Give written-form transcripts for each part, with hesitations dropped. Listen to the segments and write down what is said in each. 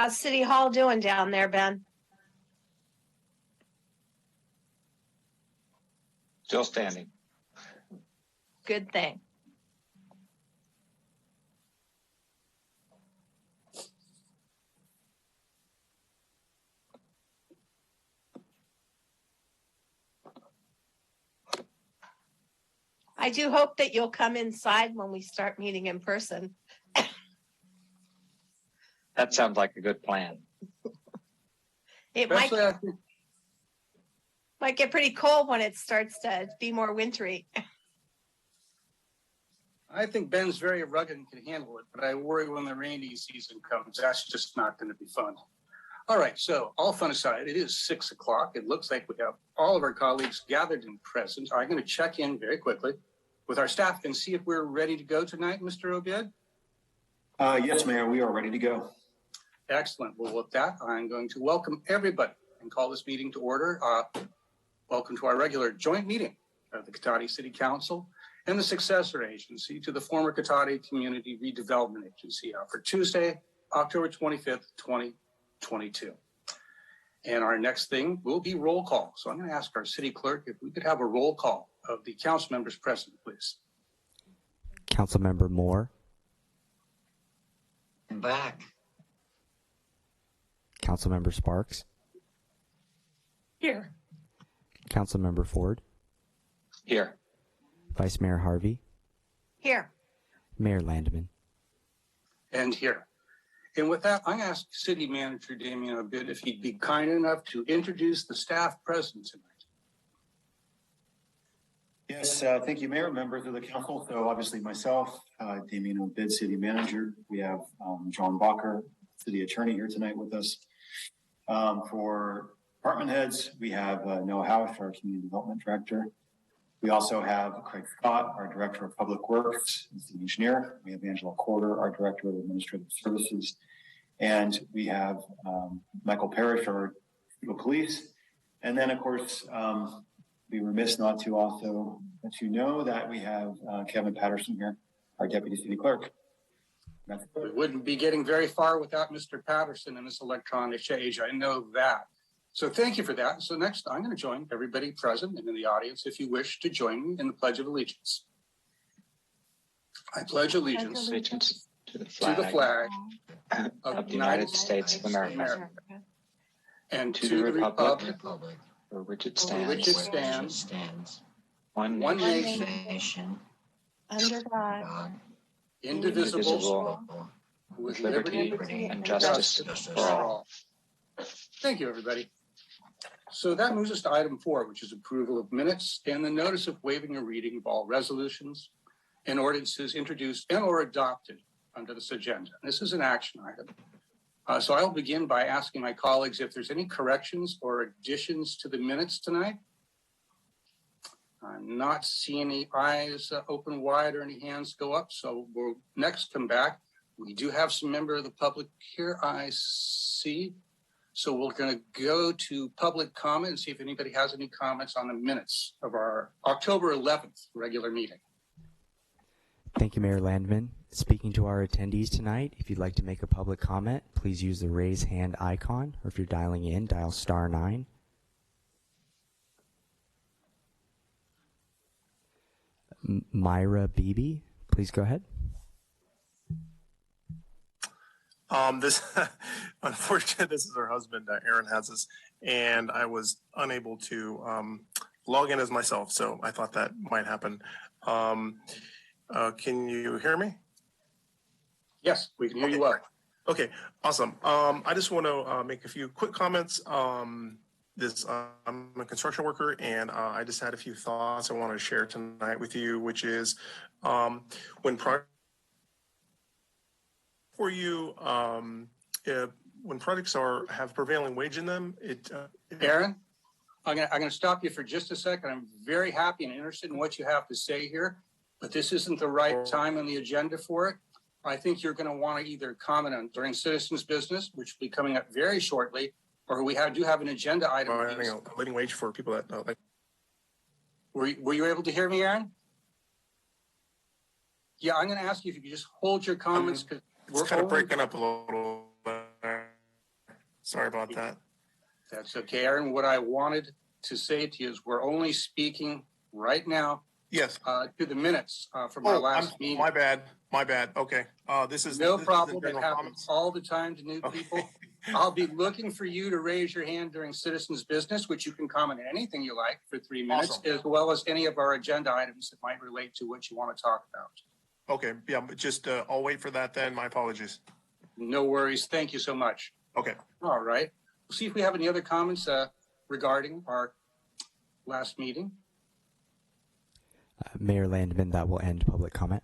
How's City Hall doing down there, Ben? Still standing. Good thing. I do hope that you'll come inside when we start meeting in person. That sounds like a good plan. It might get pretty cold when it starts to be more wintry. I think Ben's very rugged and can handle it, but I worry when the rainy season comes. That's just not going to be fun. All right, so all fun aside, it is 6 o'clock. It looks like we have all of our colleagues gathered and present. I'm going to check in very quickly with our staff and see if we're ready to go tonight, Mr. Obed. Yes, Mayor, we are ready to go. Excellent. Well, with that, I'm going to welcome everybody and call this meeting to order. Welcome to our regular joint meeting of the Cotati City Council and the successor agency to the former Cotati Community Redevelopment Agency for Tuesday, October 25th, 2022. And our next thing will be roll call. So I'm going to ask our city clerk if we could have a roll call of the council members present, please. Councilmember Moore. I'm back. Councilmember Sparks. Here. Councilmember Ford. Here. Vice Mayor Harvey. Here. Mayor Landman. And here. And with that, I asked City Manager Damien Obed if he'd be kind enough to introduce the staff present tonight. Yes, thank you, Mayor, members of the council. So obviously myself, Damien Obed, City Manager. We have John Bacher, City Attorney, here tonight with us. For department heads, we have Noah House, our Community Development Director. We also have Craig Scott, our Director of Public Works and City Engineer. We have Angela Corder, our Director of Administrative Services. And we have Michael Parrish, our Legal Police. And then, of course, be remiss not to also let you know that we have Kevin Patterson here, our Deputy City Clerk. We wouldn't be getting very far without Mr. Patterson in this electronic age. I know that. So thank you for that. So next, I'm going to join everybody present and in the audience, if you wish to join me in the Pledge of Allegiance. I pledge allegiance To the flag of the United States of America. And to the republic for which it stands, one nation, under God, indivisible, with liberty and justice for all. Thank you, everybody. So that moves us to item 4, which is approval of minutes and the notice of waiving a reading of all resolutions and ordinances introduced and or adopted under this agenda. This is an action item. So I'll begin by asking my colleagues if there's any corrections or additions to the minutes tonight. I'm not seeing any eyes open wide or any hands go up. So we'll next come back. We do have some member of the public here, I see. So we're going to go to public comment and see if anybody has any comments on the minutes of our October 11th regular meeting. Thank you, Mayor Landman. Speaking to our attendees tonight, if you'd like to make a public comment, please use the raise hand icon, or if you're dialing in, dial *9. Myra Beebe, please go ahead. Unfortunately, this is her husband, Aaron has this, and I was unable to log in as myself, so I thought that might happen. Can you hear me? Yes, we can hear you well. Okay, awesome. I just want to make a few quick comments. I'm a construction worker, and I just had a few thoughts I want to share tonight with you, which is when projects have prevailing wage in them, Aaron, I'm gonna stop you for just a second. I'm very happy and interested in what you have to say here, but this isn't the right time on the agenda for it. I think you're going to want to either comment on during citizens' business, which will be coming up very shortly, or we do have an agenda item. Living wage for people that like. Were you able to hear me, Aaron? Yeah, I'm going to ask you if you could just hold your comments because we're kind of breaking up a little. Sorry about that. That's okay, Aaron. What I wanted to say to you is we're only speaking right now Yes. to the minutes from our last meeting. My bad. My bad. Okay. This is No this is the problem. It general happens comments. all the time to new people. I'll be looking for you to raise your hand during citizens' business, which you can comment on anything you like for 3 minutes, Awesome. as well as any of our agenda items that might relate to what you want to talk about. Okay. Yeah, but just I'll wait for that then. My apologies. No worries. Thank you so much. Okay. All right. We'll see if we have any other comments regarding our last meeting. Mayor Landman, that will end public comment.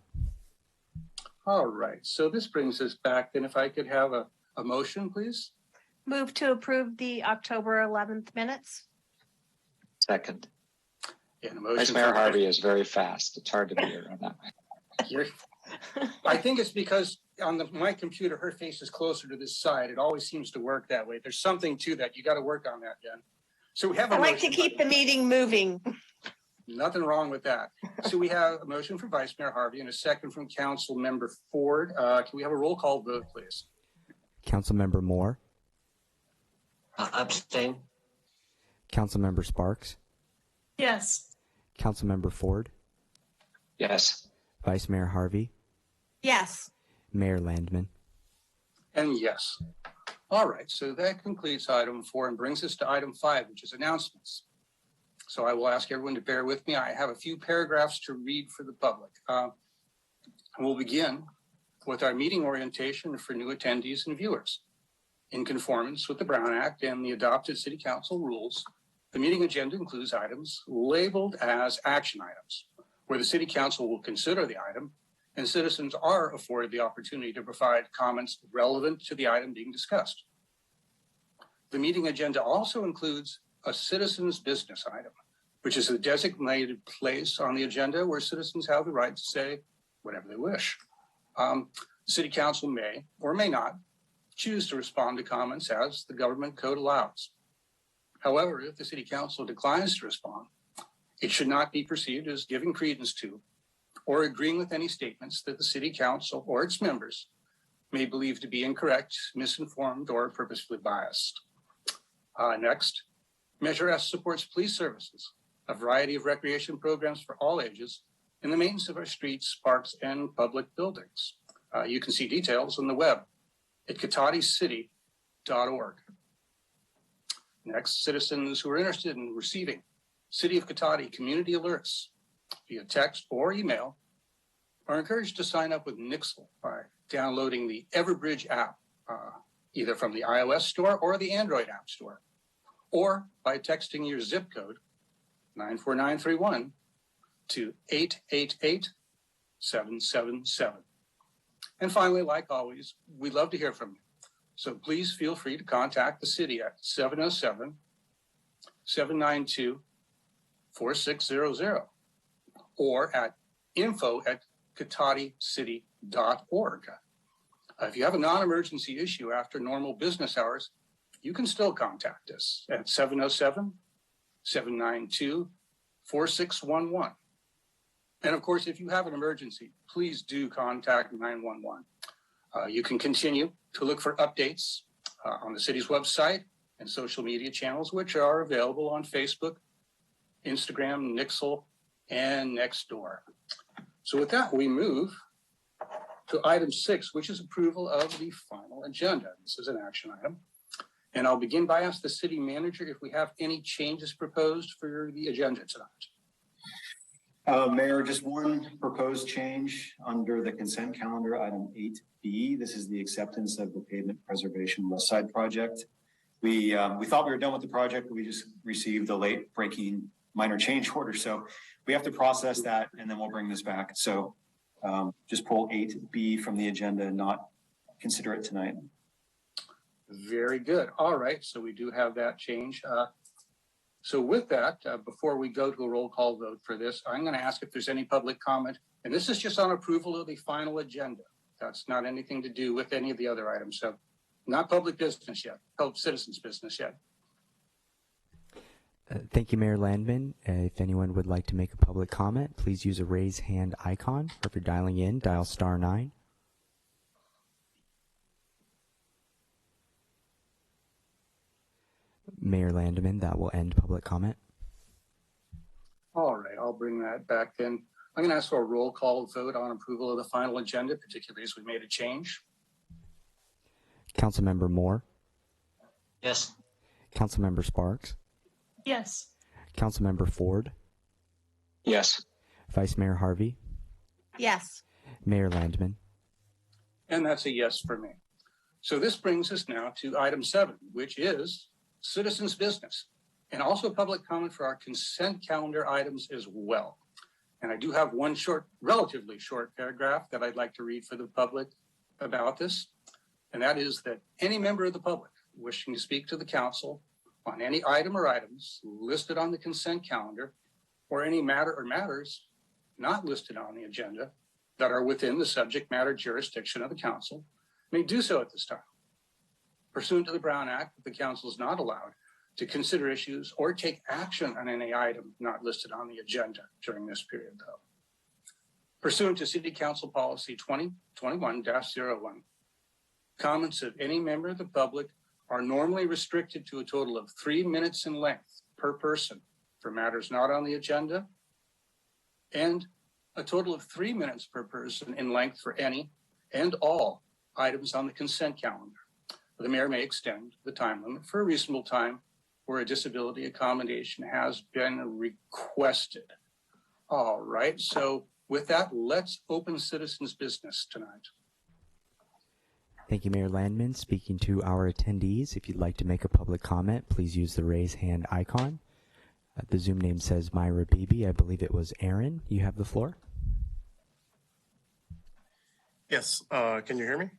All right. So this brings us back. Then if I could have a motion, please. Move to approve the October 11th minutes. Second. And a motion. Vice Mayor Harvey is very fast. It's hard to be around that way. I think it's because on my computer, her face is closer to this side. It always seems to work that way. There's something to that. You got to work on that, Jen. So we have a I like to motion. keep the meeting moving. Nothing wrong with that. So we have a motion from Vice Mayor Harvey and a second from Council Member Ford. Can we have a roll call vote, please? Councilmember Moore, Abstain. Councilmember Sparks, Yes. Councilmember Ford, Yes. Vice Mayor Harvey, Yes. Mayor Landman. And yes. All right. So that concludes item 4 and brings us to item 5, which is announcements. So I will ask everyone to bear with me. I have a few paragraphs to read for the public. We'll begin with our meeting orientation for new attendees and viewers. In conformance with the Brown Act and the adopted City Council rules, the meeting agenda includes items labeled as action items, where the City Council will consider the item and citizens are afforded the opportunity to provide comments relevant to the item being discussed. The meeting agenda also includes a citizens business item, which is a designated place on the agenda where citizens have the right to say whatever they wish. The City Council may or may not choose to respond to comments as the government code allows. However, if the City Council declines to respond, it should not be perceived as giving credence to or agreeing with any statements that the City Council or its members may believe to be incorrect, misinformed, or purposefully biased. Next, Measure S supports police services, a variety of recreation programs for all ages, and the maintenance of our streets, parks, and public buildings. You can see details on the web at cotadicity.org. Next, citizens who are interested in receiving City of Cotati community alerts via text or email are encouraged to sign up with Nixle by downloading the Everbridge app, either from the iOS store or the Android app store, or by texting your zip code 94931 to 888-777. And finally, like always, we'd love to hear from you. So please feel free to contact the city at 707-792-4600 or at info@cotadicity.org. If you have a non-emergency issue after normal business hours, you can still contact us at 707-792-4611. And of course, if you have an emergency, please do contact 911. You can continue to look for updates on the city's website and social media channels, which are available on Facebook, Instagram, Nixle, and Nextdoor. So with that, we move to item 6, which is approval of the final agenda. This is an action item. And I'll begin by asking the city manager if we have any changes proposed for the agenda tonight. Mayor, just one proposed change under the consent calendar, item 8B. This is the acceptance of the pavement preservation West Side project. We thought we were done with the project, but we just received a late breaking minor change order. So we have to process that and then we'll bring this back. So just pull 8B from the agenda and not consider it tonight. Very good. All right. So we do have that change. So with that, before we go to a roll call vote for this, I'm going to ask if there's any public comment. And this is just on approval of the final agenda. That's not anything to do with any of the other items. So not public business yet, citizens business yet. Thank you, Mayor Landman. If anyone would like to make a public comment, please use a raise hand icon, or if you're dialing in, dial *9. Mayor Landman, that will end public comment. All right, I'll bring that back then. I'm going to ask for a roll call vote on approval of the final agenda, particularly as we made a change. Councilmember Moore, Yes. Councilmember Sparks, Yes. Councilmember Ford, Yes. Vice Mayor Harvey, Yes. Mayor Landman. And that's a yes for me. So this brings us now to item 7, which is citizens' business, and also public comment for our consent calendar items as well. And I do have one short, relatively short paragraph that I'd like to read for the public about this. And that is that any member of the public wishing to speak to the council on any item or items listed on the consent calendar, or any matter or matters not listed on the agenda that are within the subject matter jurisdiction of the council, may do so at this time. Pursuant to the Brown Act, the council is not allowed to consider issues or take action on any item not listed on the agenda during this period, though. Pursuant to City Council Policy 2021-01, comments of any member of the public are normally restricted to a total of 3 minutes in length per person for matters not on the agenda, and a total of 3 minutes per person in length for any and all items on the consent calendar. The mayor may extend the time limit for a reasonable time where a disability accommodation has been requested. All right, so with that, let's open citizens' business tonight. Thank you, Mayor Landman. Speaking to our attendees, if you'd like to make a public comment, please use the raise hand icon. The Zoom name says Myra Beebe. I believe it was Aaron. You have the floor. Yes, can you hear me?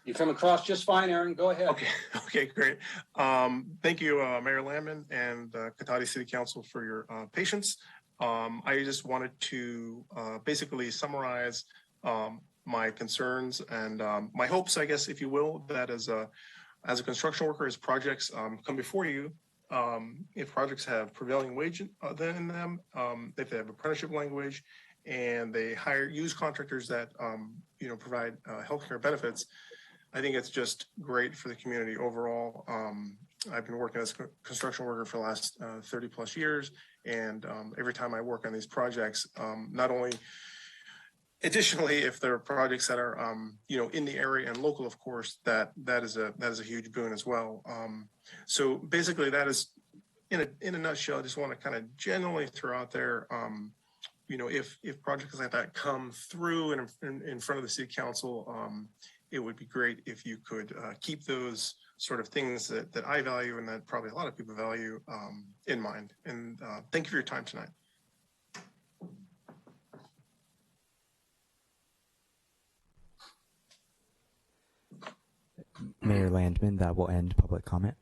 You come across just fine, Aaron. Go ahead. Okay, great. Thank you, Mayor Landman and Cotati City Council for your patience. I just wanted to basically summarize my concerns and my hopes, I guess, if you will, that as a construction worker, as projects come before you, if projects have prevailing wage in them, if they have apprenticeship language, and they use contractors that provide healthcare benefits, I think it's just great for the community overall. I've been working as a construction worker for the last 30 plus years. And every time I work on these projects, not only additionally, if there are projects that are, in the area and local, of course, that is a huge boon as well. So basically that is in a nutshell. I just want to kind of generally throw out there, if projects like that come through and in front of the city council, it would be great if you could keep those sort of things that I value and that probably a lot of people value in mind. And thank you for your time tonight. Mayor Landman, that will end public comment.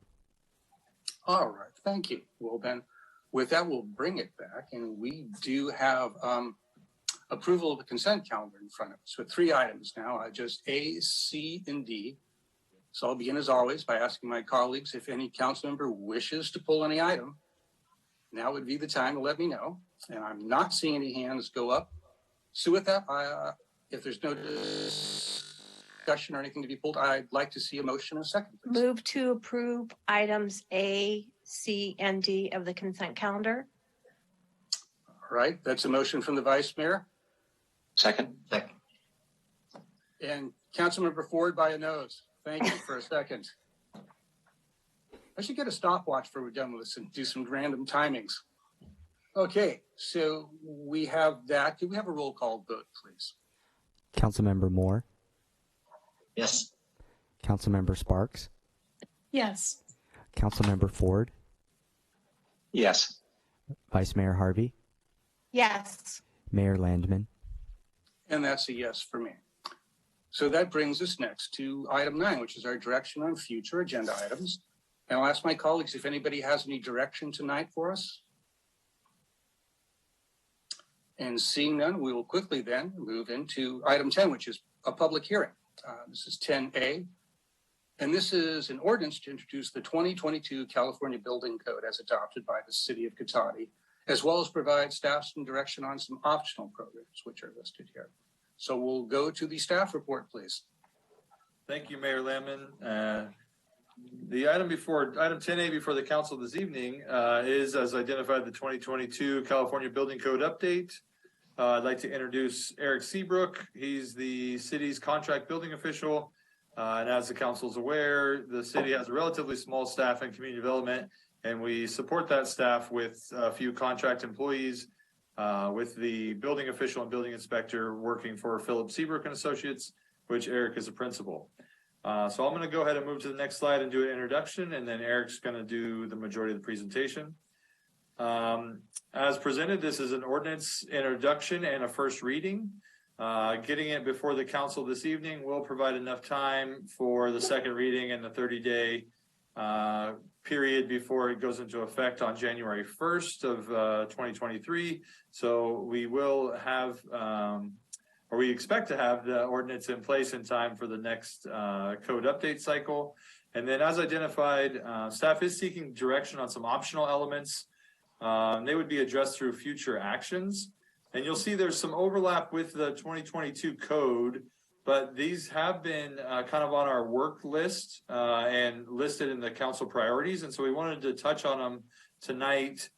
All right, thank you. Well, then, with that, we'll bring it back, and we do have approval of the consent calendar in front of us with 3 items now, just A, C, and D. So I'll begin as always by asking my colleagues if any council member wishes to pull any item. Now would be the time to let me know, and I'm not seeing any hands go up. So with that, if there's no discussion or anything to be pulled, I'd like to see a motion in a second, please. Move to approve items A, C, and D of the consent calendar. All right, that's a motion from the Vice Mayor. Second. And Councilmember Ford by a nose. Thank you for a second. I should get a stopwatch before we're done with this and do some random timings. Okay, so we have that. Could we have a roll call vote, please? Councilmember Moore, Yes. Councilmember Sparks, Yes. Councilmember Ford, Yes. Vice Mayor Harvey, Yes. Mayor Landman. And that's a yes for me. So that brings us next to item 9, which is our direction on future agenda items. And I'll ask my colleagues if anybody has any direction tonight for us. And seeing none, we will quickly then move into item 10, which is a public hearing. This is 10A. And this is an ordinance to introduce the 2022 California Building Code as adopted by the City of Cotati, as well as provide staff some direction on some optional programs, which are listed here. So we'll go to the staff report, please. Thank you, Mayor Landman. The item 10A before the council this evening is, as identified, the 2022 California Building Code update. I'd like to introduce Eric Seabrook. He's the city's contract building official. And as the council is aware, the city has a relatively small staff in community development, and we support that staff with a few contract employees, with the building official and building inspector working for Philip Seabrook and Associates, which Eric is a principal. So I'm going to go ahead and move to the next slide and do an introduction, and then Eric's going to do the majority of the presentation. As presented, this is an ordinance introduction and a first reading. Getting it before the council this evening will provide enough time for the second reading and the 30-day period before it goes into effect on January 1st of 2023. So we will have, or we expect to have the ordinance in place in time for the next code update cycle. And then as identified, staff is seeking direction on some optional elements. They would be addressed through future actions. And you'll see there's some overlap with the 2022 code, but these have been kind of on our work list and listed in the council priorities. And so we wanted to touch on them tonight,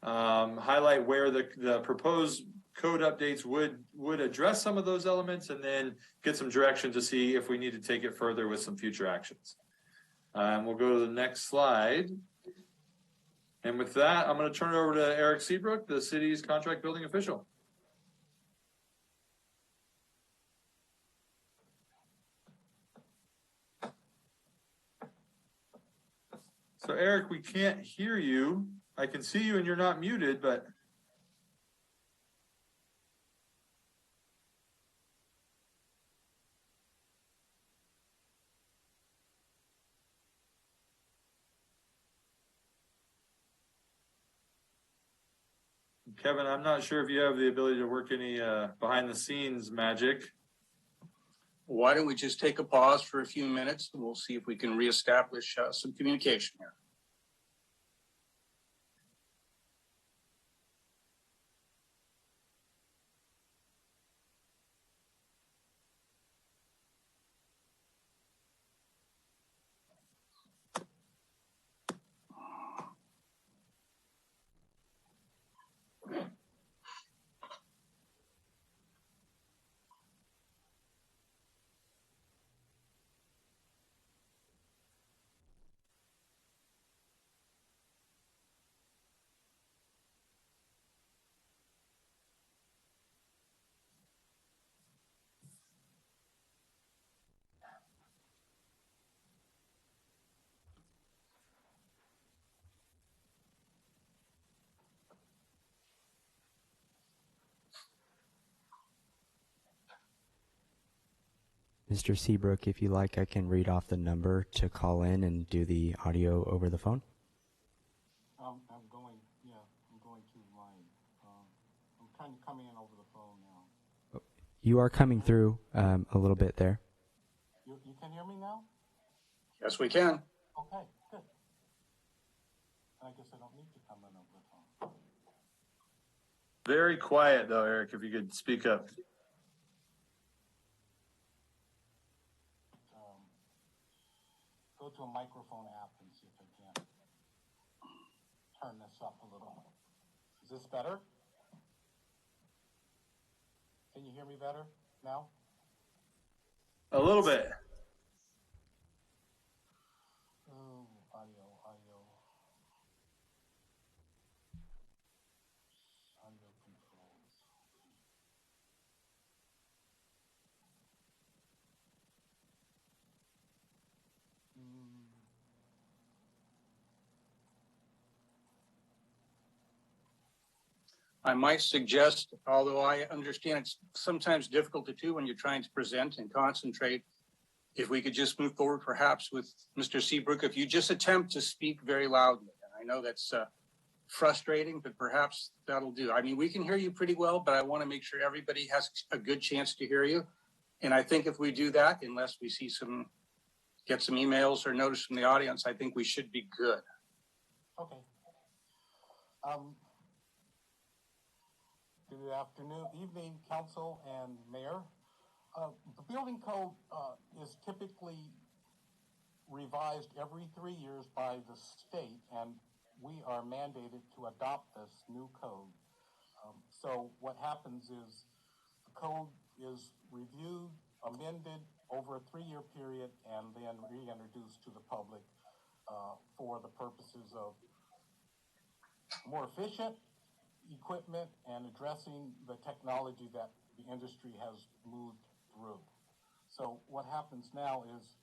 highlight where the proposed code updates would address some of those elements, and then get some direction to see if we need to take it further with some future actions. We'll go to the next slide. And with that, I'm going to turn it over to Eric Seabrook, the city's contract building official. So Eric, we can't hear you. I can see you and you're not muted, but. Kevin, I'm not sure if you have the ability to work any behind the scenes magic. Why don't we just take a pause for a few minutes and we'll see if we can reestablish some communication here. Mr. Seabrook, if you like, I can read off the number to call in and do the audio over the phone. I'm going to line. I'm kind of coming in over the phone now. You are coming through a little bit there. You can hear me now? Yes, we can. Okay, good. I guess I don't need to come in over the phone. Very quiet though, Eric, if you could speak up. Go to a microphone app and see if I can turn this up a little. Is this better? Can you hear me better now? A little bit. Oh, audio. Audio controls. I might suggest, although I understand it's sometimes difficult to do when you're trying to present and concentrate, if we could just move forward perhaps with Mr. Seabrook, if you just attempt to speak very loudly. And I know that's frustrating, but perhaps that'll do. I mean, we can hear you pretty well, but I want to make sure everybody has a good chance to hear you. And I think if we do that, unless we see get some emails or notice from the audience, I think we should be good. Okay. Good afternoon, evening, council and mayor. The building code is typically revised every 3 years by the state, and we are mandated to adopt this new code. So what happens is the code is reviewed, amended over a 3-year period, and then reintroduced to the public for the purposes of more efficient equipment and addressing the technology that the industry has moved through. So what happens now is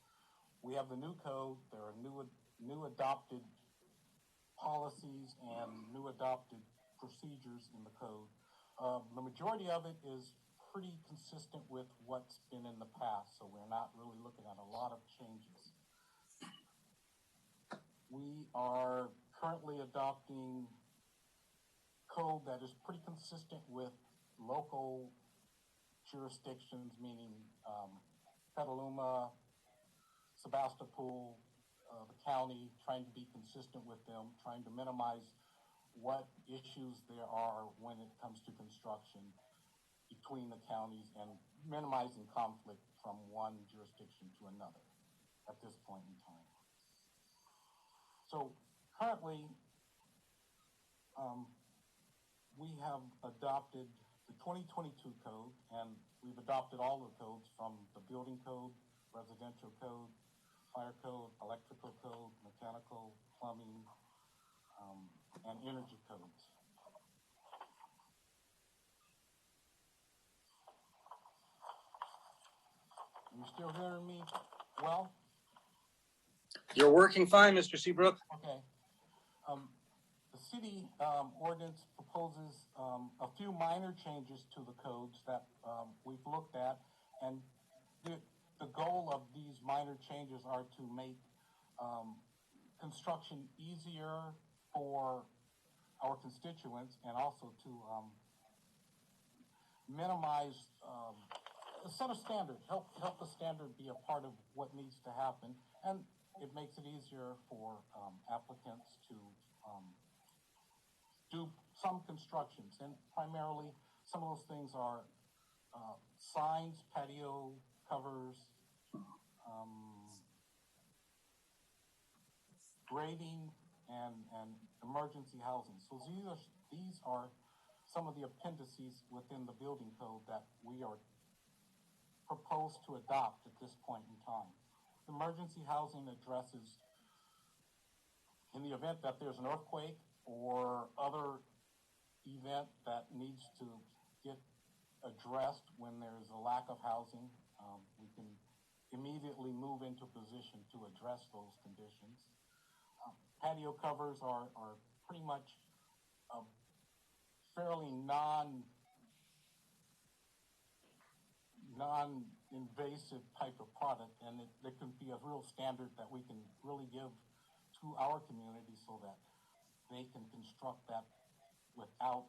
we have the new code, there are new adopted policies and new adopted procedures in the code. The majority of it is pretty consistent with what's been in the past, so we're not really looking at a lot of changes. We are currently adopting code that is pretty consistent with local jurisdictions, meaning Petaluma, Sebastopol, the county, trying to be consistent with them, trying to minimize what issues there are when it comes to construction between the counties and minimizing conflict from one jurisdiction to another at this point in time. So currently, we have adopted the 2022 code, and we've adopted all the codes from the building code, residential code, fire code, electrical code, mechanical, plumbing, and energy codes. Are you still hearing me well? You're working fine, Mr. Seabrook. Okay. The city ordinance proposes a few minor changes to the codes that we've looked at, and the goal of these minor changes are to make construction easier for our constituents and also to minimize, set a standard, help the standard be a part of what needs to happen, and it makes it easier for applicants to do some constructions, and primarily some of those things are signs, patio covers, grading, and emergency housing. So these are some of the appendices within the building code that we are proposed to adopt at this point in time. Emergency housing addresses in the event that there's an earthquake or other event that needs to get addressed when there's a lack of housing. We can immediately move into position to address those conditions. Patio covers are pretty much a fairly non-invasive type of product, and it can be a real standard that we can really give to our community so that they can construct that without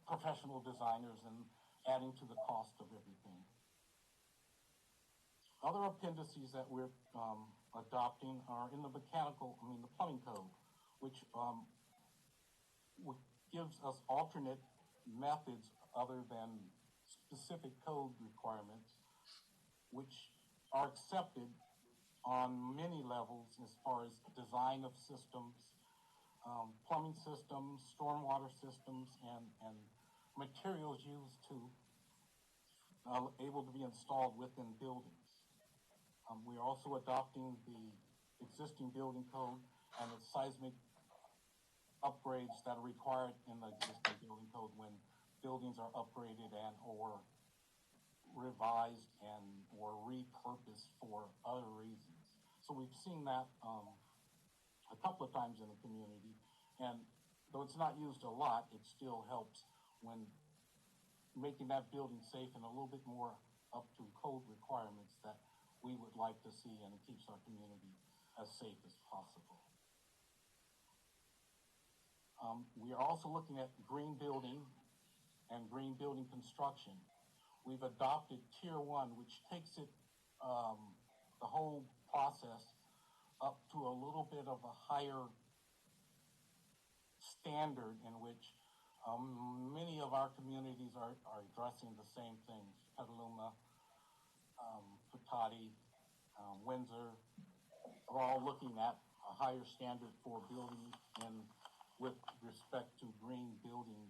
professional designers and adding to the cost of everything. Other appendices that we're adopting are in the plumbing code, which gives us alternate methods other than specific code requirements, which are accepted on many levels as far as design of systems, plumbing systems, stormwater systems, and materials used to able to be installed within buildings. We are also adopting the existing building code and the seismic upgrades that are required in the existing building code when buildings are upgraded and or revised and or repurposed for other reasons. So we've seen that a couple of times in the community, and though it's not used a lot, it still helps when making that building safe and a little bit more up to code requirements that we would like to see, and it keeps our community as safe as possible. We are also looking at green building and green building construction. We've adopted Tier 1, which takes it, the whole process up to a little bit of a higher standard in which many of our communities are addressing the same things. Petaluma, Patati, Windsor, are all looking at a higher standard for building and with respect to green building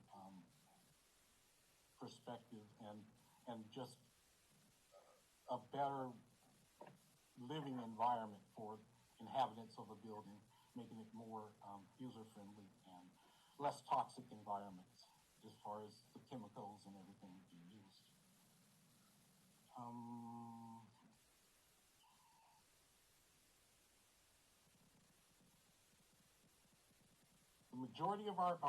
perspective and just a better living environment for inhabitants of a building, making it more user-friendly and less toxic environments as far as the chemicals and everything being used. The majority of our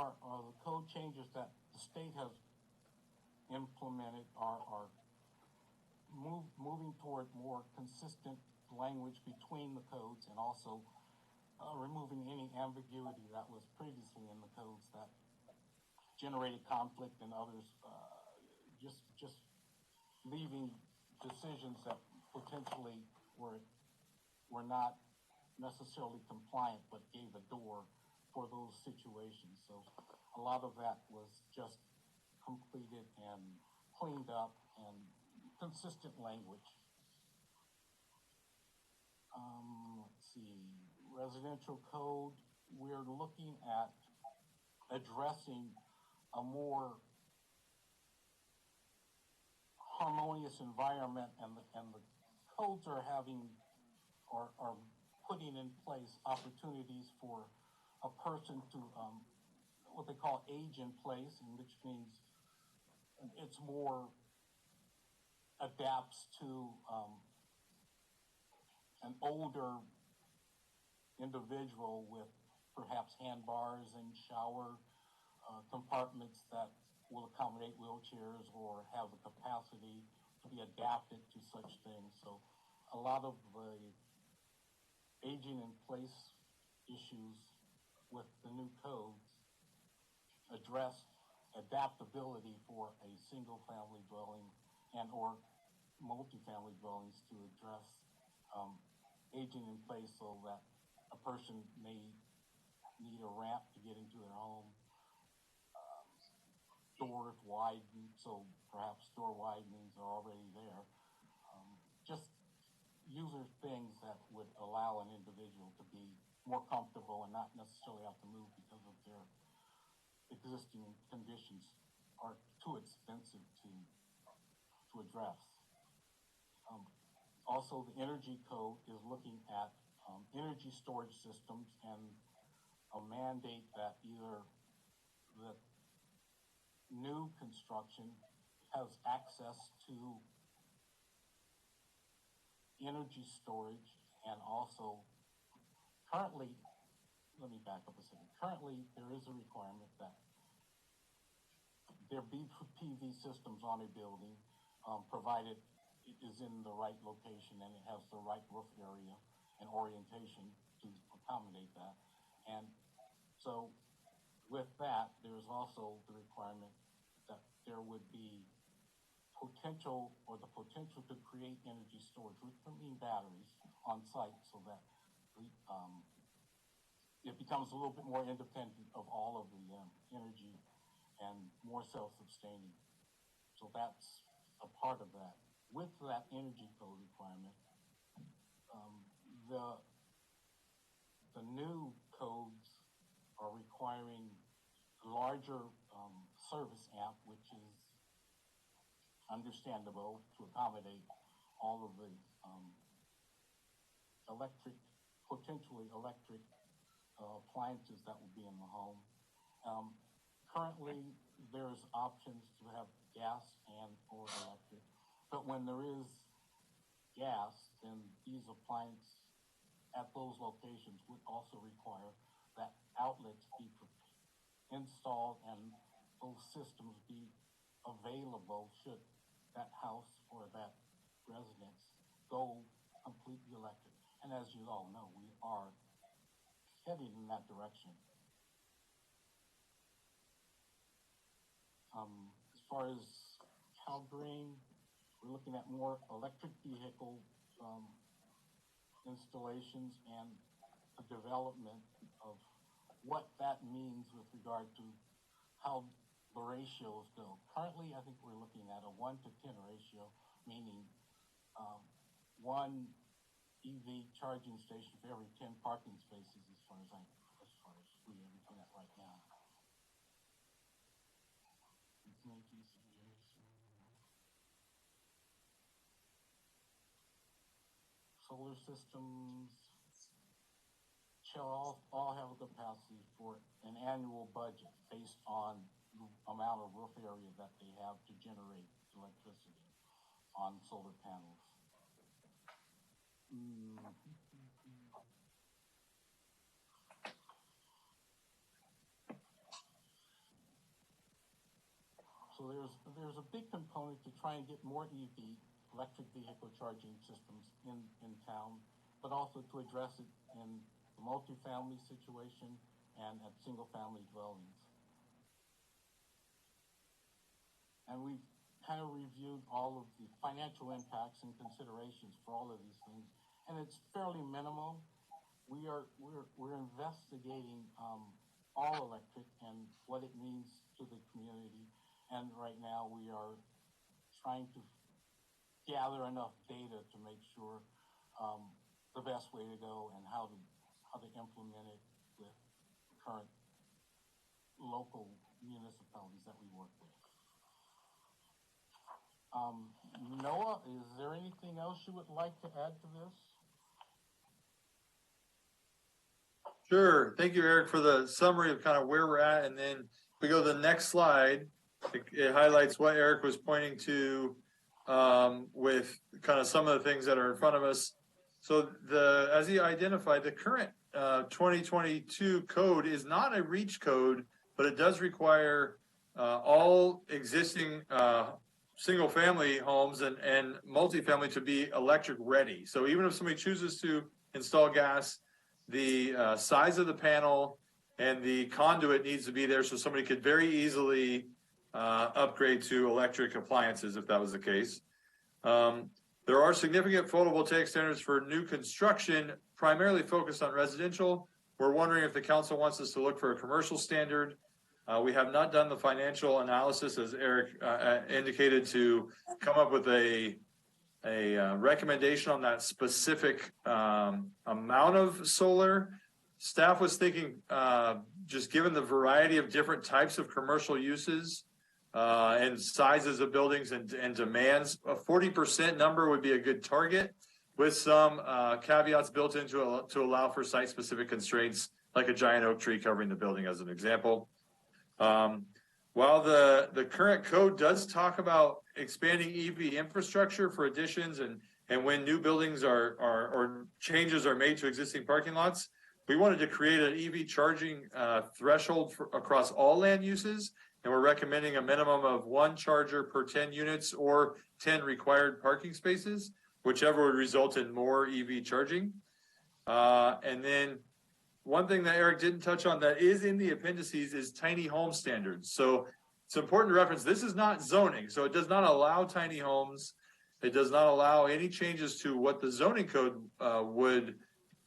code changes that the state has implemented are moving toward more consistent language between the codes and also removing any ambiguity that was previously in the codes that generated conflict and others, just leaving decisions that potentially were not necessarily compliant but gave a door for those situations. So a lot of that was just completed and cleaned up and consistent language. Let's see, residential code, we're looking at addressing a more harmonious environment, and the codes are having or are putting in place opportunities for a person to what they call age in place, and which means it's more adapts to an older individual with perhaps handbars and shower compartments that will accommodate wheelchairs or have the capacity to be adapted to such things. So a lot of the aging in place issues with the new codes address adaptability for a single family dwelling and or multifamily dwellings to address aging in place, so that a person may need a ramp to get into their home, doors widen, so perhaps door widenings are already there. Just user things that would allow an individual to be more comfortable and not necessarily have to move because of their existing conditions are too expensive to address. Also, the energy code is looking at energy storage systems and a mandate that either the new construction has access to energy storage, and also currently, let me back up a second. Currently, there is a requirement that there be PV systems on a building, provided it is in the right location and it has the right roof area and orientation to accommodate that. And so with that, there's also the requirement that there would be potential or the potential to create energy storage, which would mean batteries on site, so that it becomes a little bit more independent of all of the energy and more self-sustaining. So that's a part of that. With that energy code requirement, the new codes are requiring larger service amp, which is understandable to accommodate all of the potentially electric appliances that will be in the home. Currently, there's options to have gas and or electric, but when there is gas, then these appliances at those locations would also require that outlets be installed and those systems be available should that house or that residence go completely electric. And as you all know, we are heading in that direction. As far as CalGreen, we're looking at more electric vehicle installations and the development of what that means with regard to how the ratios go. Currently, I think we're looking at a 1 to 10 ratio, meaning one EV charging station for every 10 parking spaces as far as we are looking at right now. Solar systems shall all have a capacity for an annual budget based on the amount of roof area that they have to generate electricity on solar panels. So there's a big component to try and get more EV, electric vehicle charging systems in town, but also to address it in the multifamily situation and at single family dwellings. And we've kind of reviewed all of the financial impacts and considerations for all of these things, and it's fairly minimal. We're investigating all electric and what it means to the community, and right now we are trying to gather enough data to make sure the best way to go and how to implement it with current local municipalities that we work with. Noah, is there anything else you would like to add to this? Sure. Thank you, Eric, for the summary of kind of where we're at. And then if we go to the next slide, it highlights what Eric was pointing to with kind of some of the things that are in front of us. So as he identified, the current 2022 code is not a REACH code, but it does require all existing single family homes and multifamily to be electric ready. So even if somebody chooses to install gas, the size of the panel and the conduit needs to be there so somebody could very easily upgrade to electric appliances if that was the case. There are significant photovoltaic standards for new construction, primarily focused on residential. We're wondering if the council wants us to look for a commercial standard. We have not done the financial analysis, as Eric indicated, to come up with a recommendation on that specific amount of solar. Staff was thinking, just given the variety of different types of commercial uses and sizes of buildings and demands, a 40% number would be a good target, with some caveats built into to allow for site-specific constraints, like a giant oak tree covering the building, as an example. While the current code does talk about expanding EV infrastructure for additions and when new buildings or changes are made to existing parking lots, we wanted to create an EV charging threshold across all land uses, and we're recommending a minimum of 1 charger per 10 units or 10 required parking spaces, whichever would result in more EV charging. And then one thing that Eric didn't touch on that is in the appendices is tiny home standards. So it's important to reference, this is not zoning. So it does not allow tiny homes. It does not allow any changes to what the zoning code would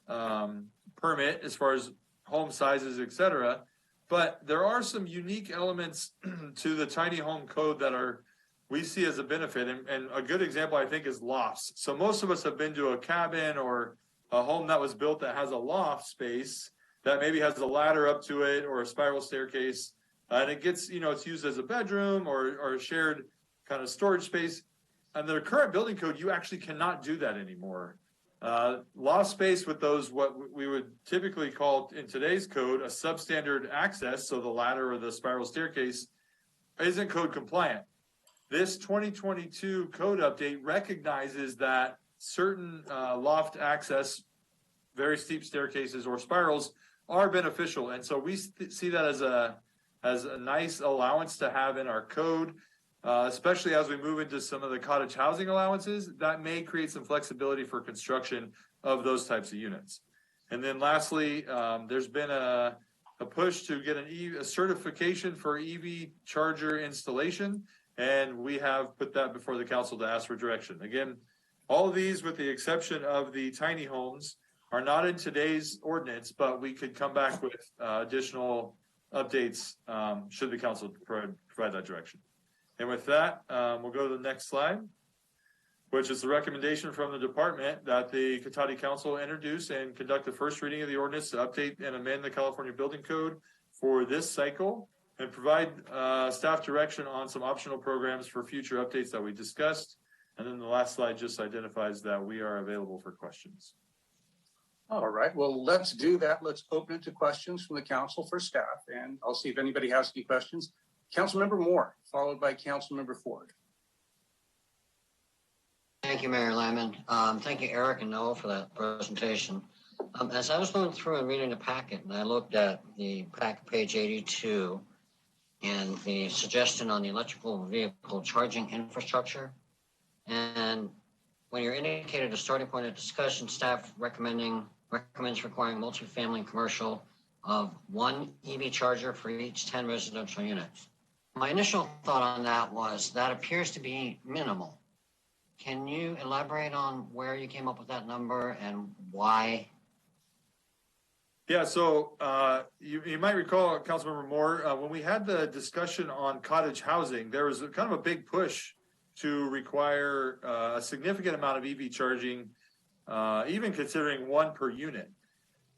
permit as far as home sizes, et cetera. But there are some unique elements to the tiny home code that we see as a benefit. And a good example, I think, is lofts. So most of us have been to a cabin or a home that was built that has a loft space that maybe has a ladder up to it or a spiral staircase. And it gets, it's used as a bedroom or a shared kind of storage space. And the current building code, you actually cannot do that anymore. Loft space with those, what we would typically call in today's code, a substandard access, so the ladder or the spiral staircase, isn't code compliant. This 2022 code update recognizes that certain loft access, very steep staircases or spirals are beneficial. And so we see that as a nice allowance to have in our code, especially as we move into some of the cottage housing allowances that may create some flexibility for construction of those types of units. And then lastly, there's been a push to get a certification for EV charger installation, and we have put that before the council to ask for direction. Again, all of these, with the exception of the tiny homes, are not in today's ordinance, but we could come back with additional updates should the council provide that direction. And with that, we'll go to the next slide. which is the recommendation from the department that the Cotati Council introduce and conduct the first reading of the ordinance to update and amend the California Building Code for this cycle and provide staff direction on some optional programs for future updates that we discussed. And then the last slide just identifies that we are available for questions. All right, well, let's do that. Let's open it to questions from the council for staff, and I'll see if anybody has any questions. Councilmember Moore, followed by Councilmember Ford. Thank you, Mayor Lyman. Thank you, Eric and Noah, for that presentation. As I was going through and reading the packet, and I looked at the packet, page 82, and the suggestion on the electrical vehicle charging infrastructure. And when you're indicated a starting point of discussion, staff recommends requiring multifamily and commercial of 1 EV charger for each 10 residential units. My initial thought on that was that appears to be minimal. Can you elaborate on where you came up with that number and why? Yeah, so you might recall, Councilmember Moore, when we had the discussion on cottage housing, there was kind of a big push to require a significant amount of EV charging, even considering 1 per unit.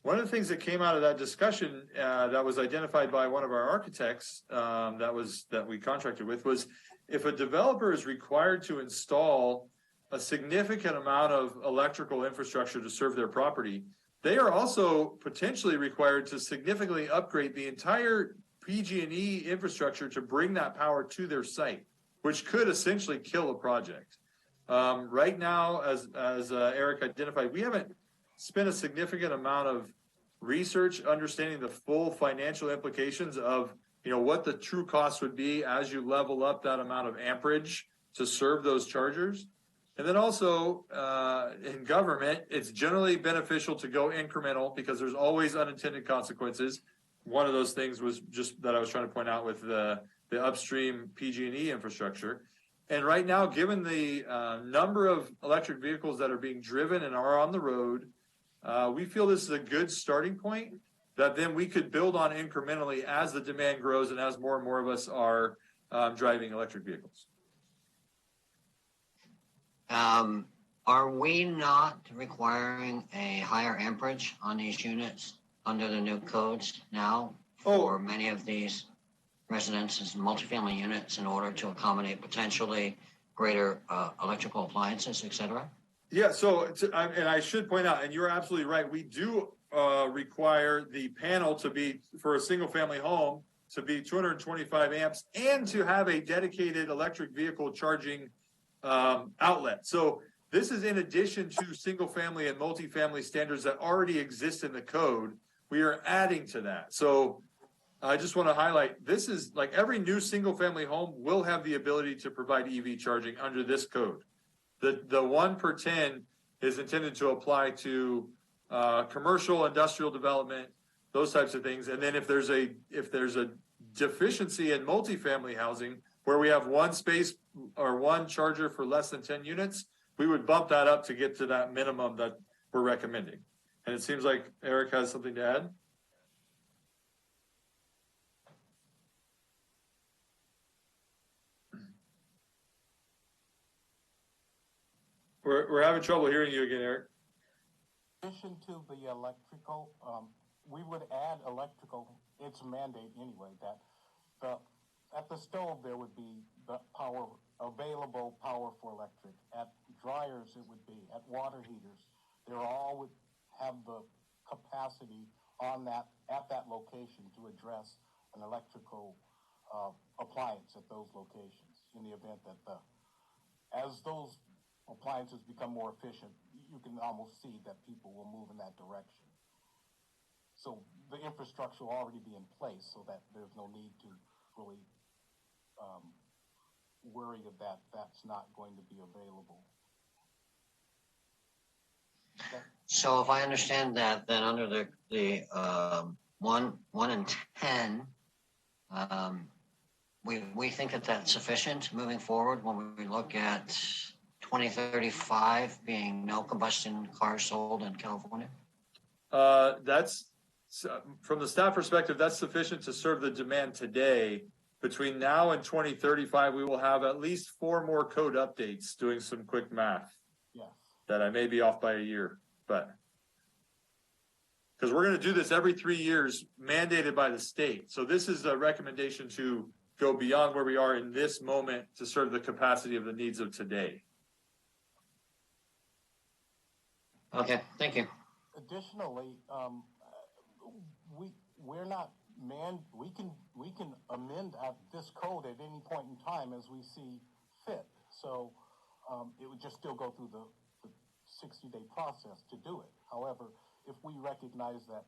One of the things that came out of that discussion that was identified by one of our architects that we contracted with was if a developer is required to install a significant amount of electrical infrastructure to serve their property, they are also potentially required to significantly upgrade the entire PG&E infrastructure to bring that power to their site, which could essentially kill a project. Right now, as Eric identified, we haven't spent a significant amount of research understanding the full financial implications of what the true cost would be as you level up that amount of amperage to serve those chargers. And then also in government, it's generally beneficial to go incremental because there's always unintended consequences. One of those things was just that I was trying to point out with the upstream PG&E infrastructure. And right now, given the number of electric vehicles that are being driven and are on the road, we feel this is a good starting point that then we could build on incrementally as the demand grows and as more and more of us are driving electric vehicles. Are we not requiring a higher amperage on these units under the new codes now for many of these residences and multifamily units in order to accommodate potentially greater electrical appliances, et cetera? Yeah, and I should point out, and you're absolutely right, we do require the panel to be, for a single family home, to be 225 amps and to have a dedicated electric vehicle charging outlet. So this is in addition to single family and multifamily standards that already exist in the code. We are adding to that. So I just want to highlight, this is like every new single family home will have the ability to provide EV charging under this code. The 1 per 10 is intended to apply to commercial, industrial development, those types of things. And then if there's a deficiency in multifamily housing where we have 1 space or 1 charger for less than 10 units, we would bump that up to get to that minimum that we're recommending. And it seems like Eric has something to add. We're having trouble hearing you again, Eric. In addition to the electrical, we would add electrical. It's a mandate anyway that at the stove there would be the available power for electric. At dryers it would be. At water heaters, they all would have the capacity at that location to address an electrical appliance at those locations. In the event that as those appliances become more efficient, you can almost see that people will move in that direction. So the infrastructure will already be in place so that there's no need to really worry that that's not going to be available. Okay. So if I understand that, then under the 1 and 10, we think that that's sufficient moving forward when we look at 2035 being no combustion cars sold in California? That's from the staff perspective, that's sufficient to serve the demand today. between now and 2035, we will have at least 4 more code updates, doing some quick math. Yes. That I may be off by a year, but because we're going to do this every 3 years, mandated by the state. So this is a recommendation to go beyond where we are in this moment to serve the capacity of the needs of today. Okay, thank you. Additionally, we're not we can amend this code at any point in time as we see fit. So it would just still go through the 60-day process to do it. However, if we recognize that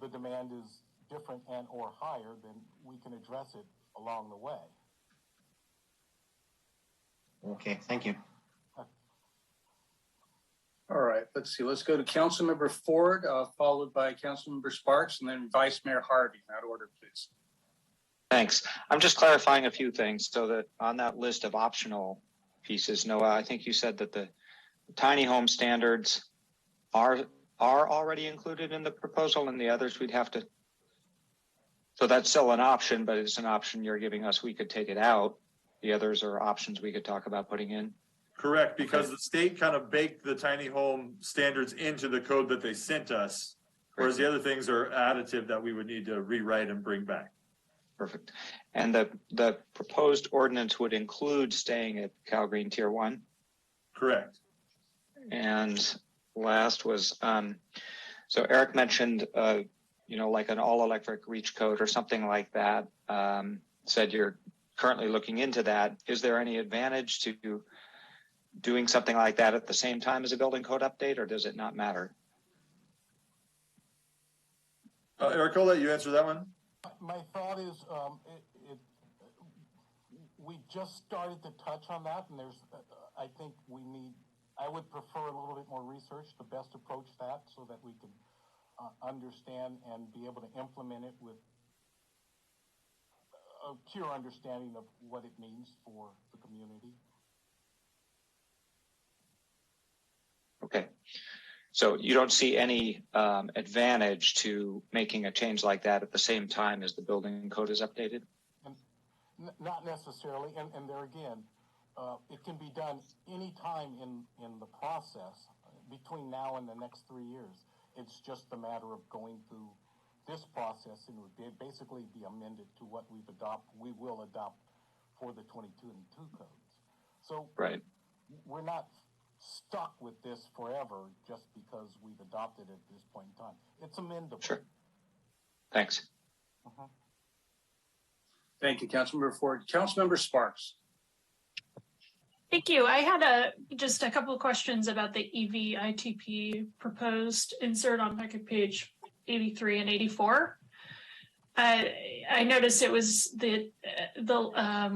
the demand is different and or higher, then we can address it along the way. Okay, thank you. All right, let's see. Let's go to Councilmember Ford, followed by Councilmember Sparks, and then Vice Mayor Harvey. In that order, please. Thanks. I'm just clarifying a few things so that on that list of optional pieces, Noah, I think you said that the tiny home standards are already included in the proposal, and the others we'd have to. So that's still an option, but it's an option you're giving us. We could take it out. The others are options we could talk about putting in. Correct, because the state kind of baked the tiny home standards into the code that they sent us, whereas the other things are additive that we would need to rewrite and bring back. Perfect. And the proposed ordinance would include staying at Cal Green Tier 1? Correct. And last was, so Eric mentioned, like an all electric reach code or something like that, said you're currently looking into that. Is there any advantage to doing something like that at the same time as a building code update, or does it not matter? Eric, I'll let you answer that one. My thought is, we just started to touch on that, and I think I would prefer a little bit more research to best approach that so that we can understand and be able to implement it with a pure understanding of what it means for the community. Okay. So you don't see any advantage to making a change like that at the same time as the building code is updated? Not necessarily, and there again, it can be done any time in the process between now and the next 3 years. It's just a matter of going through this process and would basically be amended to what we will adopt for the 22 and 2 codes. So right. We're not stuck with this forever just because we've adopted it at this point in time. It's amendable. Sure. Thanks. Uh-huh. Thank you, Councilmember Ford. Councilmember Sparks. Thank you. I had just a couple of questions about the EV ITP proposed insert on packet page 83 and 84. I noticed it was the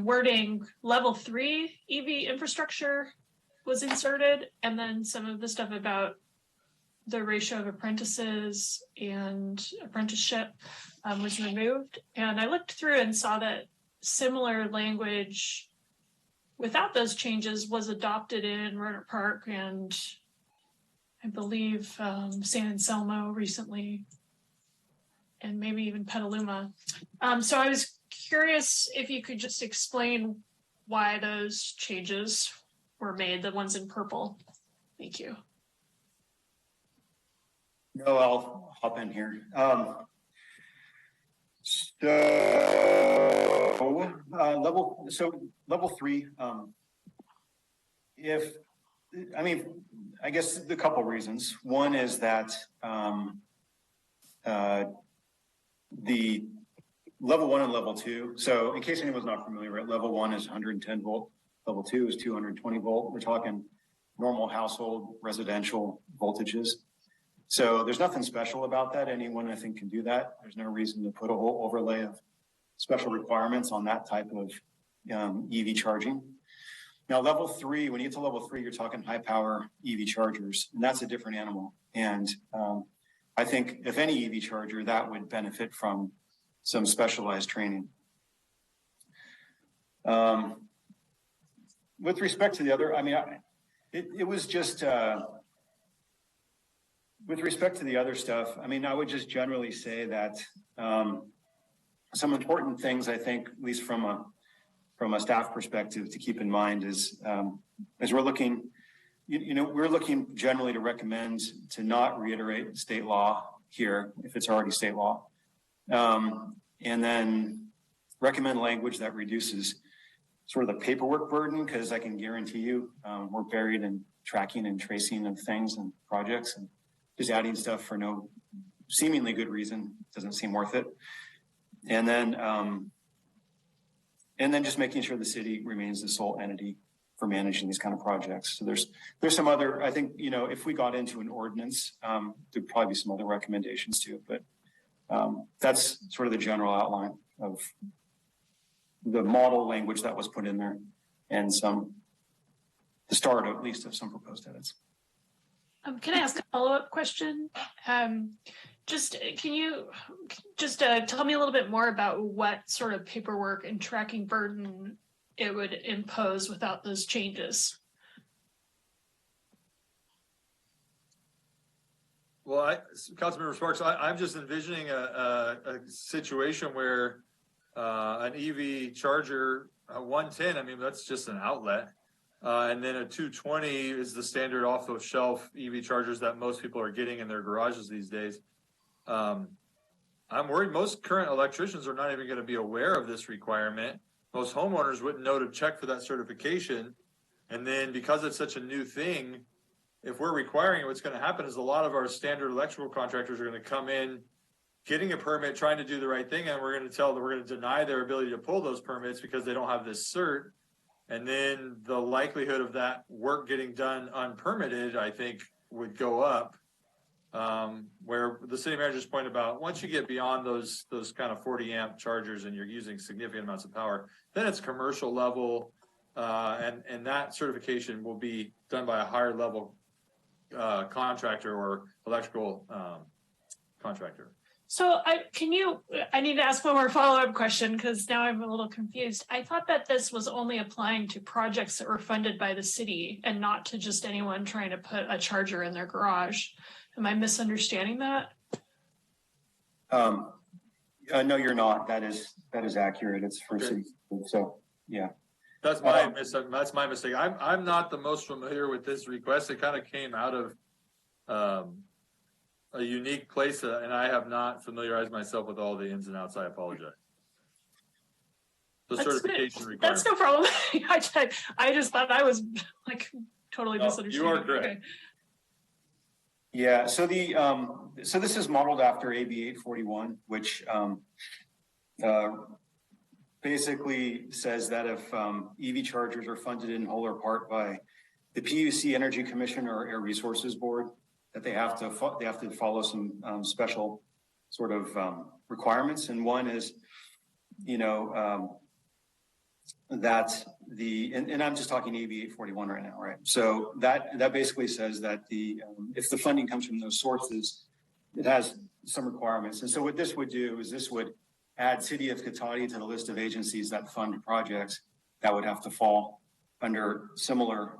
wording level 3 EV infrastructure was inserted, and then some of the stuff about the ratio of apprentices and apprenticeship was removed. And I looked through and saw that similar language without those changes was adopted in Rohnert Park and I believe San Anselmo recently, and maybe even Petaluma. So I was curious if you could just explain why those changes were made, the ones in purple. Thank you. No, I'll hop in here. Level 3, I guess a couple reasons. One is that the level 1 and level 2. So in case anyone's not familiar, right, level 1 is 110 volt. Level 2 is 220 volt. We're talking normal household residential voltages. So there's nothing special about that. Anyone, I think, can do that. There's no reason to put a whole overlay of special requirements on that type of EV charging. Now, level 3, when you get to level 3, you're talking high power EV chargers, and that's a different animal. And I think if any EV charger, that would benefit from some specialized training. With respect to the other, it was just, with respect to the other stuff, I would just generally say that some important things, I think, at least from a staff perspective to keep in mind is, as we're looking, we're looking generally to recommend to not reiterate state law here if it's already state law. And then recommend language that reduces sort of the paperwork burden, because I can guarantee you we're buried in tracking and tracing of things and projects, and just adding stuff for no seemingly good reason doesn't seem worth it. And then just making sure the city remains the sole entity for managing these kind of projects. So there's some other, I think, if we got into an ordinance, there'd probably be some other recommendations too, but that's sort of the general outline of the model language that was put in there, and the start at least of some proposed edits. Can I ask a follow-up question? Can you tell me a little bit more about what sort of paperwork and tracking burden it would impose without those changes? Well, Councilmember Sparks, I'm just envisioning a situation where an EV charger, a 110, I mean, that's just an outlet. And then a 220 is the standard off-the-shelf EV chargers that most people are getting in their garages these days. I'm worried most current electricians are not even going to be aware of this requirement. Most homeowners wouldn't know to check for that certification. And then because it's such a new thing, if we're requiring it, what's going to happen is a lot of our standard electrical contractors are going to come in, getting a permit, trying to do the right thing, and we're going to deny their ability to pull those permits because they don't have this cert. And then the likelihood of that work getting done unpermitted, I think, would go up. Where the city manager's point about once you get beyond those kind of 40 amp chargers and you're using significant amounts of power, then it's commercial level, and that certification will be done by a higher level contractor or electrical contractor. So I need to ask one more follow-up question because now I'm a little confused. I thought that this was only applying to projects that were funded by the city and not to just anyone trying to put a charger in their garage. Am I misunderstanding that? No, you're not. That is accurate. It's for city. So yeah. That's my mistake. I'm not the most familiar with this request. It kind of came out of a unique place, and I have not familiarized myself with all the ins and outs. I apologize. The certification requirement. That's no problem. I just thought I was like totally misunderstanding. You are correct. Okay. Yeah. So this is modeled after AB 841, which basically says that if EV chargers are funded in whole or part by the PUC Energy Commission or Air Resources Board, that they have to follow some special sort of requirements. And one is, that and I'm just talking AB 841 right now, right? So that basically says that if the funding comes from those sources, it has some requirements. And so what this would do is this would add City of Cotati to the list of agencies that fund projects that would have to fall under similar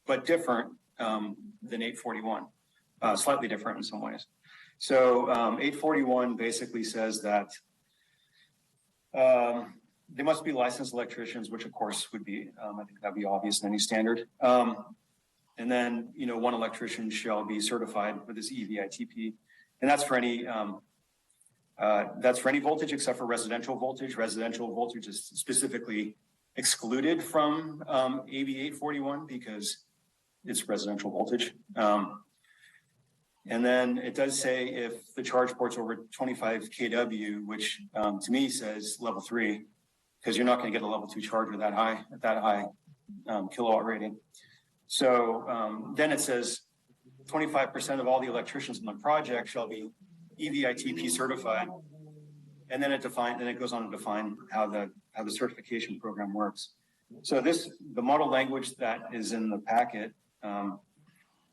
but different than 841, slightly different in some ways. So 841 basically says that they must be licensed electricians, which of course would be, I think that'd be obvious in any standard. And then, one electrician shall be certified with this EVITP. And that's for any voltage except for residential voltage. Residential voltage is specifically excluded from AB 841 because it's residential voltage. And then it does say if the charge port's over 25 kW, which to me says level 3, because you're not going to get a level 2 charger at that high kilowatt rating. So then it says 25% of all the electricians in the project shall be EVITP certified. And then it goes on to define how the certification program works. So the model language that is in the packet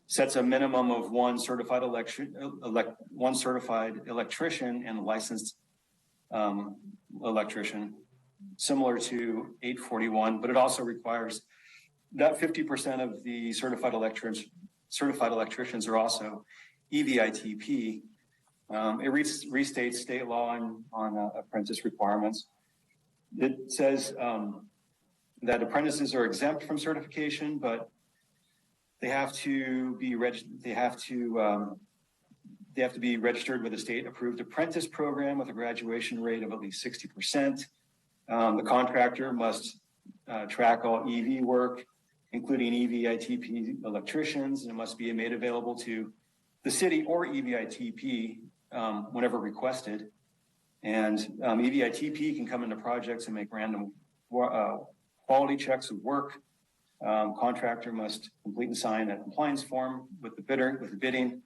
sets a minimum of one certified electrician and licensed electrician, similar to 841, but it also requires that 50% of the certified electricians are also EVITP. It restates state law on apprentice requirements. It says that apprentices are exempt from certification, but they have to be they have to be registered with a state-approved apprentice program with a graduation rate of at least 60%. The contractor must track all EV work, including EVITP electricians, and it must be made available to the city or EVITP whenever requested. And EVITP can come into projects and make random quality checks of work. Contractor must complete and sign a compliance form with the bidding,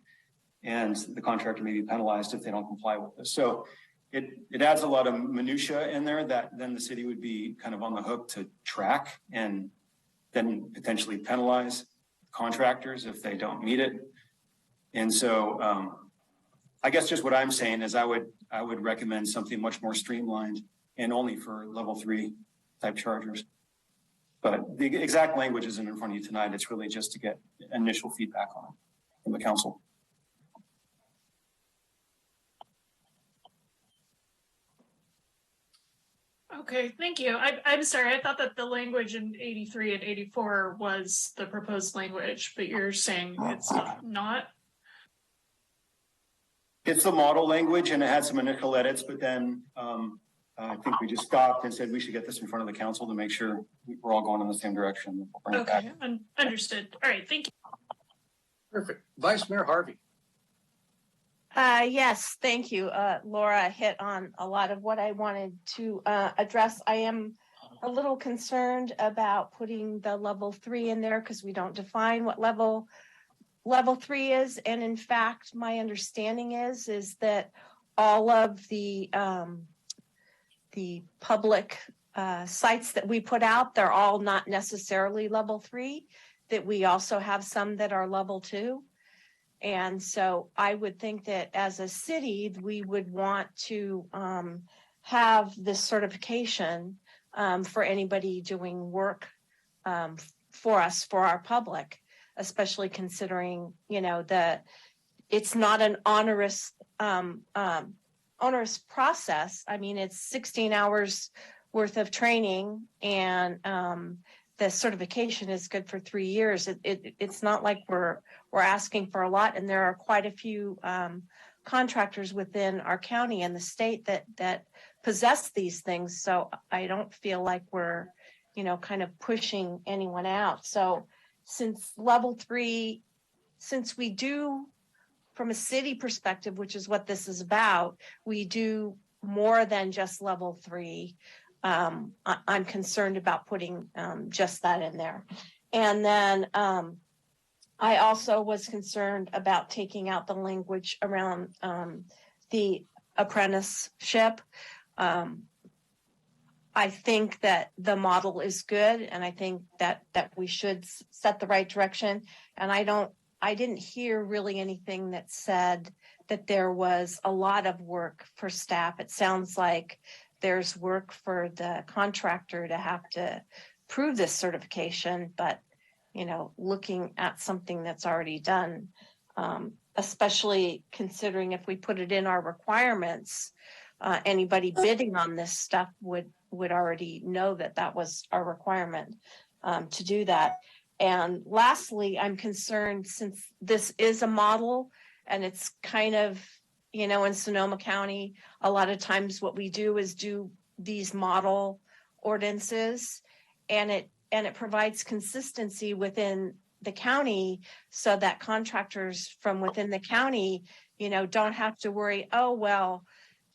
and the contractor may be penalized if they don't comply with this. So it adds a lot of minutia in there that then the city would be kind of on the hook to track and then potentially penalize contractors if they don't meet it. And so I guess just what I'm saying is I would recommend something much more streamlined and only for level 3 type chargers. But the exact language isn't in front of you tonight. It's really just to get initial feedback on it from the council. Okay, thank you. I'm sorry, I thought that the language in 83 and 84 was the proposed language, but you're saying it's not? It's the model language and it had some initial edits, but then I think we just stopped and said we should get this in front of the council to make sure we're all going in the same direction. We'll okay, understood. All right, thank you. Perfect. Vice Mayor Harvey. Yes, thank you. Laura hit on a lot of what I wanted to address. I am a little concerned about putting the level 3 in there because we don't define what level 3 is. And in fact, my understanding is that all of the public sites that we put out, they're all not necessarily level 3, that we also have some that are level 2. And so I would think that as a city, we would want to have this certification for anybody doing work for us, for our public, especially considering, you know, it's not an onerous process. I mean, it's 16 hours worth of training, and the certification is good for 3 years. It's not like we're asking for a lot, and there are quite a few contractors within our county and the state that possess these things. So I don't feel like we're, you know, kind of pushing anyone out. So since level 3, since we do, from a city perspective, which is what this is about, we do more than just level 3. I'm concerned about putting just that in there. And then I also was concerned about taking out the language around the apprenticeship. I think that the model is good, and I think that we should set the right direction. And I didn't hear really anything that said that there was a lot of work for staff. It sounds like there's work for the contractor to have to prove this certification, but, you know, looking at something that's already done, especially considering if we put it in our requirements, anybody bidding on this stuff would already know that was our requirement to do that. And lastly, I'm concerned, since this is a model and it's kind of, you know, in Sonoma County, a lot of times what we do is do these model ordinances, and it provides consistency within the county so that contractors from within the county, you know, don't have to worry, oh, well,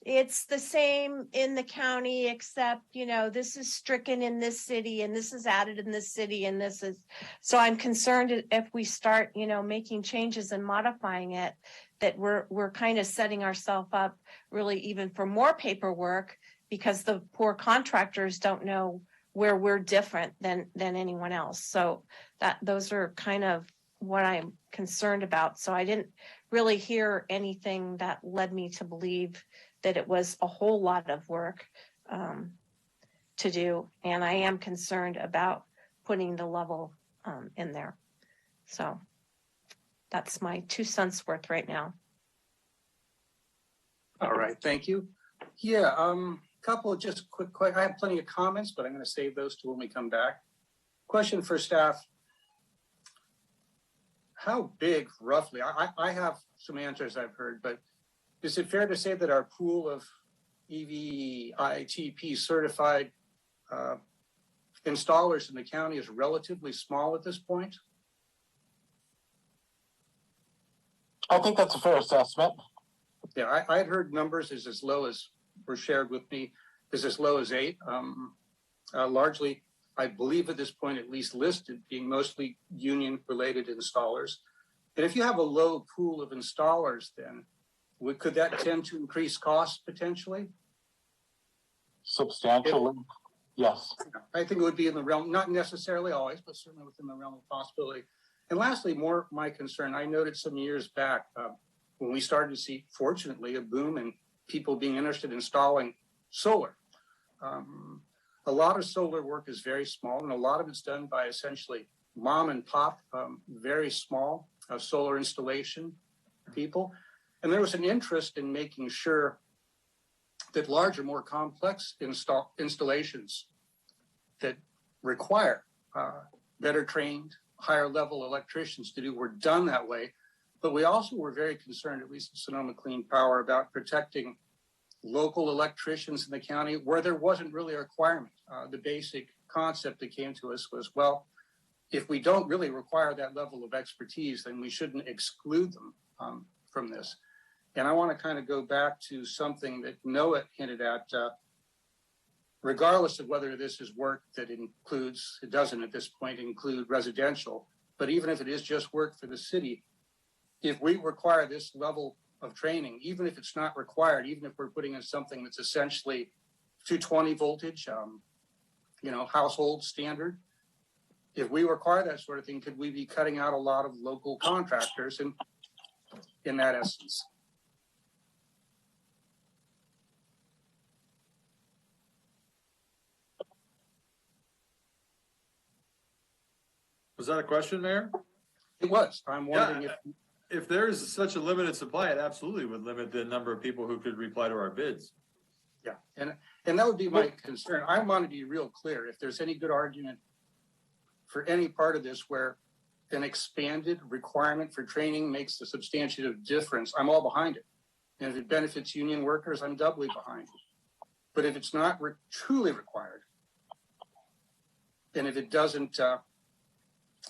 it's the same in the county, except, you know, this is stricken in this city and this is added in this city and this is. So I'm concerned if we start, you know, making changes and modifying it, that we're kind of setting ourselves up really even for more paperwork, because the poor contractors don't know where we're different than anyone else. So those are kind of what I'm concerned about. So I didn't really hear anything that led me to believe that it was a whole lot of work to do. And I am concerned about putting the level in there. So that's my 2 cents worth right now. All right, thank you. Yeah, couple of just quick, I have plenty of comments, but I'm going to save those to when we come back. Question for staff. How big, roughly, I have some answers I've heard, but is it fair to say that our pool of EV-ITP certified installers in the county is relatively small at this point? I think that's a fair assessment. Yeah, I had heard numbers as low as were shared with me, is as low as 8. Largely, I believe at this point, at least listed, being mostly union-related installers. And if you have a low pool of installers, then could that tend to increase costs potentially? Substantially, yes. I think it would be in the realm, not necessarily always, but certainly within the realm of possibility. And lastly, more my concern, I noted some years back when we started to see, fortunately, a boom in people being interested in installing solar. A lot of solar work is very small, and a lot of it's done by essentially mom and pop, very small solar installation people. And there was an interest in making sure that larger, more complex installations that require better trained, higher level electricians to do were done that way. But we also were very concerned, at least at Sonoma Clean Power, about protecting local electricians in the county where there wasn't really a requirement. The basic concept that came to us was, well, if we don't really require that level of expertise, then we shouldn't exclude them from this. And I want to kind of go back to something that Noah hinted at, regardless of whether this is work that includes, it doesn't at this point include residential, but even if it is just work for the city, if we require this level of training, even if it's not required, even if we're putting in something that's essentially 220 voltage, household standard, if we require that sort of thing, could we be cutting out a lot of local contractors in that essence? Was that a question, Mayor? It was. I'm wondering if there's such a limited supply, it absolutely would limit the number of people who could reply to our bids. Yeah, and that would be my concern. I want to be real clear. If there's any good argument for any part of this where an expanded requirement for training makes a substantive difference, I'm all behind it. And if it benefits union workers, I'm doubly behind it. But if it's not truly required, and if it doesn't,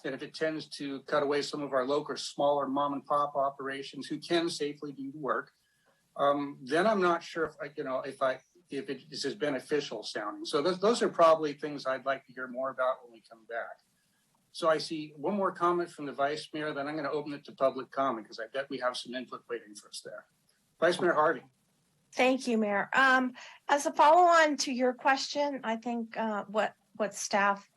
and if it tends to cut away some of our local, smaller mom and pop operations who can safely do the work, then I'm not sure if it is as beneficial sounding. So those are probably things I'd like to hear more about when we come back. So I see one more comment from the Vice Mayor, then I'm going to open it to public comment because I bet we have some input waiting for us there. Vice Mayor Harvey. Thank you, Mayor. As a follow-on to your question, I think what staff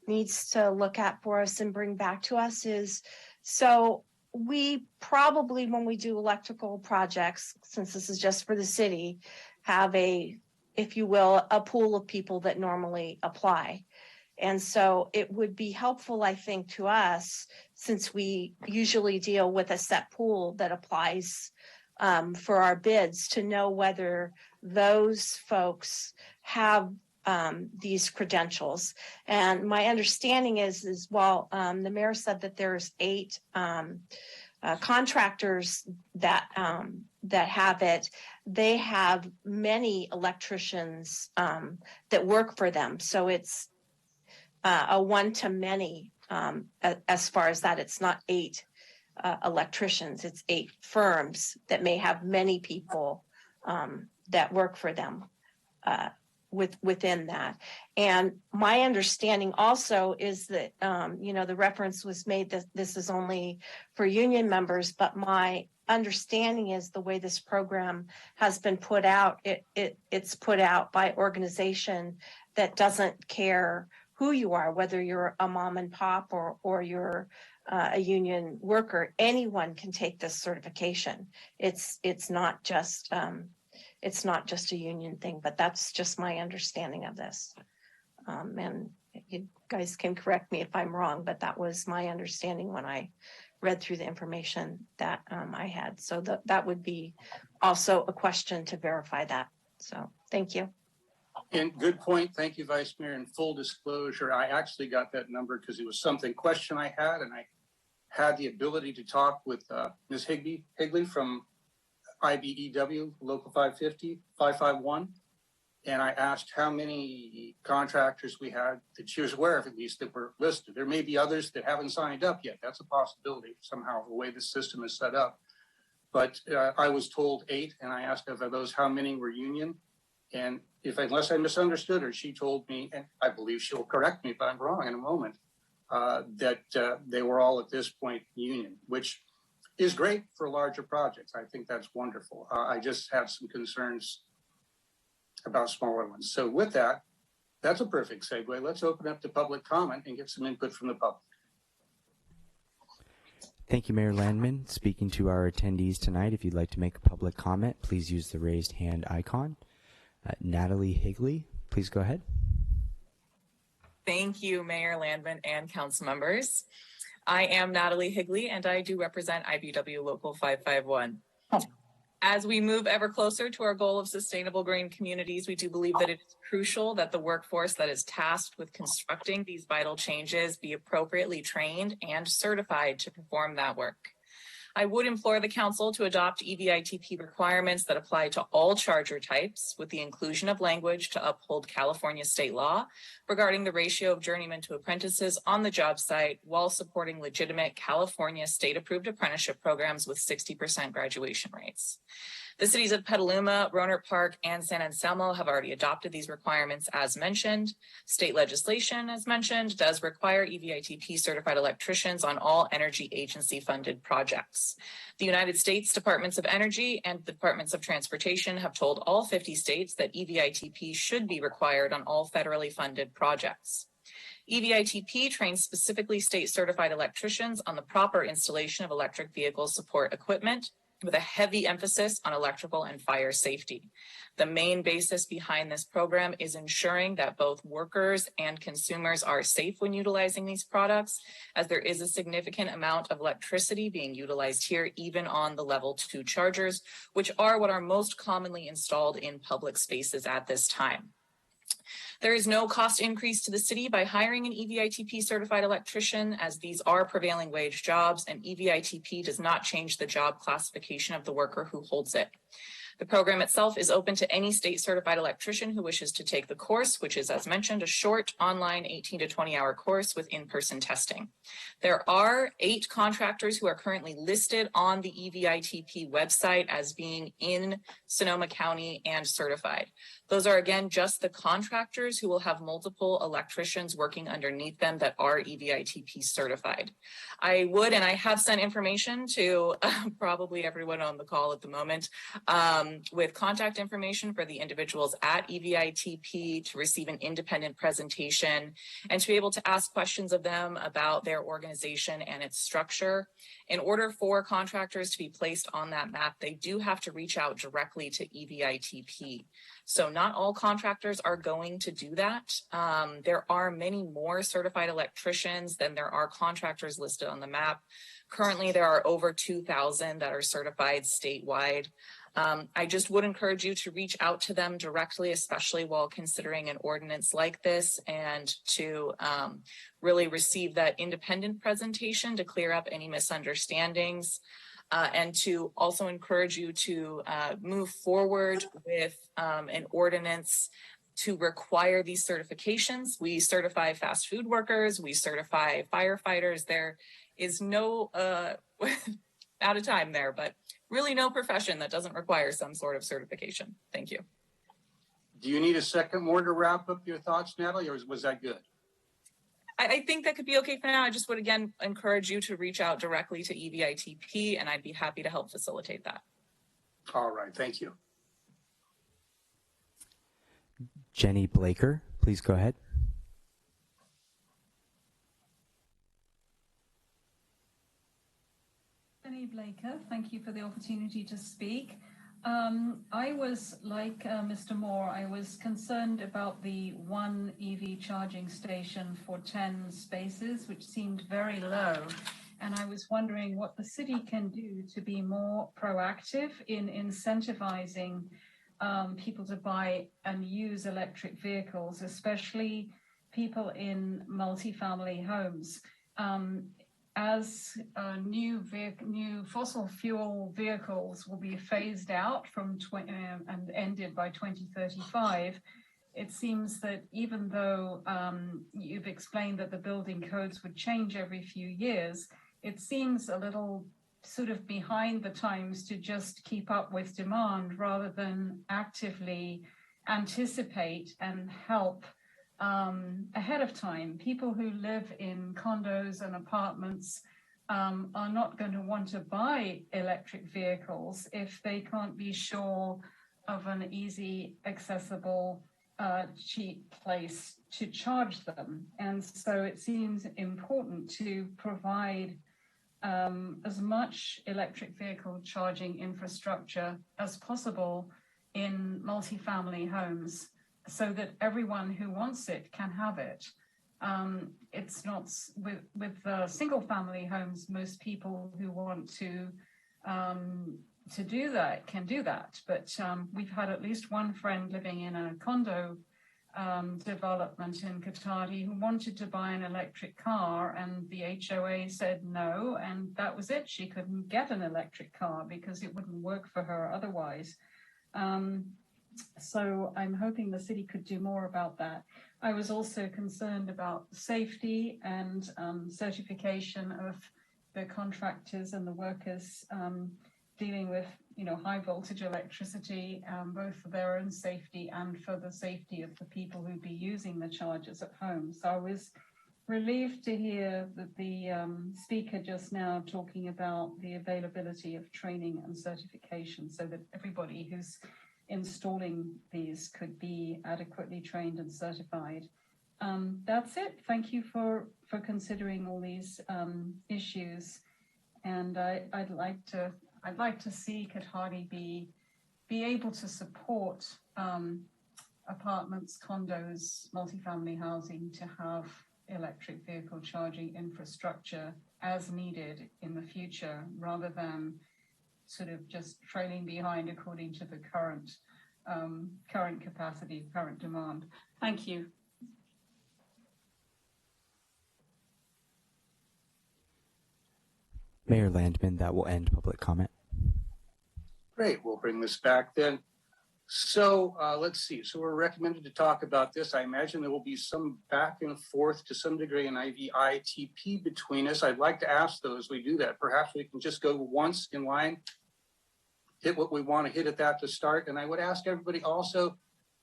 needs to look at for us and bring back to us is, so we probably, when we do electrical projects, since this is just for the city, have a, if you will, a pool of people that normally apply. And so it would be helpful, I think, to us, since we usually deal with a set pool that applies for our bids, to know whether those folks have these credentials. And my understanding is while the mayor said that there's 8 contractors that have it, they have many electricians that work for them. So it's a one-to-many as far as that. It's not 8 electricians, it's 8 firms that may have many people that work for them within that. And my understanding also is that, the reference was made that this is only for union members, but my understanding is the way this program has been put out, it's put out by organization that doesn't care who you are, whether you're a mom and pop or you're a union worker. Anyone can take this certification. It's not just a union thing, but that's just my understanding of this. And you guys can correct me if I'm wrong, but that was my understanding when I read through the information that I had. So that would be also a question to verify that. So thank you. And good point. Thank you, Vice Mayor. In full disclosure, I actually got that number because it was question I had, and I had the ability to talk with Ms. Higley from IBEW Local 551. And I asked how many contractors we had that she was aware of, at least, that were listed. There may be others that haven't signed up yet. That's a possibility somehow, the way the system is set up. But I was told 8, and I asked of those how many were union. And unless I misunderstood her, she told me, and I believe she'll correct me if I'm wrong in a moment, that they were all at this point union, which is great for larger projects. I think that's wonderful. I just have some concerns about smaller ones. So with that, that's a perfect segue. Let's open up to public comment and get some input from the public. Thank you, Mayor Landman. Speaking to our attendees tonight, if you'd like to make a public comment, please use the raised hand icon. Natalie Higley, please go ahead. Thank you, Mayor Landman and council members. I am Natalie Higley, and I do represent IBEW Local 551. As we move ever closer to our goal of sustainable green communities, we do believe that it is crucial that the workforce that is tasked with constructing these vital changes be appropriately trained and certified to perform that work. I would implore the council to adopt EVITP requirements that apply to all charger types, with the inclusion of language to uphold California state law regarding the ratio of journeymen to apprentices on the job site, while supporting legitimate California state-approved apprenticeship programs with 60% graduation rates. The cities of Petaluma, Rohnert Park, and San Anselmo have already adopted these requirements as mentioned. State legislation, as mentioned, does require EVITP certified electricians on all energy agency funded projects. The United States Departments of Energy and the Departments of Transportation have told all 50 states that EVITP should be required on all federally funded projects. EVITP trains specifically state certified electricians on the proper installation of electric vehicle support equipment, with a heavy emphasis on electrical and fire safety. The main basis behind this program is ensuring that both workers and consumers are safe when utilizing these products, as there is a significant amount of electricity being utilized here, even on the level 2 chargers, which are what are most commonly installed in public spaces at this time. There is no cost increase to the city by hiring an EVITP certified electrician, as these are prevailing wage jobs, and EVITP does not change the job classification of the worker who holds it. The program itself is open to any state certified electrician who wishes to take the course, which is, as mentioned, a short online 18 to 20 hour course with in-person testing. There are 8 contractors who are currently listed on the EVITP website as being in Sonoma County and certified. Those are, again, just the contractors who will have multiple electricians working underneath them that are EVITP certified. I would, and I have sent information to probably everyone on the call at the moment, with contact information for the individuals at EVITP to receive an independent presentation and to be able to ask questions of them about their organization and its structure. In order for contractors to be placed on that map, they do have to reach out directly to EVITP. So not all contractors are going to do that. There are many more certified electricians than there are contractors listed on the map. Currently, there are over 2,000 that are certified statewide. I just would encourage you to reach out to them directly, especially while considering an ordinance like this, and to really receive that independent presentation to clear up any misunderstandings. And to also encourage you to move forward with an ordinance to require these certifications. We certify fast food workers, we certify firefighters. There is no, out of time there, but really no profession that doesn't require some sort of certification. Thank you. Do you need a second more to wrap up your thoughts, Natalie, or was that good? I think that could be okay for now. I just would, again, encourage you to reach out directly to EVITP, and I'd be happy to help facilitate that. All right, thank you. Jenny Blaker, please go ahead. Jenny Blaker, thank you for the opportunity to speak. I was like Mr. Moore, I was concerned about the 1 EV charging station for 10 spaces, which seemed very low. And I was wondering what the city can do to be more proactive in incentivizing people to buy and use electric vehicles, especially people in multifamily homes. As new fossil fuel vehicles will be phased out from and ended by 2035, it seems that even though you've explained that the building codes would change every few years, it seems a little sort of behind the times to just keep up with demand rather than actively anticipate and help ahead of time. People who live in condos and apartments are not going to want to buy electric vehicles if they can't be sure of an easy, accessible, cheap place to charge them. And so it seems important to provide as much electric vehicle charging infrastructure as possible in multifamily homes so that everyone who wants it can have it. It's not with single family homes, most people who want to do that can do that. But we've had at least one friend living in a condo development in Katati who wanted to buy an electric car, and the HOA said no, and that was it. She couldn't get an electric car because it wouldn't work for her otherwise. So I'm hoping the city could do more about that. I was also concerned about safety and certification of the contractors and the workers dealing with, high voltage electricity, both for their own safety and for the safety of the people who'd be using the chargers at home. So I was relieved to hear that the speaker just now talking about the availability of training and certification so that everybody who's installing these could be adequately trained and certified. That's it. Thank you for considering all these issues. And I'd like to see Katati be able to support apartments, condos, multifamily housing to have electric vehicle charging infrastructure as needed in the future, rather than sort of just trailing behind according to the current capacity, current demand. Thank you. Mayor Landman, that will end public comment. Great, we'll bring this back then. So let's see. So we're recommended to talk about this. I imagine there will be some back and forth to some degree in IVITP between us. I'd like to ask though, as we do that, perhaps we can just go once in line, hit what we want to hit at that to start. And I would ask everybody also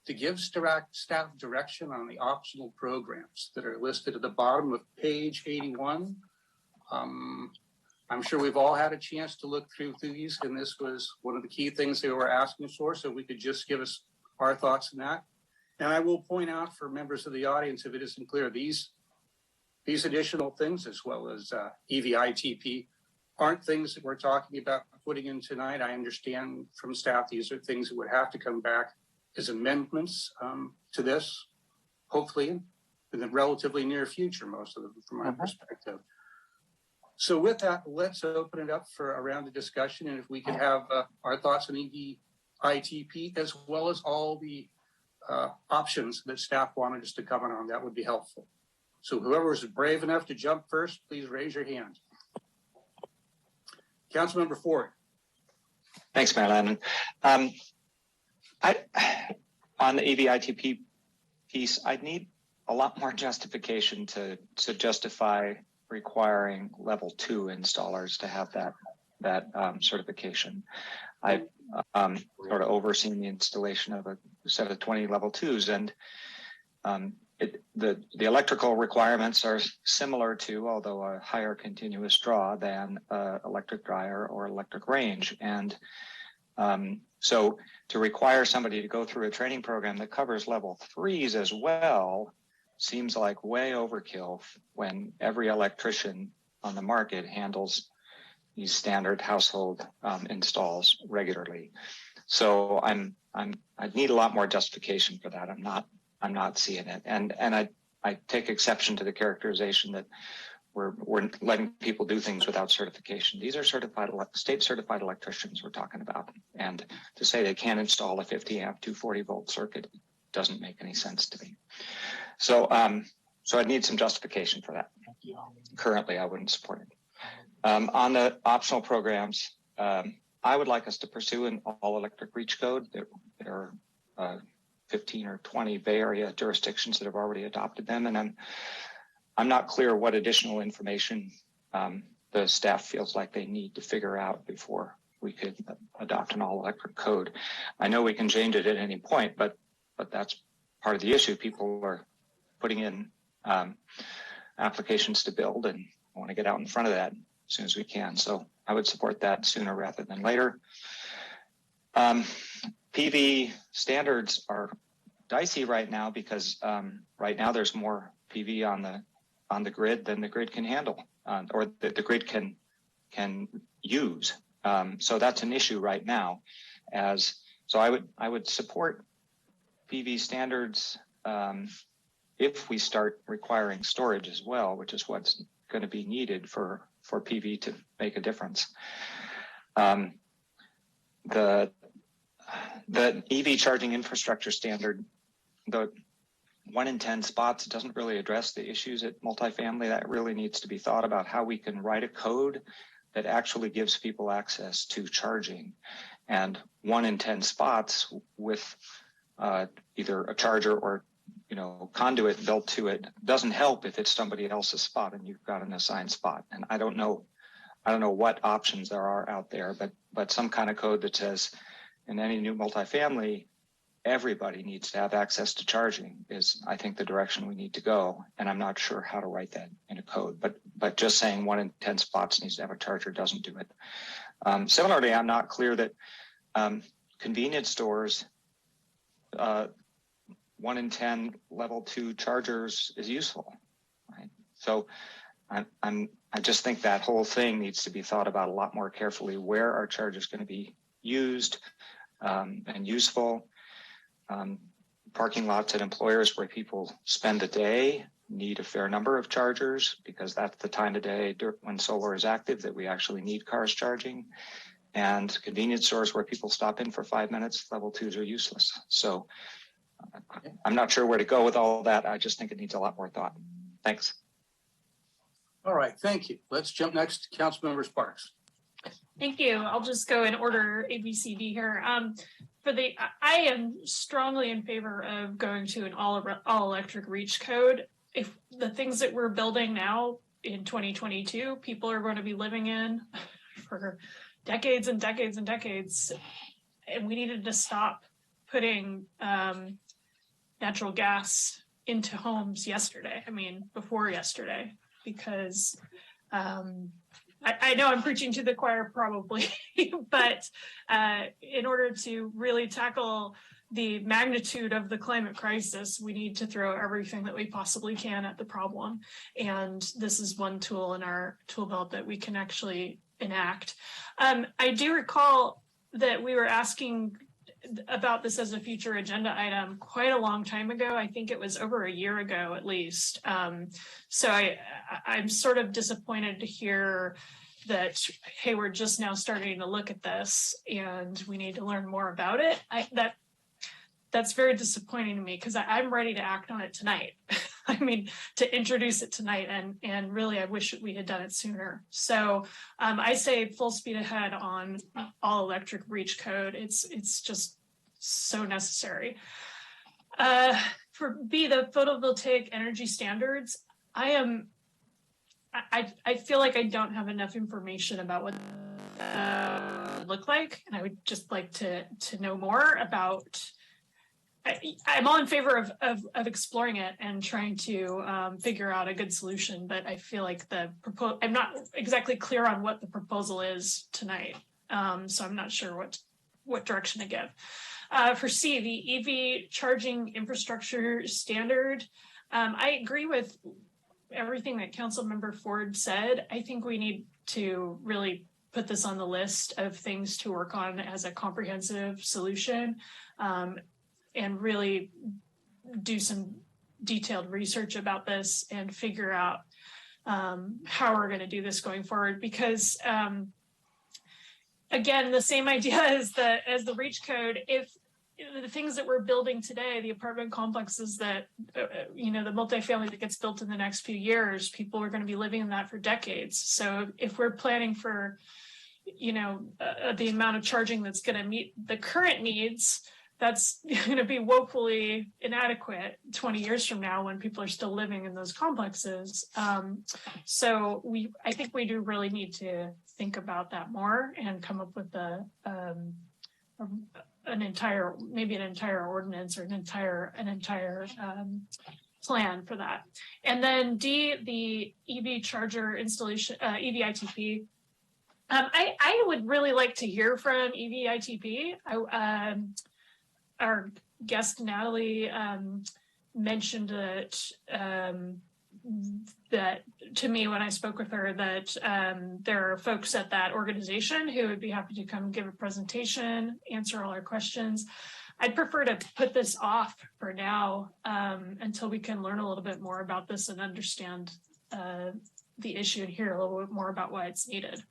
to give staff direction on the optional programs that are listed at the bottom of page 81. I'm sure we've all had a chance to look through these, and this was one of the key things they were asking for, so we could just give us our thoughts on that. And I will point out for members of the audience, if it isn't clear, these additional things, as well as EVITP, aren't things that we're talking about putting in tonight. I understand from staff these are things that would have to come back as amendments to this, hopefully in the relatively near future, most of them from my perspective. So with that, let's open it up for a round of discussion. And if we could have our thoughts on EVITP, as well as all the options that staff wanted us to comment on, that would be helpful. So whoever is brave enough to jump first, please raise your hand. Councilmember Ford. Thanks, Mayor Landman. On the EVITP piece, I'd need a lot more justification to justify requiring level 2 installers to have that certification. I've sort of overseen the installation of a set of 20 level 2s, and the electrical requirements are similar to, although a higher continuous draw than electric dryer or electric range. And so to require somebody to go through a training program that covers level 3s as well seems like way overkill when every electrician on the market handles these standard household installs regularly. So I need a lot more justification for that. I'm not seeing it. And I take exception to the characterization that we're letting people do things without certification. These are state certified electricians we're talking about. And to say they can't install a 50 amp 240 volt circuit doesn't make any sense to me. So, so I'd need some justification for that. Currently, I wouldn't support it. On the optional programs, I would like us to pursue an all electric reach code. There are 15 or 20 Bay Area jurisdictions that have already adopted them. And I'm not clear what additional information the staff feels like they need to figure out before we could adopt an all electric code. I know we can change it at any point, but that's part of the issue. People are putting in applications to build, and I want to get out in front of that as soon as we can. So I would support that sooner rather than later. PV standards are dicey right now because right now there's more PV on the grid than the grid can handle, or that the grid can use. So that's an issue right now. So I would support PV standards if we start requiring storage as well, which is what's going to be needed for PV to make a difference. The EV charging infrastructure standard, the 1 in 10 spots doesn't really address the issues at multifamily. That really needs to be thought about how we can write a code that actually gives people access to charging. And 1 in 10 spots with either a charger or conduit built to it doesn't help if it's somebody else's spot and you've got an assigned spot. And I don't know what options there are out there, but some kind of code that says in any new multifamily, everybody needs to have access to charging is, I think, the direction we need to go. And I'm not sure how to write that in a code, but just saying 1 in 10 spots needs to have a charger doesn't do it. Similarly, I'm not clear that convenience stores, 1 in 10 level 2 chargers is useful, right? So I just think that whole thing needs to be thought about a lot more carefully. Where are chargers going to be used and useful? Parking lots at employers where people spend the day need a fair number of chargers, because that's the time of day when solar is active that we actually need cars charging. And convenience stores where people stop in for 5 minutes, level 2s are useless. So I'm not sure where to go with all that. I just think it needs a lot more thought. Thanks. All right, thank you. Let's jump next to Councilmember Sparks. Thank you. I'll just go in order ABCD here. I am strongly in favor of going to an all electric reach code. If the things that we're building now in 2022, people are going to be living in for decades and decades and decades, and we needed to stop putting natural gas into homes before yesterday, because I know I'm preaching to the choir probably, but in order to really tackle the magnitude of the climate crisis, we need to throw everything that we possibly can at the problem. And this is one tool in our tool belt that we can actually enact. I do recall that we were asking about this as a future agenda item quite a long time ago. I think it was over a year ago at least. So I'm sort of disappointed to hear that, hey, we're just now starting to look at this and we need to learn more about it. That's very disappointing to me, because I'm ready to act on it tonight. To introduce it tonight, and really I wish we had done it sooner. So I say full speed ahead on all electric reach code. It's just so necessary. For B, the photovoltaic energy standards, I feel like I don't have enough information about what look like, and I would just like to know more about. I'm all in favor of exploring it and trying to figure out a good solution, but I feel like I'm not exactly clear on what the proposal is tonight, so I'm not sure what direction to give. For C, the EV charging infrastructure standard, I agree with everything that Councilmember Ford said. I think we need to really put this on the list of things to work on as a comprehensive solution. And really do some detailed research about this and figure out how we're going to do this going forward, because again, the same idea as the REACH code. If the things that we're building today, the apartment complexes that, the multifamily that gets built in the next few years, people are going to be living in that for decades. So if we're planning for, the amount of charging that's going to meet the current needs, that's going to be woefully inadequate 20 years from now when people are still living in those complexes. So I think we do really need to think about that more and come up with an entire ordinance or an entire plan for that. And then D, the EV charger installation, EVITP. I would really like to hear from EVITP. Our guest Natalie mentioned that to me when I spoke with her, that there are folks at that organization who would be happy to come give a presentation, answer all our questions. I'd prefer to put this off for now until we can learn a little bit more about this and understand the issue and hear a little bit more about why it's needed.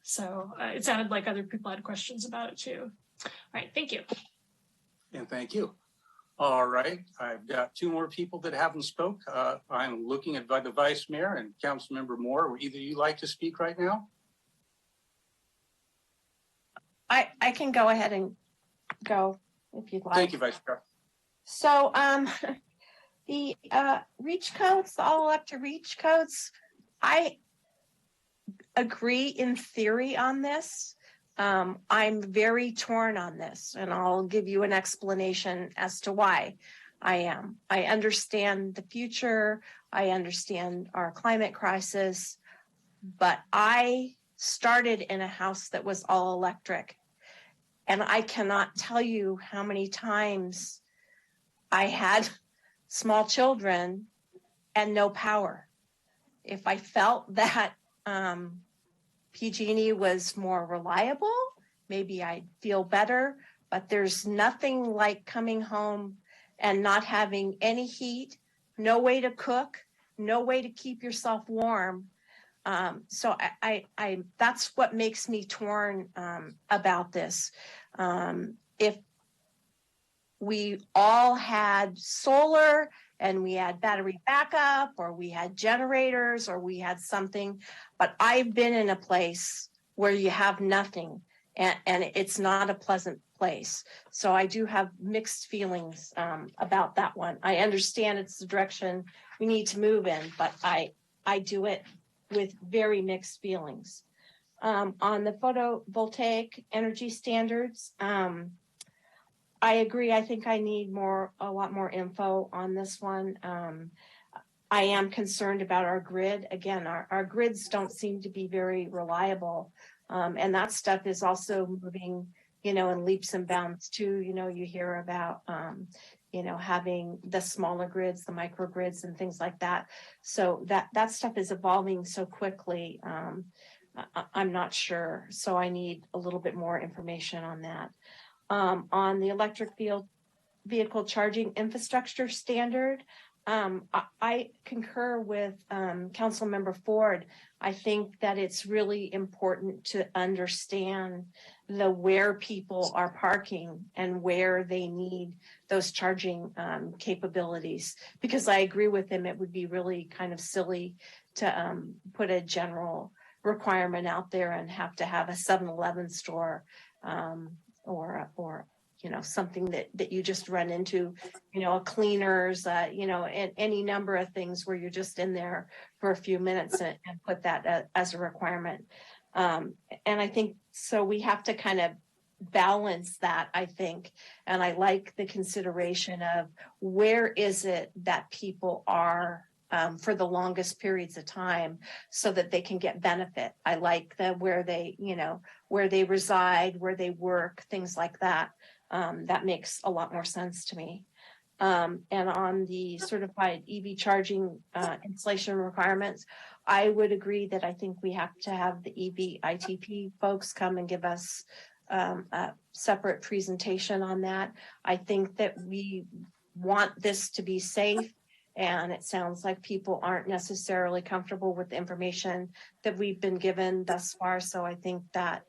So it sounded like other people had questions about it too. All right, thank you. And thank you. All right, I've got two more people that haven't spoke. I'm looking at the Vice Mayor and Councilmember Moore. Would either of you like to speak right now? I can go ahead and go if you'd like. Thank you, Vice Mayor. So the REACH codes, the all electric REACH codes, I agree in theory on this. I'm very torn on this, and I'll give you an explanation as to why I am. I understand the future. I understand our climate crisis, but I started in a house that was all electric, and I cannot tell you how many times I had small children and no power. If I felt that PG&E was more reliable, maybe I'd feel better, but there's nothing like coming home and not having any heat, no way to cook, no way to keep yourself warm. So I that's what makes me torn about this. If we all had solar and we had battery backup, or we had generators, or we had something, but I've been in a place where you have nothing, and it's not a pleasant place. So I do have mixed feelings about that one. I understand it's the direction we need to move in, but I do it with very mixed feelings. On the photovoltaic energy standards, I agree. I think I need a lot more info on this one. I am concerned about our grid. Again, our grids don't seem to be very reliable. And that stuff is also moving, in leaps and bounds too. You hear about, having the smaller grids, the microgrids and things like that. So that stuff is evolving so quickly. I'm not sure. So I need a little bit more information on that. On the electric vehicle charging infrastructure standard, I concur with Councilmember Ford. I think that it's really important to understand where people are parking and where they need those charging capabilities, because I agree with him. It would be really kind of silly to put a general requirement out there and have to have a 7-Eleven store or something that you just run into, a cleaners, and any number of things where you're just in there for a few minutes and put that as a requirement. And I think, so we have to kind of balance that, I think. And I like the consideration of where is it that people are for the longest periods of time so that they can get benefit. I like where they reside, where they work, things like that. That makes a lot more sense to me. And on the certified EV charging installation requirements, I would agree that I think we have to have the EV ITP folks come and give us a separate presentation on that. I think that we want this to be safe And it sounds like people aren't necessarily comfortable with the information that we've been given thus far. So I think that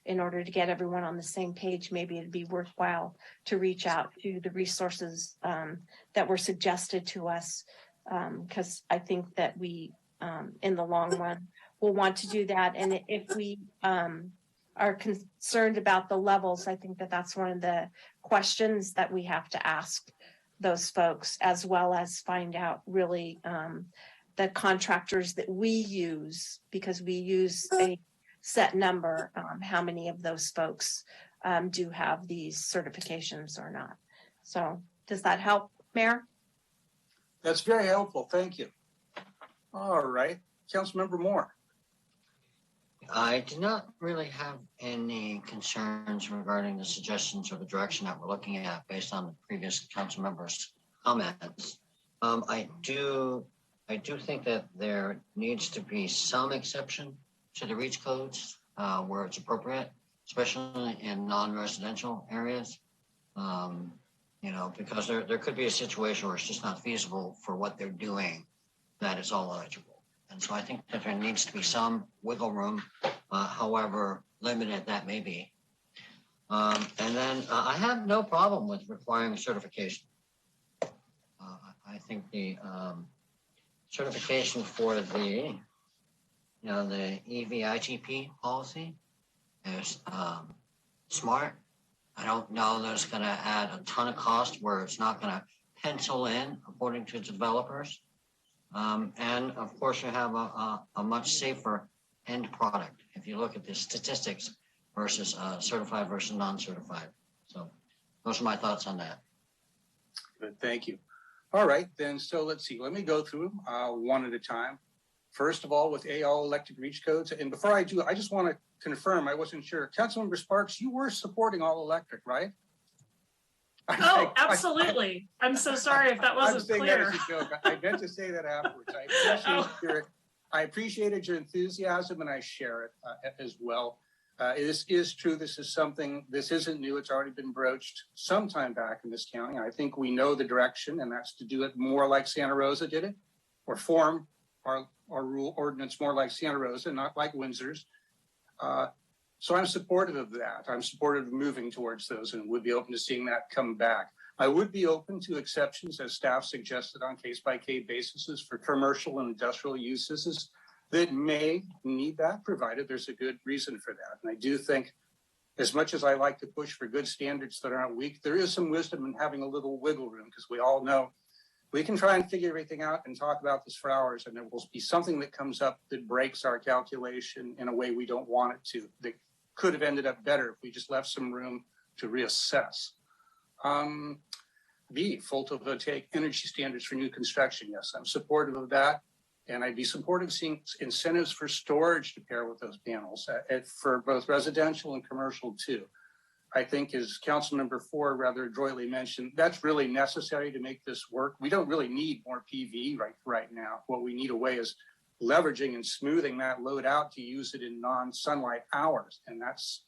in order to get everyone on the same page, maybe it'd be worthwhile to reach out to the resources that were suggested to us. Because I think that we, in the long run, will want to do that. And if we are concerned about the levels, I think that that's one of the questions that we have to ask those folks, as well as find out really the contractors that we use, because we use a set number, how many of those folks do have these certifications or not. So does that help, Mayor? That's very helpful. Thank you. All right. Councilmember Moore. I do not really have any concerns regarding the suggestions or the direction that we're looking at based on the previous council members' comments. I do think that there needs to be some exception to the REACH codes where it's appropriate, especially in non-residential areas. Because there could be a situation where it's just not feasible for what they're doing, that it's all eligible. And so I think that there needs to be some wiggle room, however limited that may be. And then I have no problem with requiring certification. I think the certification for the EVITP policy is smart. I don't know that it's going to add a ton of cost where it's not going to pencil in according to developers. And of course, you have a much safer end product if you look at the statistics versus certified versus non-certified. So those are my thoughts on that. Good, thank you. All right, then, so let's see. Let me go through them one at a time. First of all, with all electric REACH codes. And before I do, I just want to confirm, I wasn't sure. Councilmember Sparks, you were supporting all electric, right? Oh, absolutely. I'm so sorry if that wasn't clear. That as a joke. I meant to say that afterwards. I appreciated your enthusiasm, and I share it as well. This is true. This isn't new. It's already been broached sometime back in this county. I think we know the direction, and that's to do it more like Santa Rosa did it, or form our rule ordinance more like Santa Rosa, not like Windsor's. So I'm supportive of that. I'm supportive of moving towards those and would be open to seeing that come back. I would be open to exceptions, as staff suggested, on case-by-case basis for commercial and industrial uses that may need that, provided there's a good reason for that. And I do think, as much as I like to push for good standards that aren't weak, there is some wisdom in having a little wiggle room, because we all know we can try and figure everything out and talk about this for hours, and there will be something that comes up that breaks our calculation in a way we don't want it to, that could have ended up better if we just left some room to reassess. B, photovoltaic energy standards for new construction. Yes, I'm supportive of that. And I'd be supportive of seeing incentives for storage to pair with those panels for both residential and commercial too. I think, as Councilmember Ford rather adroitly mentioned, that's really necessary to make this work. We don't really need more PV right now. What we need a way is leveraging and smoothing that load out to use it in non-sunlight hours. And that's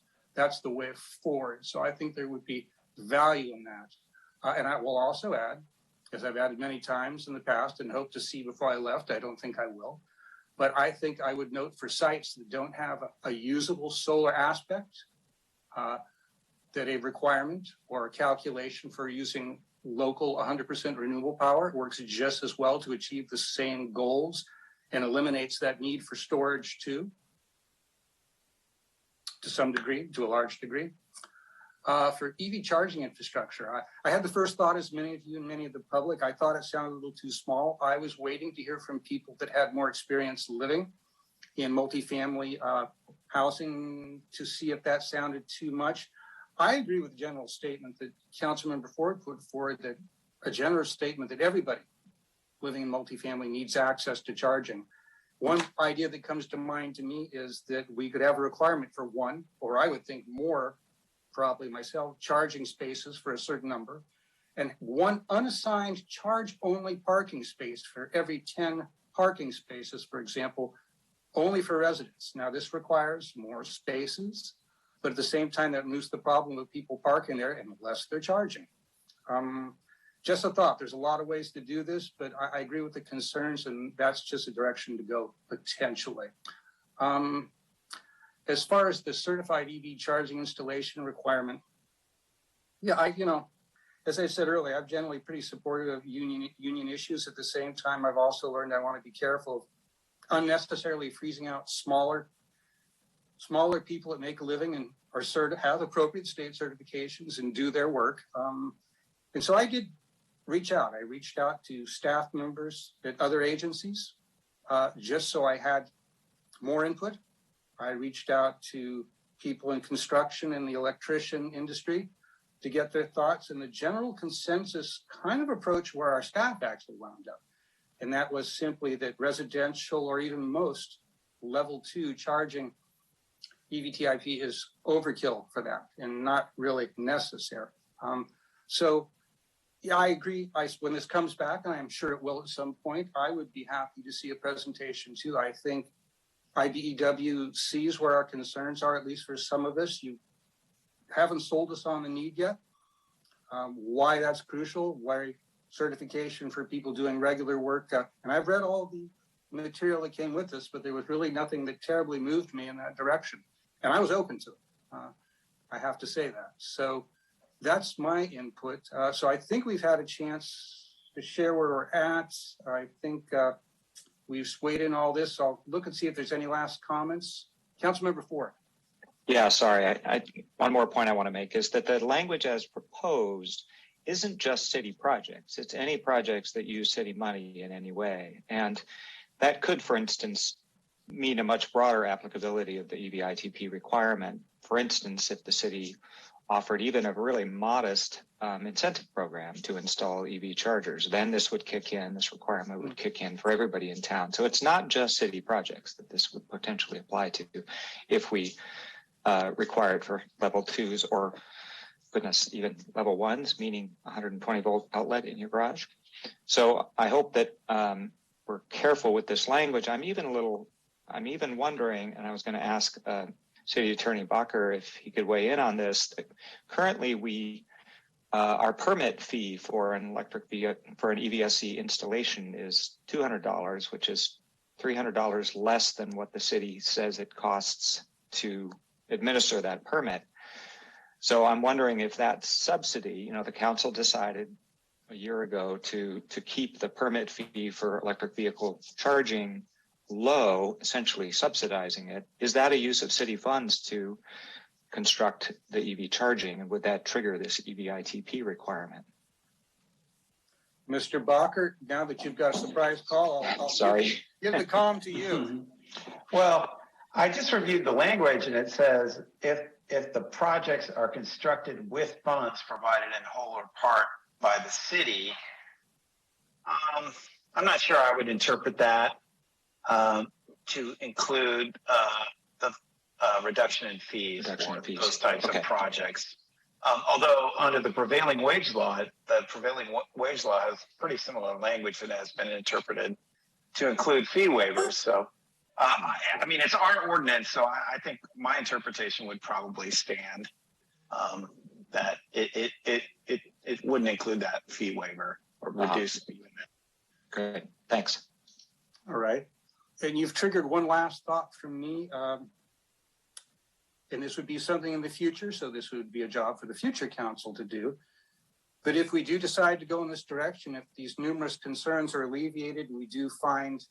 the way forward. So I think there would be value in that. And I will also add, as I've added many times in the past and hope to see before I left, I don't think I will, but I think I would note for sites that don't have a usable solar aspect, that a requirement or a calculation for using local 100% renewable power works just as well to achieve the same goals and eliminates that need for storage too, to some degree, to a large degree. For EV charging infrastructure, I had the first thought, as many of you and many of the public, I thought it sounded a little too small. I was waiting to hear from people that had more experience living in multifamily housing to see if that sounded too much. I agree with the general statement that Councilmember Ford put forward, that a generous statement that everybody living in multifamily needs access to charging. One idea that comes to mind to me is that we could have a requirement for one, or I would think more, probably myself, charging spaces for a certain number, and one unassigned charge-only parking space for every 10 parking spaces, for example, only for residents. Now, this requires more spaces, but at the same time, that moves the problem of people parking there unless they're charging. just a thought. There's a lot of ways to do this, but I agree with the concerns, and that's just a direction to go potentially. As far as the certified EV charging installation requirement, yeah, as I said earlier, I'm generally pretty supportive of union issues. At the same time, I've also learned I want to be careful of unnecessarily freezing out smaller people that make a living and have appropriate state certifications and do their work. And so I did reach out. I reached out to staff members at other agencies, just so I had more input. I reached out to people in construction and the electrician industry to get their thoughts, and the general consensus kind of approach where our staff actually wound up. And that was simply that residential or even most level 2 charging EVTIP is overkill for that and not really necessary. So yeah, I agree. When this comes back, and I'm sure it will at some point, I would be happy to see a presentation too. I think IBEW sees where our concerns are, at least for some of us. You haven't sold us on the need yet. Why that's crucial, why certification for people doing regular work. And I've read all the material that came with this, but there was really nothing that terribly moved me in that direction. And I was open to it. I have to say that. So that's my input. So I think we've had a chance to share where we're at. I think we've weighed in all this. I'll look and see if there's any last comments. Councilmember Ford. Yeah, sorry. One more point I want to make is that the language as proposed isn't just city projects. It's any projects that use city money in any way. And that could, for instance, mean a much broader applicability of the EVITP requirement. For instance, if the city offered even a really modest incentive program to install EV chargers, then this would kick in, this requirement would kick in for everybody in town. So it's not just city projects that this would potentially apply to if we required for level 2s or, goodness, even level 1s, meaning 120 volt outlet in your garage. So I hope that we're careful with this language. I'm even wondering, and I was going to ask City Attorney Bacher if he could weigh in on this. Currently, our permit fee for an electric vehicle, for an EVSE installation is $200, which is $300 less than what the city says it costs to administer that permit. So I'm wondering if that subsidy, the council decided a year ago to keep the permit fee for electric vehicle charging low, essentially subsidizing it. Is that a use of city funds to construct the EV charging, and would that trigger this EVITP requirement? Mr. Bacher, now that you've got a surprise call, I'll give the calm to you. Well, I just reviewed the language, and it says if the projects are constructed with funds provided in whole or part by the city, I'm not sure I would interpret that to include the reduction in fees for those types of projects. Although under the prevailing wage law has pretty similar language that has been interpreted to include fee waivers. So, I mean, it's our ordinance, so I think my interpretation would probably stand, that it wouldn't include that fee waiver or reduce the limit. Great, thanks. All right. And you've triggered one last thought from me. And this would be something in the future, so this would be a job for the future council to do. But if we do decide to go in this direction, if these numerous concerns are alleviated, we do find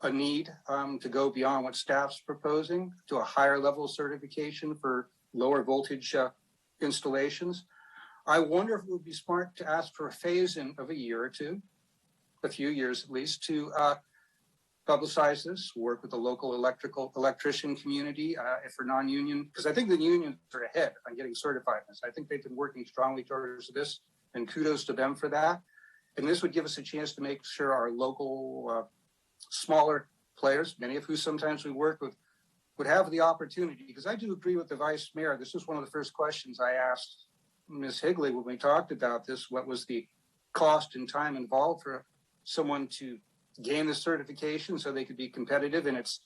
a need to go beyond what staff's proposing to a higher level of certification for lower voltage installations. I wonder if it would be smart to ask for a phase-in of a year or two, a few years at least, to publicize this, work with the local electrician community if for non-union, because I think the unions are ahead on getting certified in this. I think they've been working strongly towards this, and kudos to them for that. And this would give us a chance to make sure our local smaller players, many of who sometimes we work with, would have the opportunity, because I do agree with the Vice Mayor. This was one of the first questions I asked Ms. Higley when we talked about this. What was the cost and time involved for someone to gain the certification so they could be competitive? And it's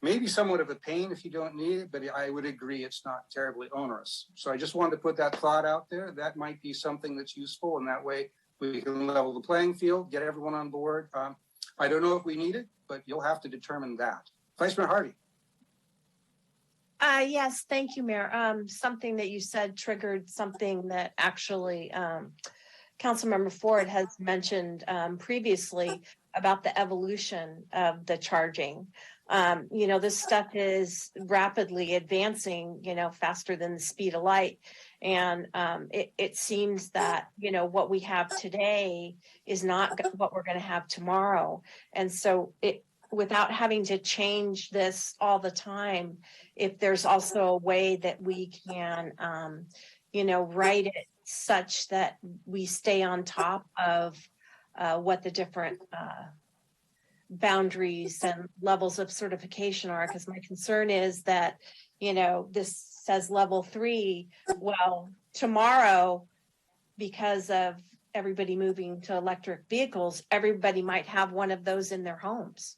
maybe somewhat of a pain if you don't need it, but I would agree it's not terribly onerous. So I just wanted to put that thought out there. That might be something that's useful, and that way We can level the playing field, get everyone on board. I don't know if we need it, but you'll have to determine that. Vice Mayor Harvey. Yes, thank you, Mayor. Something that you said triggered something that actually Councilmember Ford has mentioned previously about the evolution of the charging. This stuff is rapidly advancing, faster than the speed of light. And it seems that, what we have today is not what we're going to have tomorrow. And so without having to change this all the time, if there's also a way that we can, write it such that we stay on top of what the different boundaries and levels of certification are, because my concern is that, this says level 3. Well, tomorrow, because of everybody moving to electric vehicles, everybody might have one of those in their homes.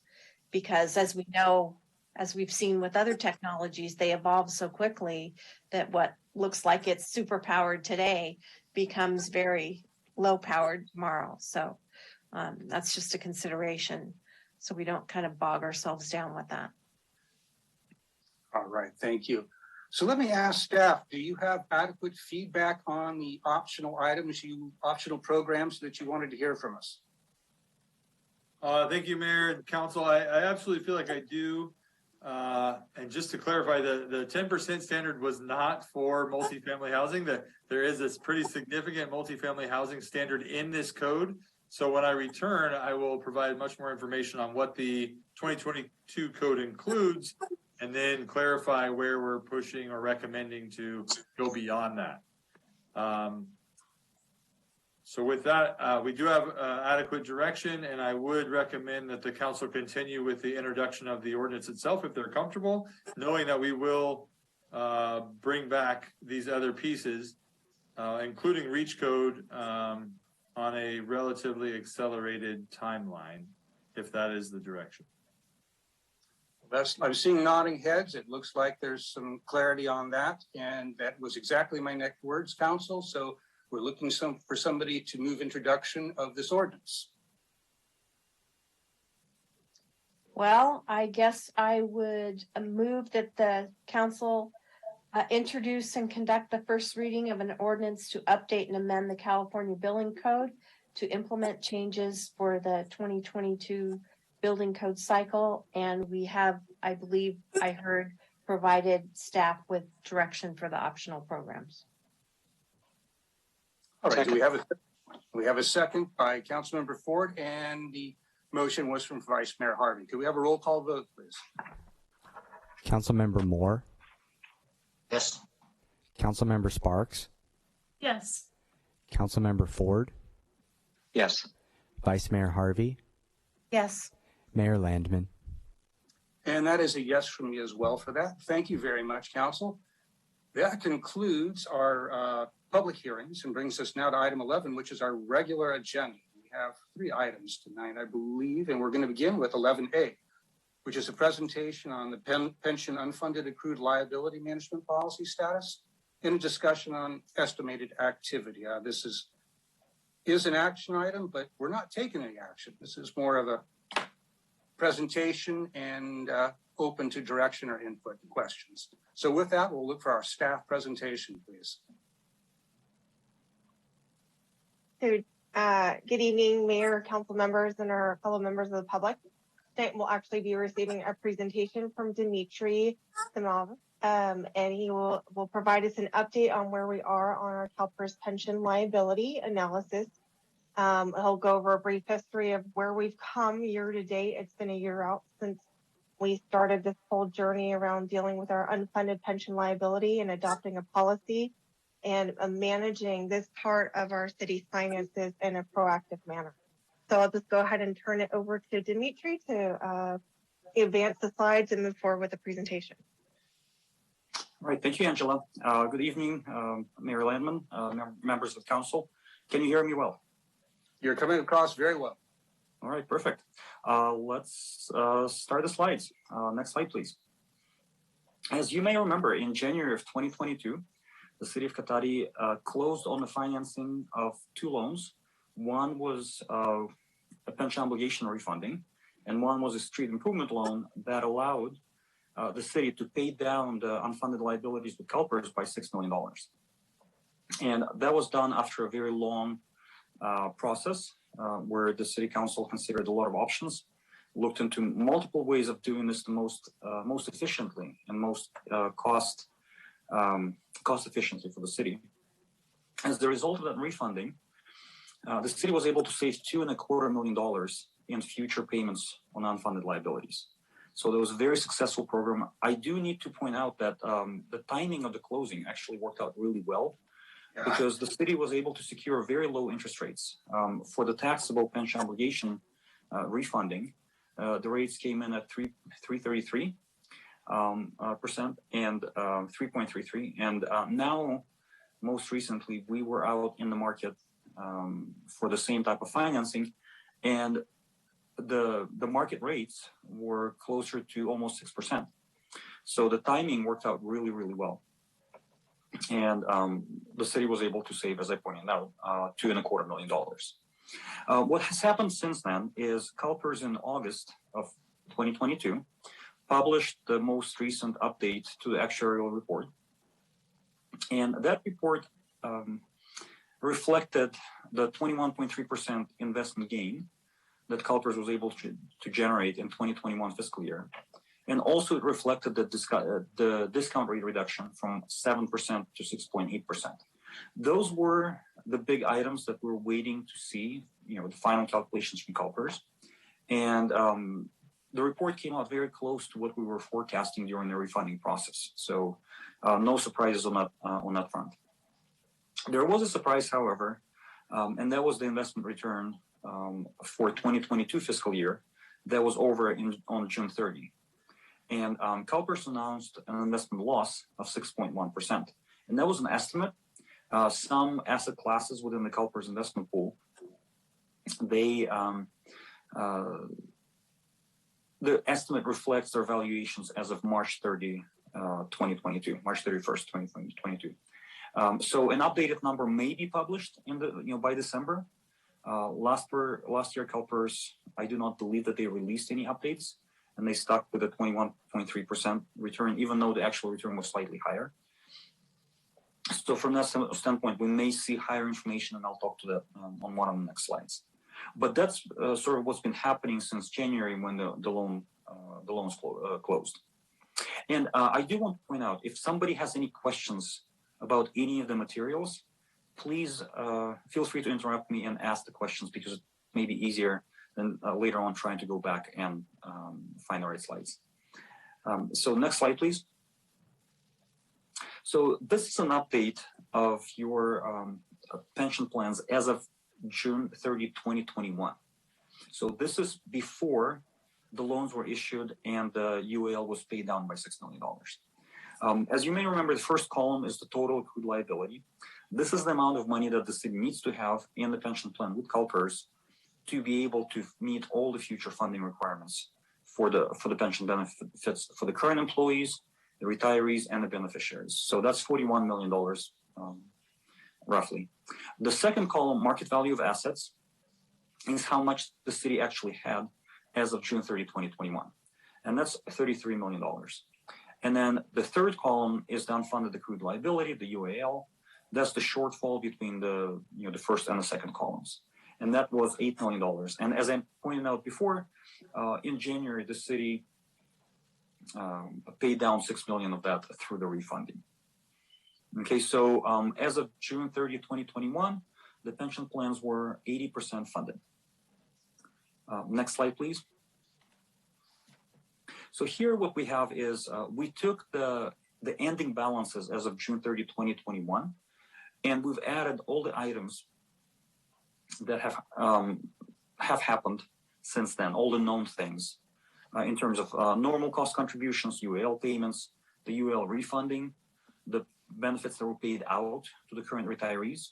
Because as we know, as we've seen with other technologies, they evolve so quickly that what looks like it's super powered today becomes very low powered tomorrow. So that's just a consideration, so we don't kind of bog ourselves down with that. All right, thank you. So let me ask staff, do you have adequate feedback on the optional items, optional programs that you wanted to hear from us? Thank you, Mayor and Council. I absolutely feel like I do. And just to clarify, the 10% standard was not for multifamily housing. There is this pretty significant multifamily housing standard in this code. So when I return, I will provide much more information on what the 2022 code includes, and then clarify where we're pushing or recommending to go beyond that. So with that, we do have adequate direction, and I would recommend that the council continue with the introduction of the ordinance itself if they're comfortable, knowing that we will bring back these other pieces, including REACH code, on a relatively accelerated timeline, if that is the direction. I'm seeing nodding heads. It looks like there's some clarity on that, and that was exactly my next words, Council. So we're looking for somebody to move introduction of this ordinance. Well, I guess I would move that the council introduce and conduct the first reading of an ordinance to update and amend the California Building Code to implement changes for the 2022 building code cycle. And we have, I believe I heard, provided staff with direction for the optional programs. All right, we have a second by Councilmember Ford, and the motion was from Vice Mayor Harvey. Could we have a roll call vote, please? Councilmember Moore. Yes. Councilmember Sparks. Yes. Councilmember Ford. Yes. Vice Mayor Harvey. Yes. Mayor Landman. And that is a yes from me as well for that. Thank you very much, Council. That concludes our public hearings and brings us now to item 11, which is our regular agenda. We have 3 items tonight, I believe, and we're going to begin with 11A, which is a presentation on the pension unfunded accrued liability management policy status and a discussion on estimated activity. This is an action item, but we're not taking any action. This is more of a presentation and open to direction or input and questions. So with that, we'll look for our staff presentation, please. So, good evening, Mayor, council members, and our fellow members of the public. Tonight we'll actually be receiving a presentation from Dimitri Simov, and he will provide us an update on where we are on our CalPERS pension liability analysis. He'll go over a brief history of where we've come year to date. It's been a year out since we started this whole journey around dealing with our unfunded pension liability and adopting a policy and managing this part of our city's finances in a proactive manner. So I'll just go ahead and turn it over to Dimitri to advance the slides and move forward with the presentation. All right, thank you, Angela. Good evening, Mayor Landman, members of council. Can you hear me well? You're coming across very well. All right, perfect. Let's start the slides. Next slide, please. As you may remember, in January of 2022, the city of Katari closed on the financing of 2 loans One was a pension obligation refunding, and one was a street improvement loan that allowed the city to pay down the unfunded liabilities with CalPERS by $6 million. And that was done after a very long process where the city council considered a lot of options, looked into multiple ways of doing this the most efficiently and most cost efficiently for the city. As the result of that refunding, the city was able to save $2.25 million in future payments on unfunded liabilities. So there was a very successful program. I do need to point out that the timing of the closing actually worked out really well, because the city was able to secure very low interest rates for the taxable pension obligation refunding. The rates came in at 3.33% and 3.33. And now, most recently, we were out in the market for the same type of financing, and the market rates were closer to almost 6%. So the timing worked out really, really well. And the city was able to save, as I pointed out, $2.25 million. What has happened since then is CalPERS in August of 2022 published the most recent update to the actuarial report. And that report reflected the 21.3% investment gain that CalPERS was able to generate in 2021 fiscal year. And also it reflected the discount rate reduction from 7% to 6.8%. Those were the big items that we're waiting to see, the final calculations from CalPERS. And the report came out very close to what we were forecasting during the refunding process. So no surprises on that front. There was a surprise, however, and that was the investment return for 2022 fiscal year that was over on June 30. And CalPERS announced an investment loss of 6.1%. And that was an estimate. Some asset classes within the CalPERS investment pool, the estimate reflects their valuations as of March 31st, 2022. So an updated number may be published by December. Last year, CalPERS, I do not believe that they released any updates, and they stuck with a 21.3% return, even though the actual return was slightly higher. So from that standpoint, we may see higher information, and I'll talk to that on one of the next slides. But that's sort of what's been happening since January when the loans closed. And I do want to point out, if somebody has any questions about any of the materials, please feel free to interrupt me and ask the questions, because it may be easier than later on trying to go back and find the right slides. So next slide, please. So this is an update of your pension plans as of June 30, 2021. So this is before the loans were issued and the UAL was paid down by $6 million. As you may remember, the first column is the total accrued liability. This is the amount of money that the city needs to have in the pension plan with CalPERS to be able to meet all the future funding requirements for the pension benefits for the current employees, the retirees, and the beneficiaries. So that's $41 million, roughly. The second column, market value of assets, is how much the city actually had as of June 30, 2021. And that's $33 million. And then the third column is the unfunded accrued liability, the UAL. That's the shortfall between the first and the second columns. And that was $8 million. And as I pointed out before, in January, the city paid down $6 million of that through the refunding. Okay, so as of June 30, 2021, the pension plans were 80% funded. Next slide, please. So here what we have is we took the ending balances as of June 30, 2021, and we've added all the items that have happened since then, all the known things in terms of normal cost contributions, UAL payments, the UAL refunding, the benefits that were paid out to the current retirees,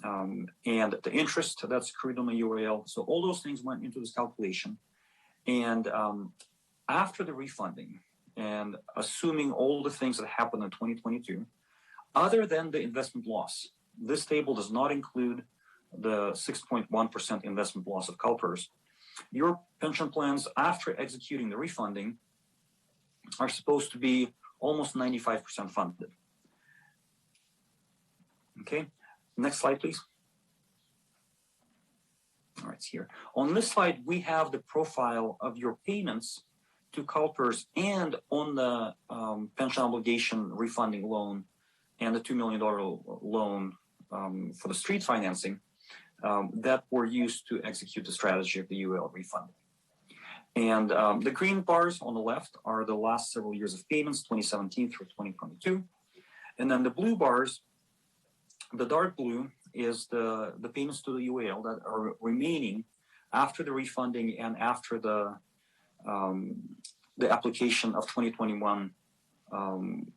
and the interest that's accrued on the UAL. So all those things went into this calculation. And after the refunding, and assuming all the things that happened in 2022, other than the investment loss, this table does not include the 6.1% investment loss of CalPERS, your pension plans, after executing the refunding, are supposed to be almost 95% funded. Okay, next slide, please. All right, it's here. On this slide, we have the profile of your payments to CalPERS and on the pension obligation refunding loan and the $2 million loan for the street financing that were used to execute the strategy of the UL refunding. And the green bars on the left are the last several years of payments, 2017 through 2022. And then the blue bars, the dark blue, is the payments to the UAL that are remaining after the refunding and after the application of 2021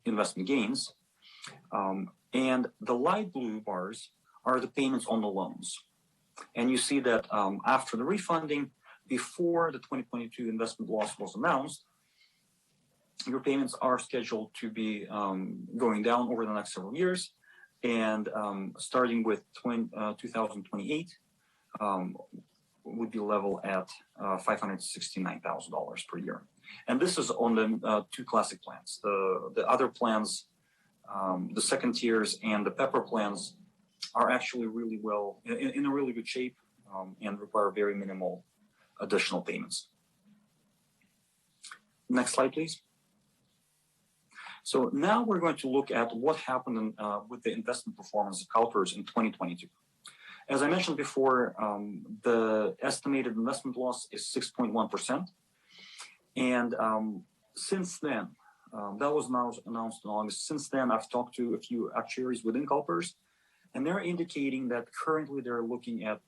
investment gains. And the light blue bars are the payments on the loans. And you see that after the refunding, before the 2022 investment loss was announced, your payments are scheduled to be going down over the next several years. And starting with 2028, would be level at $569,000 per year. And this is on the two classic plans. The other plans, the second tiers and the PEPPER plans, are actually really well, in a really good shape and require very minimal additional payments. Next slide, please. So now we're going to look at what happened with the investment performance of CalPERS in 2022. As I mentioned before, the estimated investment loss is 6.1%. And since then, that was announced in August. Since then, I've talked to a few actuaries within CalPERS, and they're indicating that currently they're looking at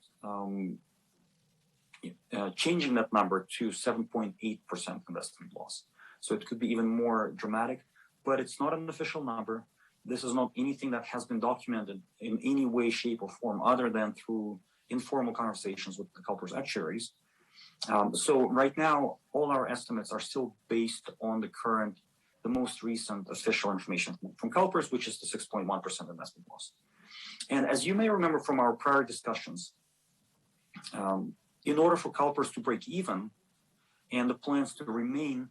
changing that number to 7.8% investment loss. So it could be even more dramatic, but it's not an official number. This is not anything that has been documented in any way, shape, or form other than through informal conversations with the CalPERS actuaries. So right now, all our estimates are still based on the most recent official information from CalPERS, which is the 6.1% investment loss. And as you may remember from our prior discussions, in order for CalPERS to break even and the plans to remain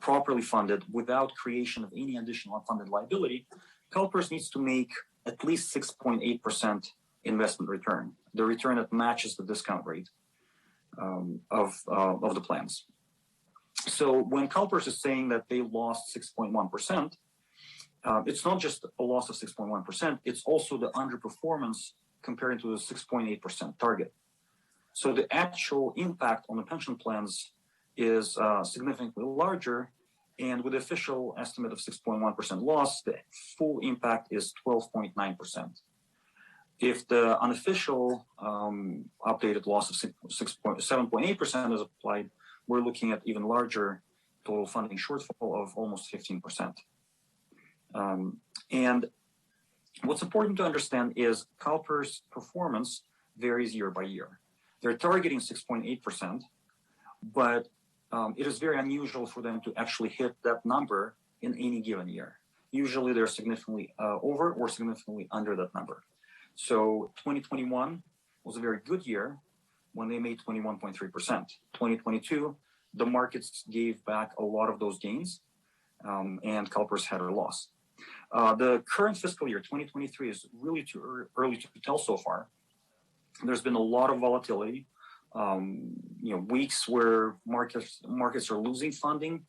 properly funded without creation of any additional unfunded liability, CalPERS needs to make at least 6.8% investment return, the return that matches the discount rate of the plans. So when CalPERS is saying that they lost 6.1%, it's not just a loss of 6.1%, it's also the underperformance compared to the 6.8% target. So the actual impact on the pension plans is significantly larger, and with the official estimate of 6.1% loss, the full impact is 12.9%. If the unofficial updated loss of 7.8% is applied, we're looking at even larger total funding shortfall of almost 15%. And what's important to understand is CalPERS performance varies year by year. They're targeting 6.8%, but it is very unusual for them to actually hit that number in any given year. Usually they're significantly over or significantly under that number. So 2021 was a very good year when they made 21.3%. 2022, the markets gave back a lot of those gains, and CalPERS had a loss. The current fiscal year, 2023, is really too early to tell so far. There's been a lot of volatility. Weeks where markets are losing funding,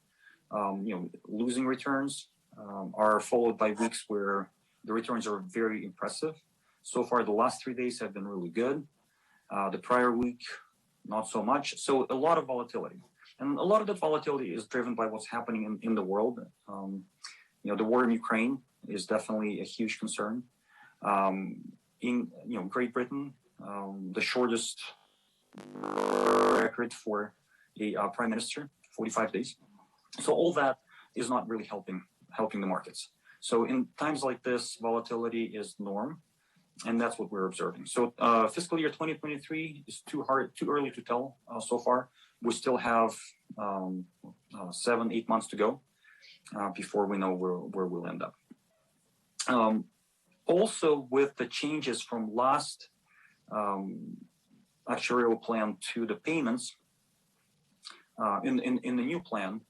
losing returns, are followed by weeks where the returns are very impressive. So far, the last 3 days have been really good. The prior week, not so much. So a lot of volatility. And a lot of that volatility is driven by what's happening in the world. The war in Ukraine is definitely a huge concern. In Great Britain, the shortest record for a prime minister, 45 days. So all that is not really helping the markets. So in times like this, volatility is the norm, and that's what we're observing. So fiscal year 2023 is too early to tell so far. We still have 7-8 months to go before we know where we'll end up. Also, with the changes from last actuarial plan to the payments in the new plan,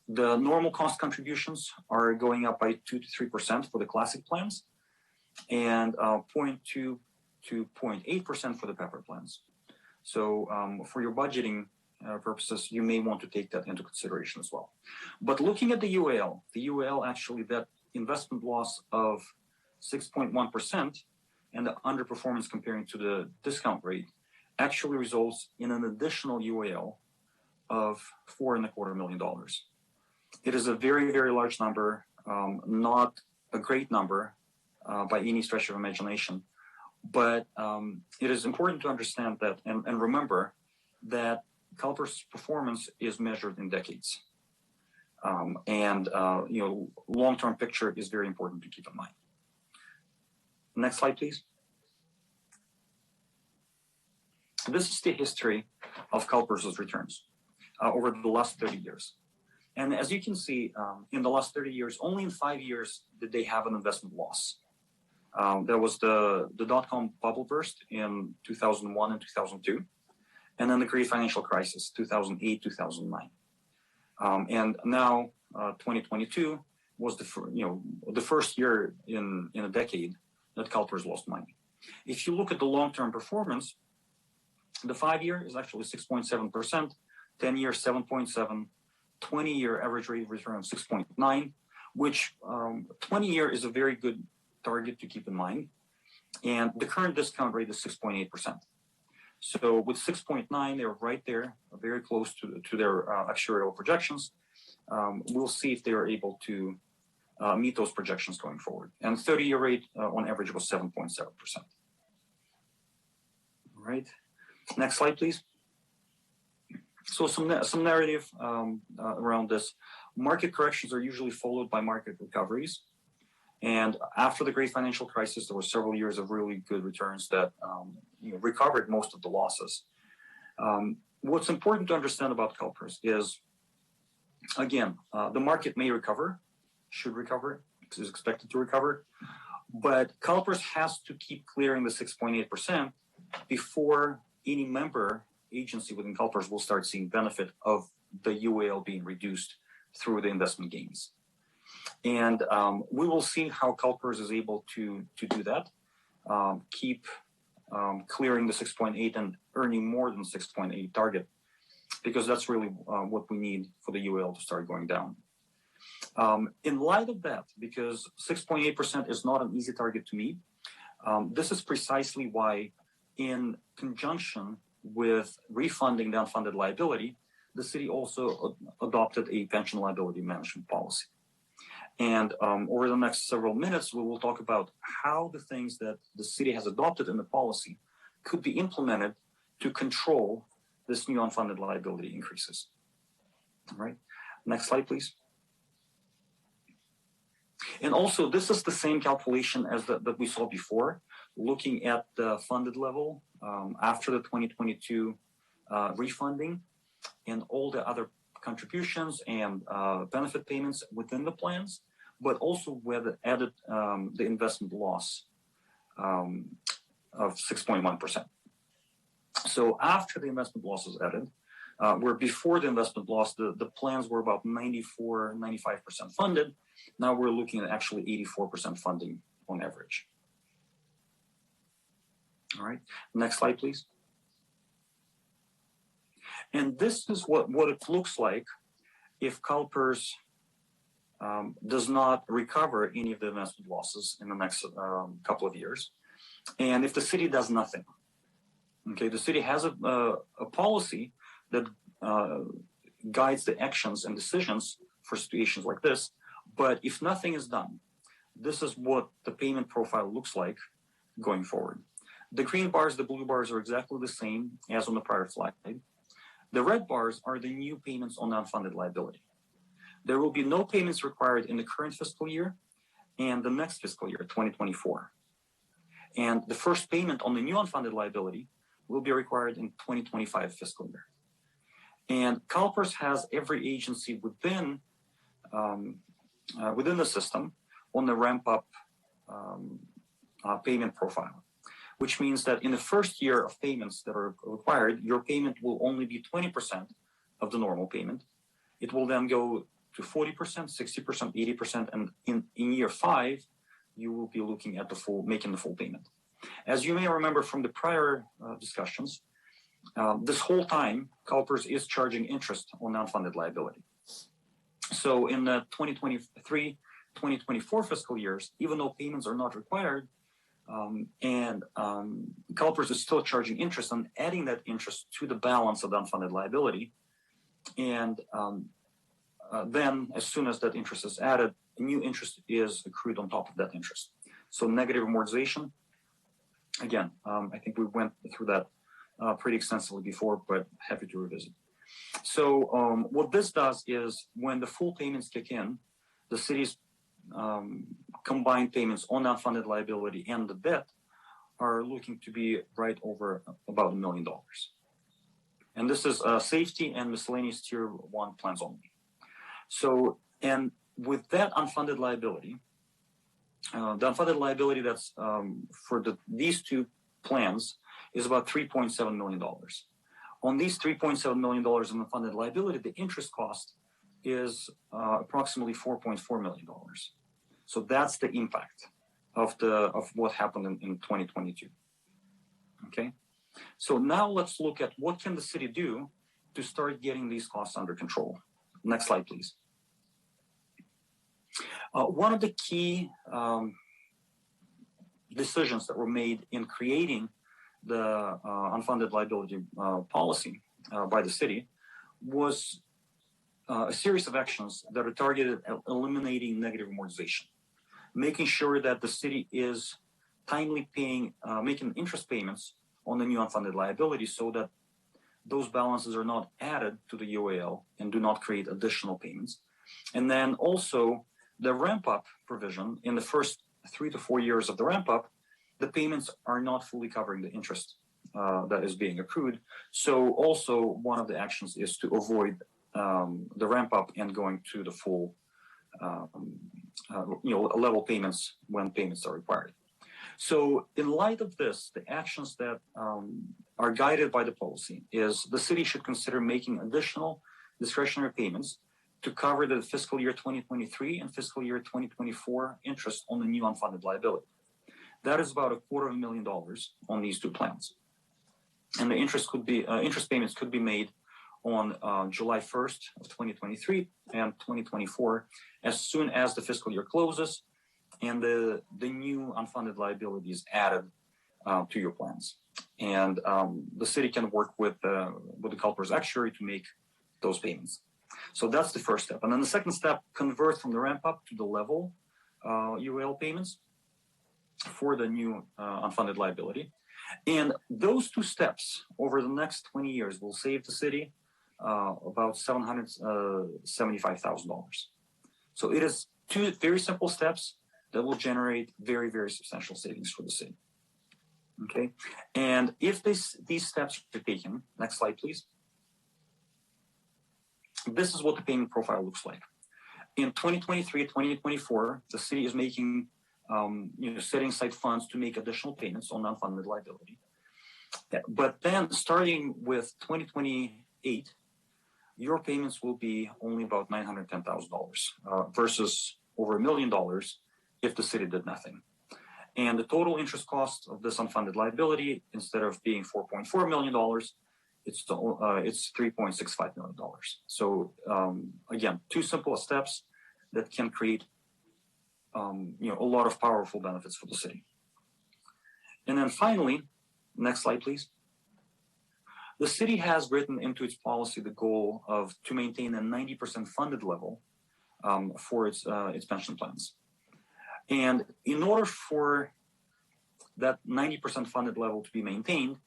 the normal cost contributions are going up by 2 to 3% for the classic plans, and 0.2 to 0.8% for the pepper plans. So for your budgeting purposes, you may want to take that into consideration as well. But looking at the UAL actually, that investment loss of 6.1% and the underperformance comparing to the discount rate actually results in an additional UAL of $4.25 million. It is a very, very large number, not a great number by any stretch of imagination. But it is important to understand that and remember that CalPERS performance is measured in decades. Long-term picture is very important to keep in mind. Next slide, please. This is the history of CalPERS' returns over the last 30 years. And as you can see, in the last 30 years, only in 5 years did they have an investment loss. There was the dot-com bubble burst in 2001 and 2002, and then the great financial crisis, 2008, 2009. And now 2022 was the first year in a decade that CalPERS lost money. If you look at the long-term performance, the 5-year is actually 6.7%, 10-year 7.7%, 20-year average rate of return of 6.9%, which 20-year is a very good target to keep in mind. And the current discount rate is 6.8%. So with 6.9, they're right there, very close to their actuarial projections. We'll see if they are able to meet those projections going forward. And 30-year rate on average was 7.7%. All right. Next slide, please. So some narrative around this. Market corrections are usually followed by market recoveries. And after the great financial crisis, there were several years of really good returns that recovered most of the losses. What's important to understand about CalPERS is, again, the market may recover, should recover, is expected to recover, but CalPERS has to keep clearing the 6.8% before any member agency within CalPERS will start seeing benefit of the UAL being reduced through the investment gains. And we will see how CalPERS is able to do that, keep clearing the 6.8 and earning more than 6.8 target, because that's really what we need for the UAL to start going down. In light of that, because 6.8% is not an easy target to meet, this is precisely why, in conjunction with refunding the unfunded liability, the city also adopted a pension liability management policy. And over the next several minutes, we will talk about how the things that the city has adopted in the policy could be implemented to control this new unfunded liability increases. All right, next slide, please. And also, this is the same calculation as that we saw before, looking at the funded level after the 2022 refunding and all the other contributions and benefit payments within the plans, but also with added the investment loss of 6.1%. So after the investment loss is added, where before the investment loss, the plans were about 94, 95% funded. Now we're looking at actually 84% funding on average. All right, next slide, please. And this is what it looks like if CalPERS does not recover any of the investment losses in the next couple of years, and if the city does nothing. Okay, the city has a policy that guides the actions and decisions for situations like this, but if nothing is done, this is what the payment profile looks like going forward. The green bars, the blue bars are exactly the same as on the prior slide. The red bars are the new payments on unfunded liability. There will be no payments required in the current fiscal year and the next fiscal year, 2024. And the first payment on the new unfunded liability will be required in 2025 fiscal year. And CalPERS has every agency within the system on the ramp up payment profile, which means that in the first year of payments that are required, your payment will only be 20% of the normal payment. It will then go to 40%, 60%, 80%, and in year 5, you will be looking at making the full payment. As you may remember from the prior discussions, this whole time, CalPERS is charging interest on non-funded liability. So in the 2023-2024 fiscal years, even though payments are not required, CalPERS is still charging interest and adding that interest to the balance of the unfunded liability. And then as soon as that interest is added, new interest is accrued on top of that interest. So negative amortization, again, I think we went through that pretty extensively before, but happy to revisit. So what this does is when the full payments kick in, the city's combined payments on unfunded liability and the debt are looking to be right over about $1 million. And this is safety and miscellaneous tier 1 plans only. So, and with that unfunded liability, the unfunded liability that's for these two plans is about $3.7 million. On these $3.7 million in unfunded liability, the interest cost is approximately $4.4 million. So that's the impact of what happened in 2022. Okay, so now let's look at what can the city do to start getting these costs under control. Next slide, please. One of the key decisions that were made in creating the unfunded liability policy by the city was a series of actions that are targeted at eliminating negative amortization, making sure that the city is timely paying, making interest payments on the new unfunded liability so that those balances are not added to the UAL and do not create additional payments. And then also the ramp up provision in the first 3 to 4 years of the ramp up, the payments are not fully covering the interest that is being accrued. So also one of the actions is to avoid the ramp up and going to the full, level payments when payments are required. So in light of this, the actions that are guided by the policy is the city should consider making additional discretionary payments to cover the fiscal year 2023 and fiscal year 2024 interest on the new unfunded liability. That is about $250,000 on these two plans. And the interest payments could be made on July 1st of 2023 and 2024 as soon as the fiscal year closes and the new unfunded liability is added to your plans. And the city can work with the CalPERS actuary to make those payments. So that's the first step. And then the second step, convert from the ramp up to the level UAL payments for the new unfunded liability. And those two steps over the next 20 years will save the city about $775,000. So it is two very simple steps that will generate very, very substantial savings for the city. Okay, and if these steps are taken, next slide, please. This is what the payment profile looks like. In 2023, 2024, the city is making, setting aside funds to make additional payments on unfunded liability. But then starting with 2028, your payments will be only about $910,000 versus over $1 million if the city did nothing. And the total interest cost of this unfunded liability, instead of being $4.4 million, it's $3.65 million. So again, two simple steps that can create a lot of powerful benefits for the city. And then finally, next slide, please. The city has written into its policy the goal to maintain a 90% funded level for its pension plans. And in order for that 90% funded level to be maintained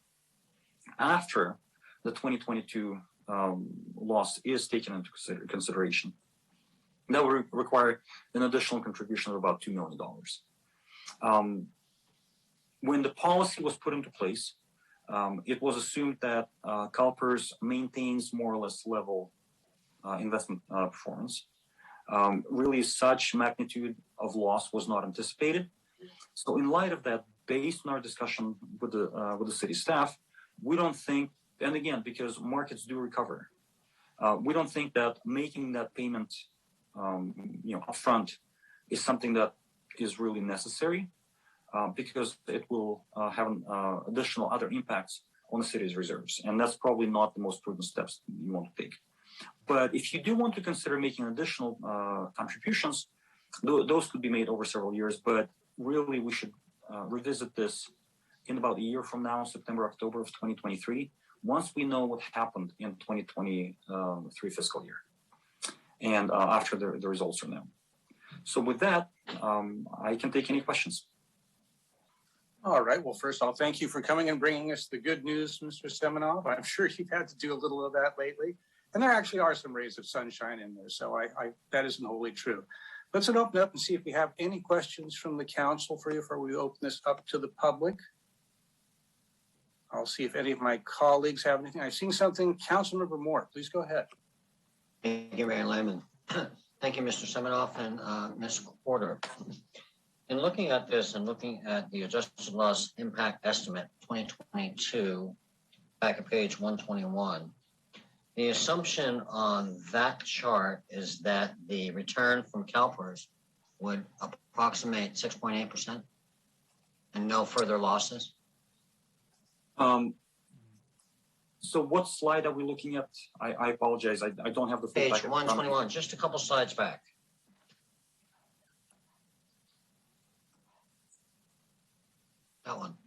after the 2022 loss is taken into consideration, that will require an additional contribution of about $2 million. When the policy was put into place, it was assumed that CalPERS maintains more or less level investment performance. Really, such magnitude of loss was not anticipated, So in light of that, based on our discussion with the city staff, we don't think, and again, because markets do recover, we don't think that making that payment, upfront is something that is really necessary, because it will have additional other impacts on the city's reserves, and that's probably not the most prudent steps you want to take. But if you do want to consider making additional contributions, those could be made over several years. But really, we should revisit this in about a year from now, September, October of 2023, once we know what happened in 2023 fiscal year, and after the results are known. So with that, I can take any questions. All right. Well, first, I'll thank you for coming and bringing us the good news, Mr. Semenov. I'm sure you've had to do a little of that lately. And there actually are some rays of sunshine in there. So that isn't wholly true. Let's open up and see if we have any questions from the council for you before we open this up to the public. I'll see if any of my colleagues have anything. I've seen something. Councilmember Moore, please go ahead. Thank you, Mayor Lyman. Thank you, Mr. Semenov and Ms. Porter. In looking at this and looking at the adjusted loss impact estimate 2022, back at page 121, the assumption on that chart is that the return from CalPERS would approximate 6.8% and no further losses. So what slide are we looking at? I apologize. I don't have the full page 121, just a couple slides back. That one.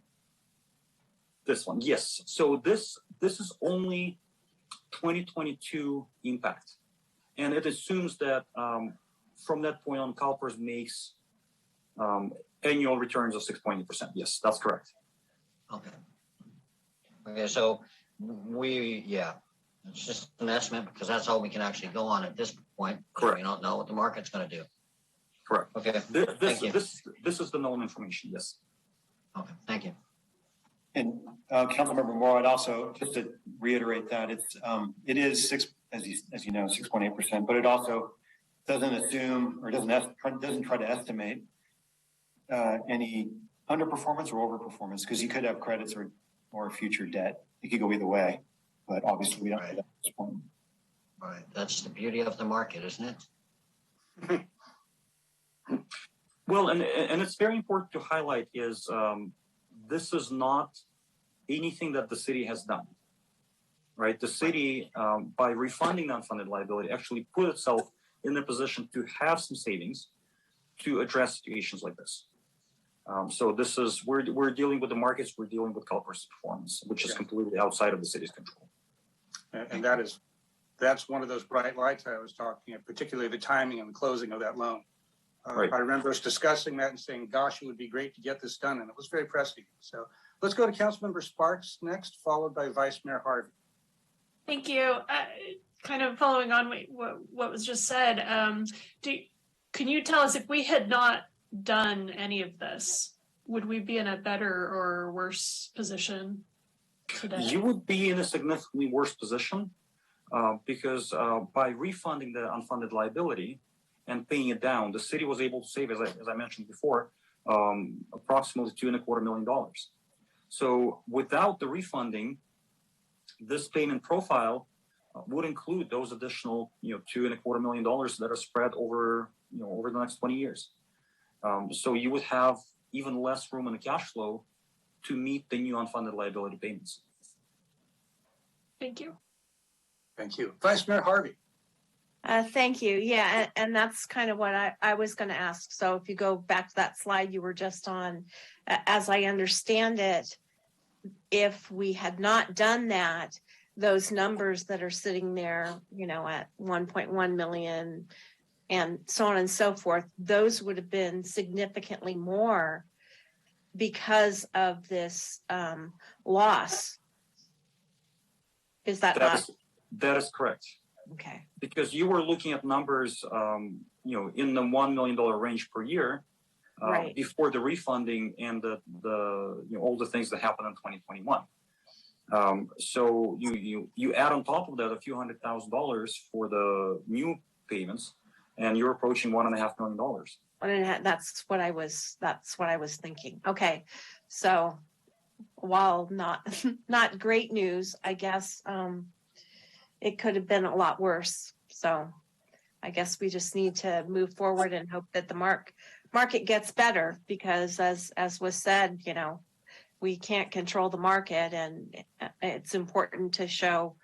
This one, yes. So this is only 2022 impact, and it assumes that from that point on, CalPERS makes annual returns of 6.8%. Yes, that's correct. Okay, so it's just an estimate because that's all we can actually go on at this point. Correct. We don't know what the market's going to do. Correct. Okay. Thank you. This is the known information. Yes. Okay. Thank you. And Councilmember Moore, I'd also just to reiterate that it is 6.8%, but it also doesn't assume or doesn't try to estimate any underperformance or overperformance, because you could have credits or future debt. It could go either way, but obviously we don't know that at this point. Right. That's the beauty of the market, isn't it? Well, and it's very important to highlight is this is not anything that the city has done, right? The city, by refunding the unfunded liability, actually put itself in a position to have some savings to address situations like this. So this is, we're dealing with the markets, we're dealing with CalPERS performance, which is completely outside of the city's control. And that's one of those bright lights I was talking about, particularly the timing and the closing of that loan. Right. I remember us discussing that and saying, gosh, it would be great to get this done. And it was very pressing. So let's go to Councilmember Sparks next, followed by Vice Mayor Harvey. Thank you. Kind of following on what was just said, can you tell us if we had not done any of this, would we be in a better or worse position today? You would be in a significantly worse position because by refunding the unfunded liability and paying it down, the city was able to save, as I mentioned before, approximately $2.25 million. So without the refunding, this payment profile would include those additional, $2.25 million that are spread over the next 20 years. So you would have even less room in the cash flow to meet the new unfunded liability payments. Thank you. Thank you. Vice Mayor Harvey. Thank you. Yeah, and that's kind of what I was going to ask. So if you go back to that slide you were just on, as I understand it, if we had not done that, those numbers that are sitting there, at 1.1 million and so on and so forth, those would have been significantly more because of this loss. Is that not? That is correct. Okay. Because you were looking at numbers, in the $1 million range per year, right, before the refunding and the all the things that happened in 2021. So you add on top of that a few $100,000 for the new payments, and you're approaching $1.5 million. That's what I was thinking. Okay. So while not great news, I guess, it could have been a lot worse. So I guess we just need to move forward and hope that the market gets better, because as was said, we can't control the market, and it's important to show,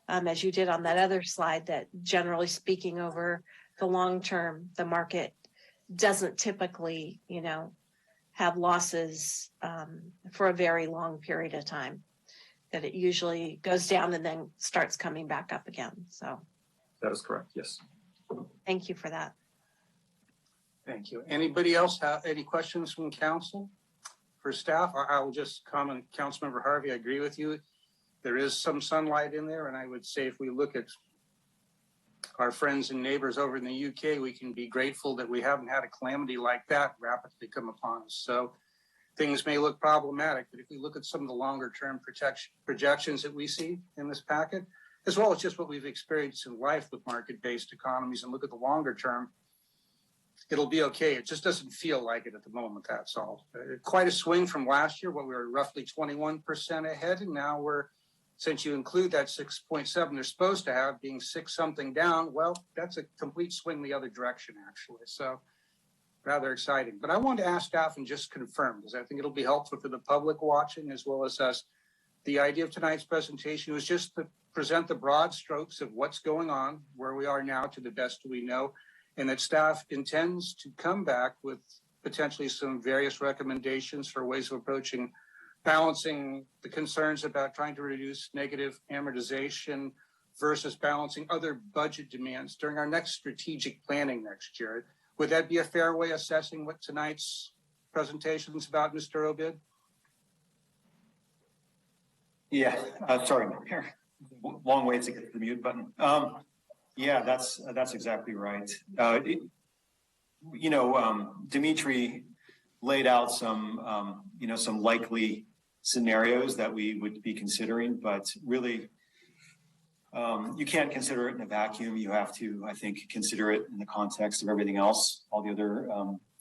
as you did on that other slide, that generally speaking, over the long term, the market doesn't typically, have losses for a very long period of time, that it usually goes down and then starts coming back up again. So that is correct. Yes. thank you for that. Thank you. Anybody else have any questions from council for staff? I will just comment, Councilmember Harvey, I agree with you. There is some sunlight in there, and I would say if we look at our friends and neighbors over in the UK, we can be grateful that we haven't had a calamity like that rapidly come upon us. So things may look problematic, but if we look at some of the longer term projections that we see in this packet, as well as just what we've experienced in life with market-based economies, and look at the longer term, it'll be okay. It just doesn't feel like it at the moment, that's all. Quite a swing from last year, where we were roughly 21% ahead, and now we're, since you include that 6.7 they're supposed to have, being 6 something down, well, that's a complete swing the other direction, actually. So rather exciting. But I wanted to ask staff and just confirm, because I think it'll be helpful for the public watching as well as us. The idea of tonight's presentation was just to present the broad strokes of what's going on, where we are now to the best we know, and that staff intends to come back with potentially some various recommendations for ways of approaching balancing the concerns about trying to reduce negative amortization versus balancing other budget demands during our next strategic planning next year. Would that be a fair way of assessing what tonight's presentation is about, Mr. Obid? Yeah, sorry, long way to get to the mute button. Yeah, that's exactly right. Dimitri laid out some, some likely scenarios that we would be considering, but really, you can't consider it in a vacuum. You have to, I think, consider it in the context of everything else, all the other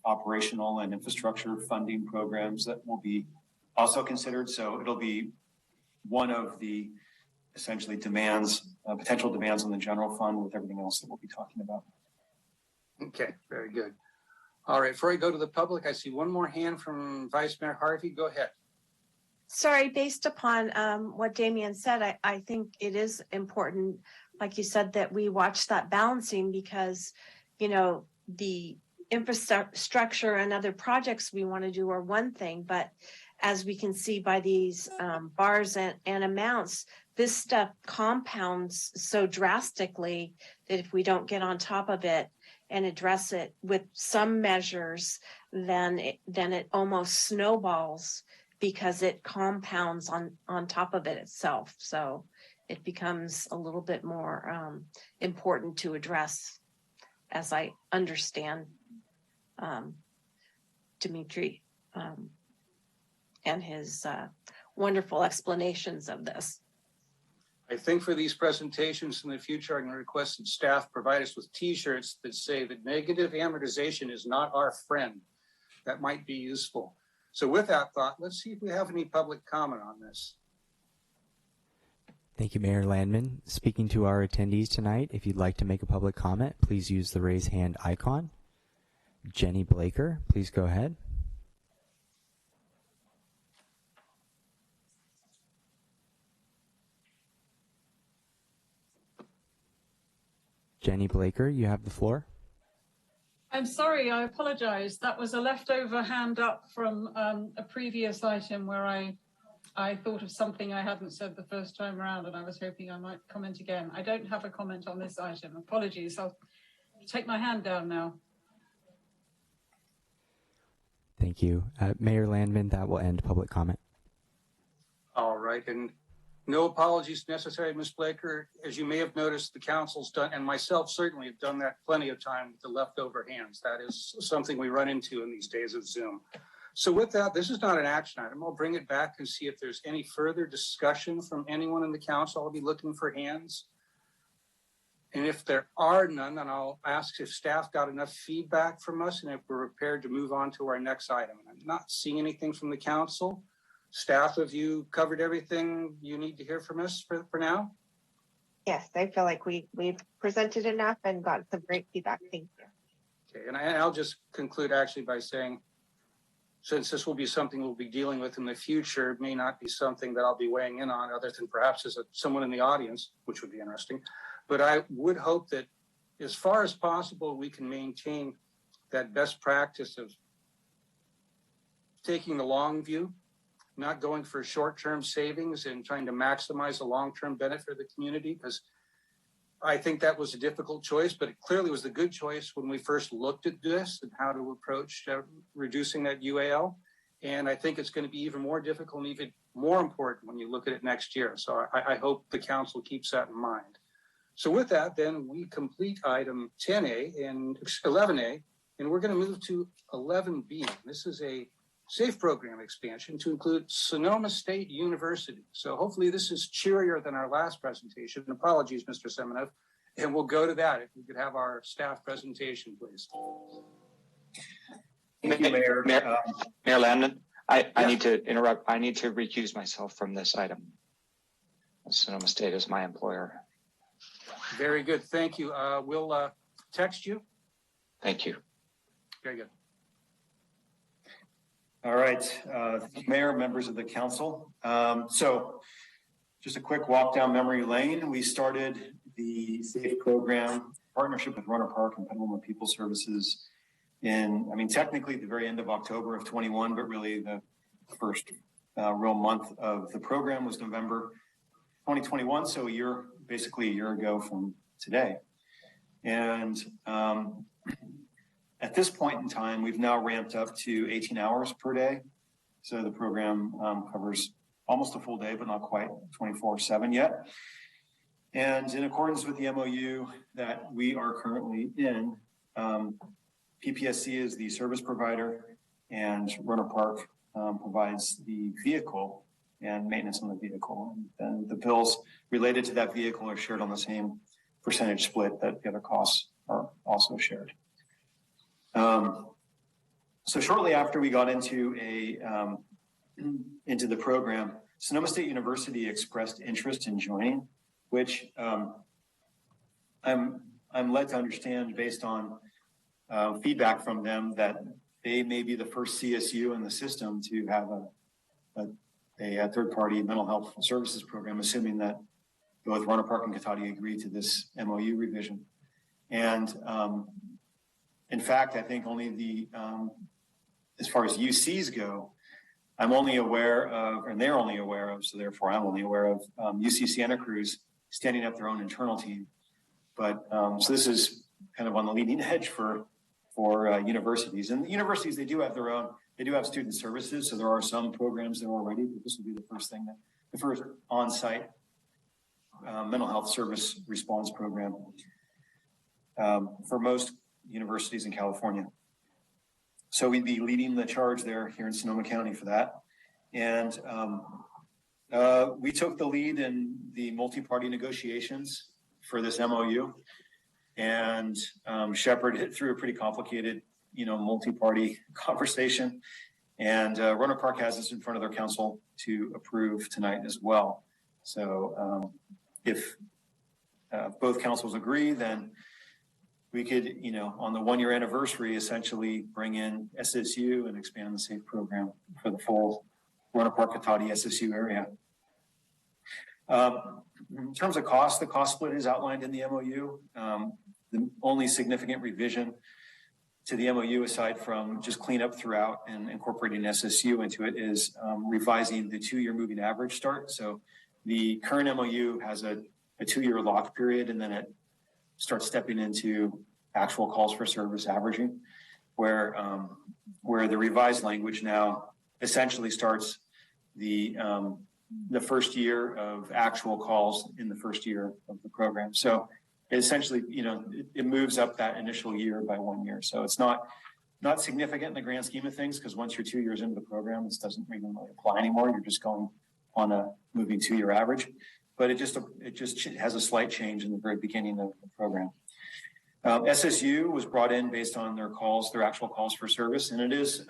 operational and infrastructure funding programs that will be also considered. So it'll be one of the essentially demands, potential demands on the general fund with everything else that we'll be talking about. Okay, very good. All right, before I go to the public, I see one more hand from Vice Mayor Harvey. Go ahead. Sorry, based upon what Damien said, I think it is important, like you said, that we watch that balancing, because, the infrastructure and other projects we want to do are one thing, but as we can see by these bars and amounts, this stuff compounds so drastically that if we don't get on top of it and address it with some measures, then it almost snowballs, because it compounds on top of it itself. So it becomes a little bit more important to address, as I understand Dimitri and his wonderful explanations of this. I think for these presentations in the future, I'm going to request that staff provide us with t-shirts that say that negative amortization is not our friend. That might be useful. So with that thought, let's see if we have any public comment on this. Thank you, Mayor Landman. Speaking to our attendees tonight, if you'd like to make a public comment, please use the raise hand icon. Jenny Blaker, please go ahead. Jenny Blaker, you have the floor. I'm sorry, I apologize. That was a leftover hand up from a previous item where I thought of something I hadn't said the first time around, and I was hoping I might comment again. I don't have a comment on this item. Apologies. I'll take my hand down now. Thank you. Mayor Landman, that will end public comment. All right, and no apologies necessary, Ms. Blaker. As you may have noticed, the council's done, and myself certainly have done that plenty of time with the leftover hands. That is something we run into in these days of Zoom. So with that, this is not an action item. I'll bring it back and see if there's any further discussion from anyone in the council. I'll be looking for hands. And if there are none, then I'll ask if staff got enough feedback from us and if we're prepared to move on to our next item. I'm not seeing anything from the council. Staff, have you covered everything you need to hear from us for now? Yes, I feel like we've presented enough and got some great feedback. Thank you. Okay, and I'll just conclude actually by saying, since this will be something we'll be dealing with in the future, it may not be something that I'll be weighing in on other than perhaps as someone in the audience, which would be interesting. But I would hope that as far as possible, we can maintain that best practice of taking the long view, not going for short-term savings and trying to maximize the long-term benefit of the community, because I think that was a difficult choice, but it clearly was the good choice when we first looked at this and how to approach reducing that UAL. And I think it's going to be even more difficult and even more important when you look at it next year. So I hope the council keeps that in mind. So with that, then we complete item 10A and 11A, and we're going to move to 11B. This is a SAFE program expansion to include Sonoma State University. So hopefully this is cheerier than our last presentation. Apologies, Mr. Semenov. And we'll go to that. If we could have our staff presentation, please. Thank you, Mayor. Mayor Landon, I need to interrupt. I need to recuse myself from this item. Sonoma State is my employer. Very good. Thank you. We'll text you. Thank you. Very good. All right, Mayor, members of the council. So just a quick walk down memory lane. We started the SAFE program partnership with Runner Park and Petaluma People Services technically the very end of October of 21, but really the first real month of the program was November 2021. So basically a year ago from today. And at this point in time, we've now ramped up to 18 hours per day. So the program covers almost a full day, but not quite 24/7 yet. And in accordance with the MOU that we are currently in, PPSC is the service provider and Runner Park provides the vehicle and maintenance on the vehicle. And the bills related to that vehicle are shared on the same percentage split that the other costs are also shared. So shortly after we got into the program, Sonoma State University expressed interest in joining, which I'm led to understand based on feedback from them that they may be the first CSU in the system to have a third-party mental health services program, assuming that both Runner Park and Cotati agree to this MOU revision. And in fact, I think only as far as UCs go, I'm only aware of, and they're only aware of, so therefore I'm only aware of UC Santa Cruz standing up their own internal team. But so this is kind of on the leading edge for universities. And the universities, they do have their own, they do have student services. So there are some programs there already, but this will be the first on-site mental health service response program for most universities in California. So we'd be leading the charge there here in Sonoma County for that. And we took the lead in the multi-party negotiations for this MOU and shepherded it through a pretty complicated, multi-party conversation. And Runner Park has this in front of their council to approve tonight as well. So if both councils agree, then we could, on the 1-year anniversary, essentially bring in SSU and expand the SAFE program for the full Runner Park, Cotati, SSU area. In terms of cost, the cost split is outlined in the MOU. The only significant revision to the MOU, aside from just cleanup throughout and incorporating SSU into it, is revising the 2-year moving average start. So the current MOU has a 2-year lock period, and then it starts stepping into actual calls for service averaging, where the revised language now essentially starts the first year of actual calls in the first year of the program. So it essentially, it moves up that initial year by 1 year. So it's not significant in the grand scheme of things, because once you're 2 years into the program, this doesn't even really apply anymore. You're just going on a moving 2-year average. but it just has a slight change in the very beginning of the program. SSU was brought in based on their actual calls for service, and it is.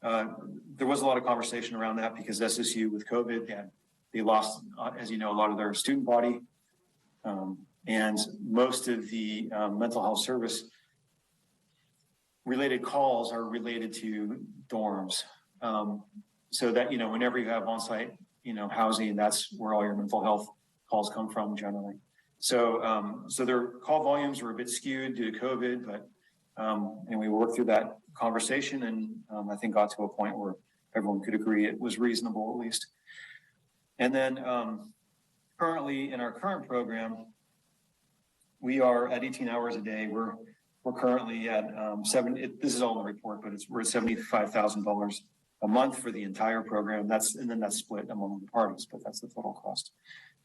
There was a lot of conversation around that because SSU with COVID, they lost, as you know, a lot of their student body, and most of the mental health service related calls are related to dorms. So that, whenever you have on-site, housing, that's where all your mental health calls come from generally. So, so their call volumes were a bit skewed due to COVID, but, and we worked through that conversation and I think got to a point where everyone could agree it was reasonable at least. And then currently in our current program, we are at 18 hours a day. We're currently at this is all in the report, but we're at $75,000 a month for the entire program. And then that's split among the parties, but that's the total cost,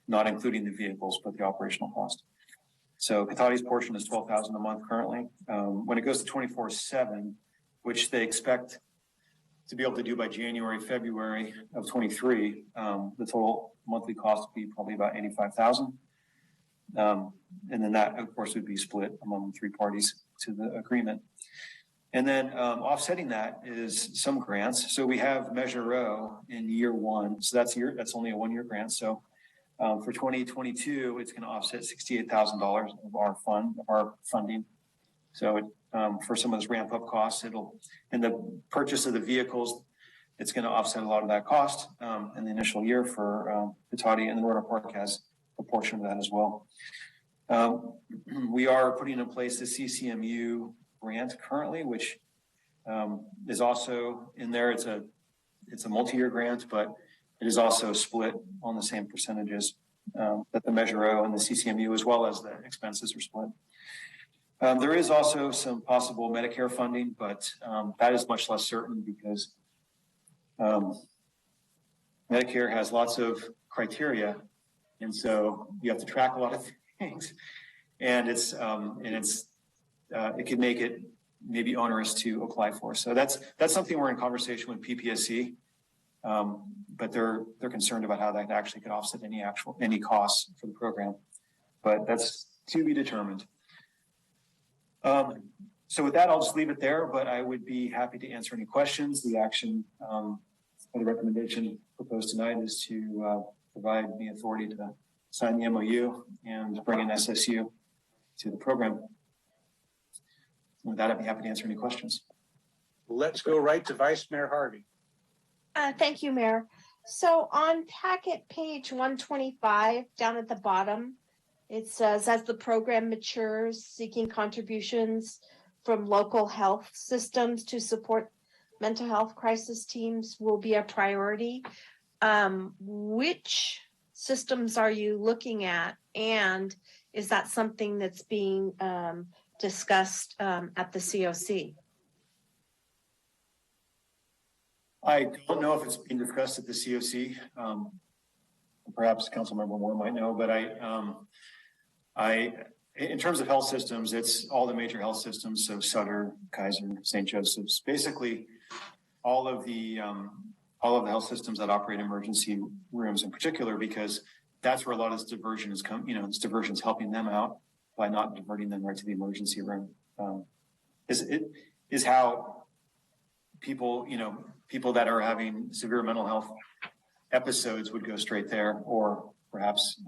not including the vehicles, but the operational cost. So Cotati's portion is $12,000 a month currently. When it goes to 24/7, which they expect to be able to do by January, February of 23, the total monthly cost would be probably about $85,000. And then that, of course, would be split among the three parties to the agreement. And then offsetting that is some grants. So we have Measure O in year one. So that's only a 1 year grant. So for 2022, it's going to offset $68,000 of our funding. So for some of those ramp up costs, in the purchase of the vehicles, it's going to offset a lot of that cost in the initial year for Cotati, and the Roanoke Park has a portion of that as well. We are putting in place the CCMU grant currently, which is also in there. It's a multi-year grant, but it is also split on the same percentages that the Measure O and the CCMU, as well as the expenses, are split. There is also some possible Medicare funding, but that is much less certain because Medicare has lots of criteria, and so you have to track a lot of things, and it could make it maybe onerous to apply for. So that's something we're in conversation with PPSC, but they're concerned about how that actually could offset any costs for the program, but that's to be determined. So with that, I'll just leave it there, but I would be happy to answer any questions. The action or the recommendation proposed tonight is to provide me authority to sign the MOU and bring in SSU to the program. With that, I'd be happy to answer any questions. Let's go right to Vice Mayor Harvey. Thank you, Mayor. So on packet page 125, down at the bottom, it says, as the program matures, seeking contributions from local health systems to support mental health crisis teams will be a priority. Which systems are you looking at? And is that something that's being discussed at the COC? I don't know if it's being discussed at the COC. Perhaps Councilmember Moore might know, but in terms of health systems, it's all the major health systems. So Sutter, Kaiser, St. Joseph's, basically all of the health systems that operate emergency rooms in particular, because that's where a lot of this diversion is this diversion is helping them out by not diverting them right to the emergency room. Is how people that are having severe mental health episodes would go straight there, or perhaps,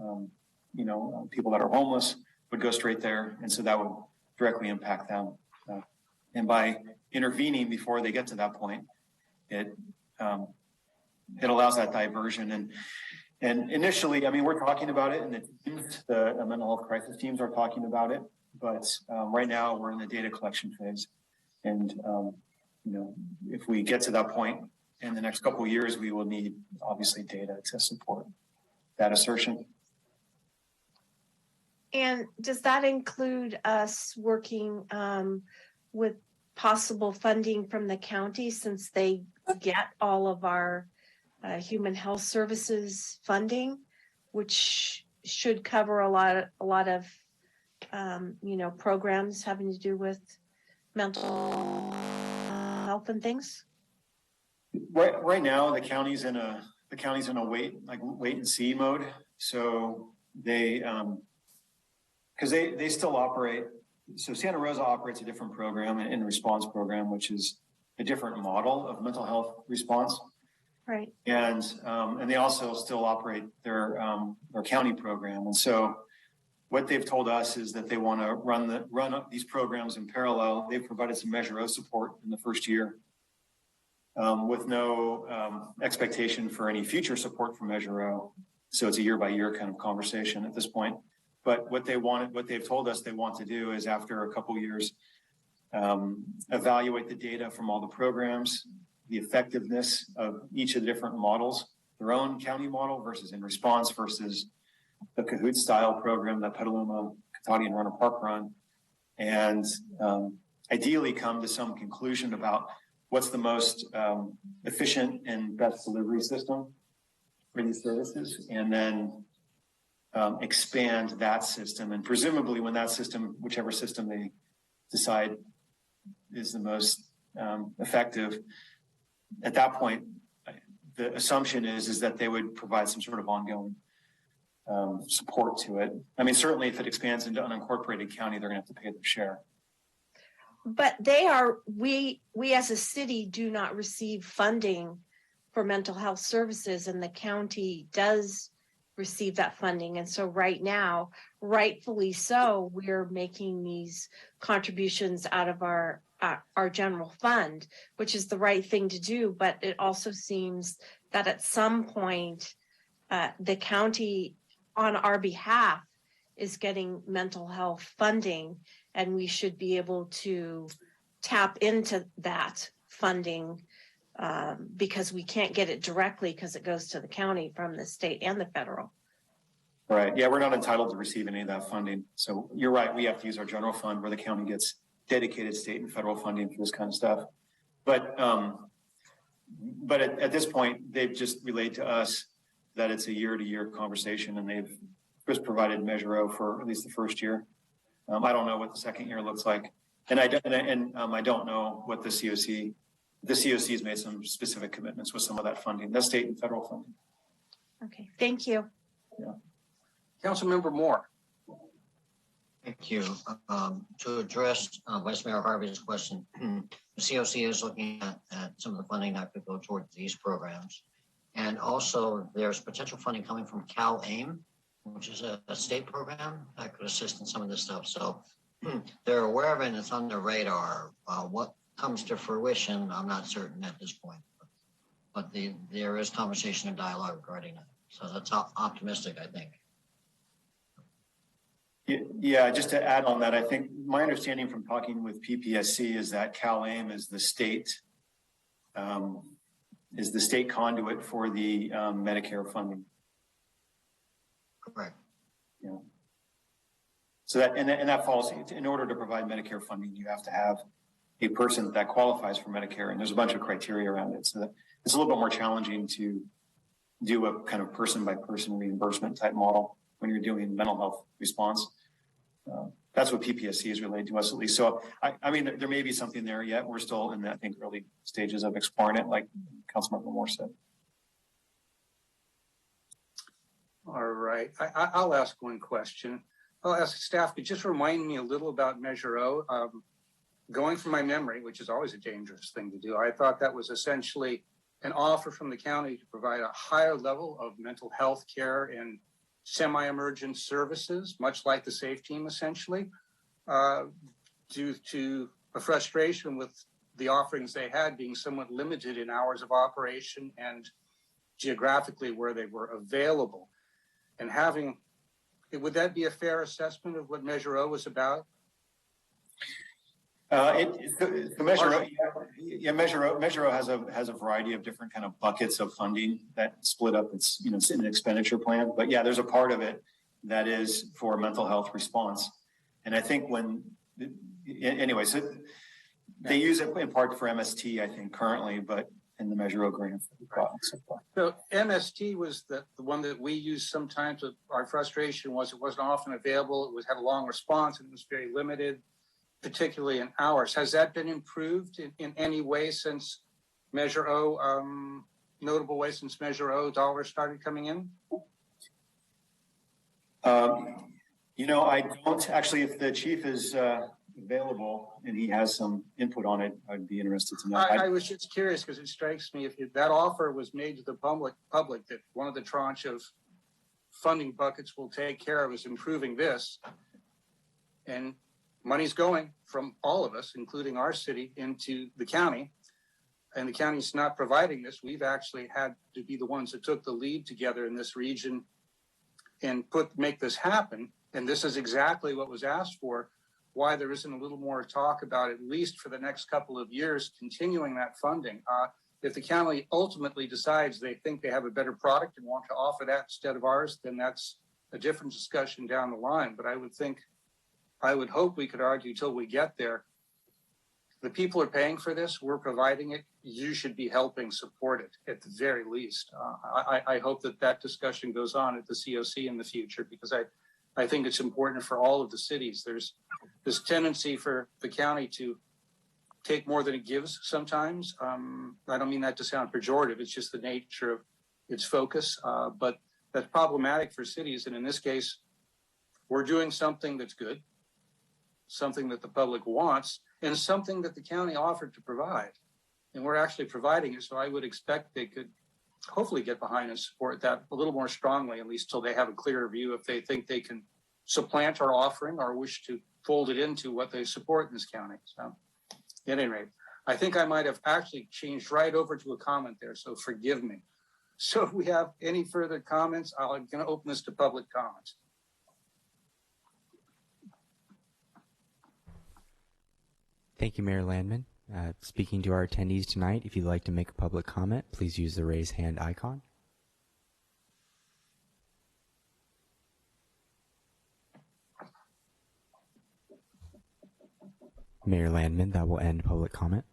people that are homeless would go straight there. And so that would directly impact them. And by intervening before they get to that point, it allows that diversion. And initially, we're talking about it, and the mental health crisis teams are talking about it, but right now we're in the data collection phase. And, if we get to that point in the next couple of years, we will need obviously data to support that assertion. And does that include us working with possible funding from the county, since they get all of our human health services funding, which should cover a lot of programs having to do with mental health and things? Right now, the county's in a the county's in a wait and see mode. So they, because they still operate. So Santa Rosa operates a different program, an in-response program, which is a different model of mental health response. Right. And they also still operate their county program. And so what they've told us is that they want to run up these programs in parallel. They've provided some Measure O support in the first year, with no expectation for any future support from Measure O. So it's a year by year kind of conversation at this point. But what they've told us they want to do is, after a couple years, evaluate the data from all the programs, the effectiveness of each of the different models, their own county model versus in response versus the Kahoot style program that Petaluma, Cotati, and Runner Park run, and ideally come to some conclusion about what's the most efficient and best delivery system for these services, and then expand that system. And presumably when that system, whichever system they decide is the most effective, at that point, the assumption is that they would provide some sort of ongoing support to it. I mean, certainly if it expands into unincorporated county, they're gonna have to pay their share. But we as a city do not receive funding for mental health services, and the county does receive that funding. And so right now, rightfully so, we're making these contributions out of our general fund, which is the right thing to do. But it also seems that at some point, the county on our behalf is getting mental health funding, and we should be able to tap into that funding because we can't get it directly because it goes to the county from the state and the federal. Right. Yeah, we're not entitled to receive any of that funding. So you're right. We have to use our general fund where the county gets dedicated state and federal funding for this kind of stuff. But at this point, they've just relayed to us that it's a year-to-year conversation, and they've just provided Measure O for at least the first year. I don't know what the second year looks like, and I don't know what the COC. The COC has made some specific commitments with some of that funding. That's state and federal funding. Okay, thank you. Yeah. Councilmember Moore. Thank you. To address Vice Mayor Harvey's question, the COC is looking at some of the funding that could go towards these programs. And also there's potential funding coming from CalAIM, which is a state program that could assist in some of this stuff. So they're aware of it and it's on their radar. What comes to fruition, I'm not certain at this point. But there is conversation and dialogue regarding that. So that's optimistic, I think. Yeah, just to add on that, I think my understanding from talking with PPSC is that CalAIM is the state conduit for the Medicare funding. Correct. Yeah. So that falls, in order to provide Medicare funding, you have to have a person that qualifies for Medicare, and there's a bunch of criteria around it. So that it's a little bit more challenging to do a kind of person-by-person reimbursement type model when you're doing mental health response. That's what PPSC has relayed to us, at least. So, I mean, there may be something there yet. We're still in, I think, early stages of exploring it, like Councilmember Moore said. All right. I'll ask one question. I'll ask staff, could just remind me a little about Measure O. Going from my memory, which is always a dangerous thing to do, I thought that was essentially an offer from the county to provide a higher level of mental health care and semi-emergent services, much like the SAFE team, essentially, due to a frustration with the offerings they had being somewhat limited in hours of operation and geographically where they were available. And would that be a fair assessment of what Measure O was about? Measure O has a variety of different kind of buckets of funding that split up. It's an expenditure plan, but yeah, there's a part of it that is for mental health response. And I think so they use it in part for MST, I think, currently, but in the Measure O grant. So MST was the one that we use sometimes. Our frustration was it wasn't often available. It had a long response and it was very limited, particularly in hours. Has that been improved in any way since Measure O notable way since Measure O dollars started coming in? I don't actually, if the chief is available and he has some input on it, I'd be interested to know. I was just curious because it strikes me if that offer was made to the public that one of the tranche of funding buckets will take care of is improving this, and money's going from all of us, including our city, into the county, and the county's not providing this. We've actually had to be the ones that took the lead together in this region and make this happen. And this is exactly what was asked for. Why there isn't a little more talk about, at least for the next couple of years, continuing that funding. If the county ultimately decides they think they have a better product and want to offer that instead of ours, then that's a different discussion down the line. But I would hope we could argue till we get there. The people are paying for this. We're providing it. You should be helping support it at the very least. I hope that discussion goes on at the COC in the future, because I think it's important for all of the cities. There's this tendency for the county to take more than it gives sometimes. I don't mean that to sound pejorative. It's just the nature of its focus. But that's problematic for cities. And in this case, we're doing something that's good, something that the public wants, and something that the county offered to provide. And we're actually providing it. So I would expect they could hopefully get behind and support that a little more strongly, at least till they have a clearer view if they think they can supplant our offering or wish to fold it into what they support in this county. So at any rate, I think I might have actually changed right over to a comment there, so forgive me. So if we have any further comments, I'm going to open this to public comments. Thank you, Mayor Landman. Speaking to our attendees tonight, if you'd like to make a public comment, please use the raise hand icon. Mayor Landman, that will end public comment.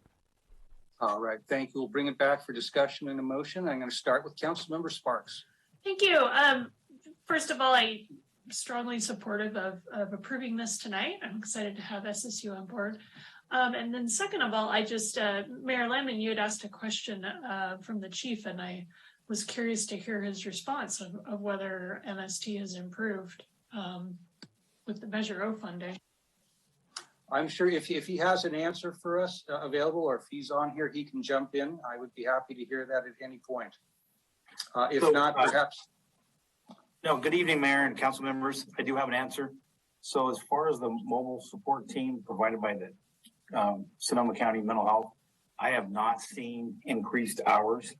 All right, thank you. We'll bring it back for discussion and a motion. I'm going to start with Councilmember Sparks. Thank you. First of all, I'm strongly supportive of approving this tonight. I'm excited to have SSU on board. And then second of all, Mayor Landman, you had asked a question from the chief, and I was curious to hear his response of whether MST has improved with the Measure O funding. I'm sure if he has an answer for us available, or if he's on here, he can jump in. I would be happy to hear that at any point. If not, perhaps. No, good evening, Mayor and council members. I do have an answer. So as far as the mobile support team provided by the Sonoma County Mental Health, I have not seen increased hours.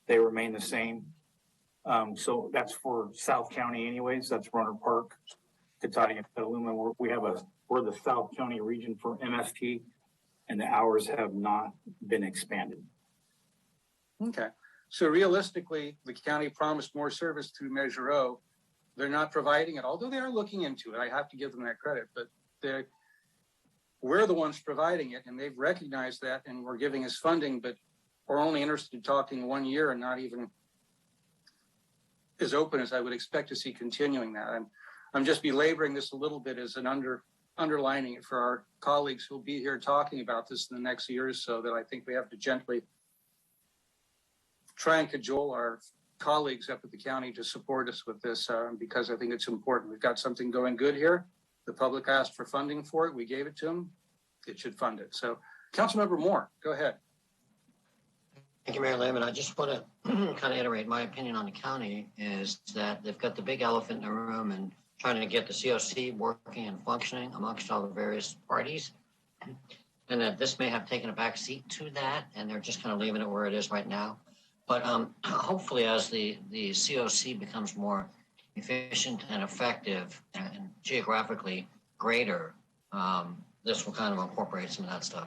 They remain the same. So that's for South County anyways. That's Runner Park, Cotati, and Petaluma. We're the South County region for MST, and the hours have not been expanded. Okay. So realistically, the county promised more service through Measure O. They're not providing it, although they are looking into it. I have to give them that credit, but we're the ones providing it, and they've recognized that, and we're giving us funding, but we're only interested in talking 1 year and not even as open as I would expect to see continuing that. I'm just belaboring this a little bit as an underlining it for our colleagues who will be here talking about this in the next year or so, that I think we have to gently try and cajole our colleagues up at the county to support us with this, because I think it's important. We've got something going good here. The public asked for funding for it. We gave it to them. It should fund it. So Councilmember Moore, go ahead. Thank you, Mayor Landman. I just want to kind of iterate my opinion on the county is that they've got the big elephant in the room and trying to get the COC working and functioning amongst all the various parties. And that this may have taken a back seat to that, and they're just kind of leaving it where it is right now. But hopefully as the COC becomes more efficient and effective and geographically greater, this will kind of incorporate some of that stuff.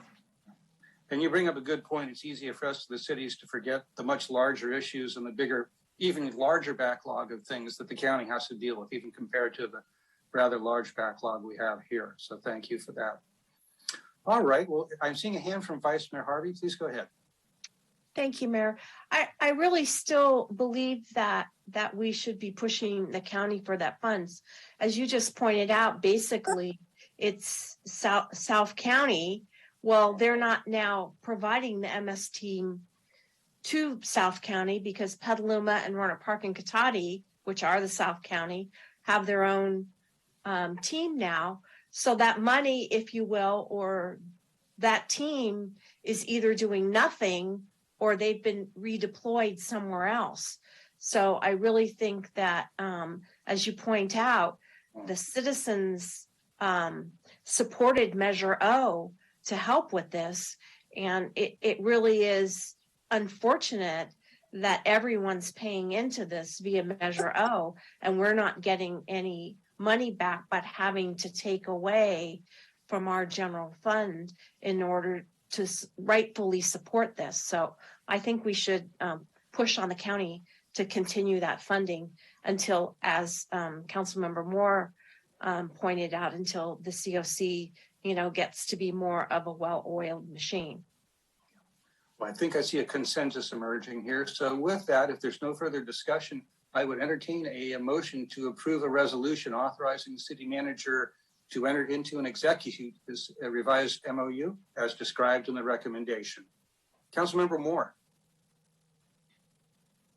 And you bring up a good point. It's easier for us, the cities, to forget the much larger issues and the bigger, even larger backlog of things that the county has to deal with, even compared to the rather large backlog we have here. So thank you for that. All right. Well, I'm seeing a hand from Vice Mayor Harvey. Please go ahead. Thank you, Mayor. I really still believe that we should be pushing the county for that funds. As you just pointed out, basically, it's South County. Well, they're not now providing the MS team to South County because Petaluma and Roanoke Park and Cotati, which are the South County, have their own team now. So that money, if you will, or that team is either doing nothing or they've been redeployed somewhere else. So I really think that, as you point out, the citizens supported Measure O to help with this. And it really is unfortunate that everyone's paying into this via Measure O, and we're not getting any money back, but having to take away from our general fund in order to rightfully support this. So I think we should push on the county to continue that funding until, as Councilmember Moore pointed out, until the COC, gets to be more of a well-oiled machine. Well, I think I see a consensus emerging here. So with that, if there's no further discussion, I would entertain a motion to approve a resolution authorizing the city manager to enter into and execute this revised MOU as described in the recommendation. Councilmember Moore.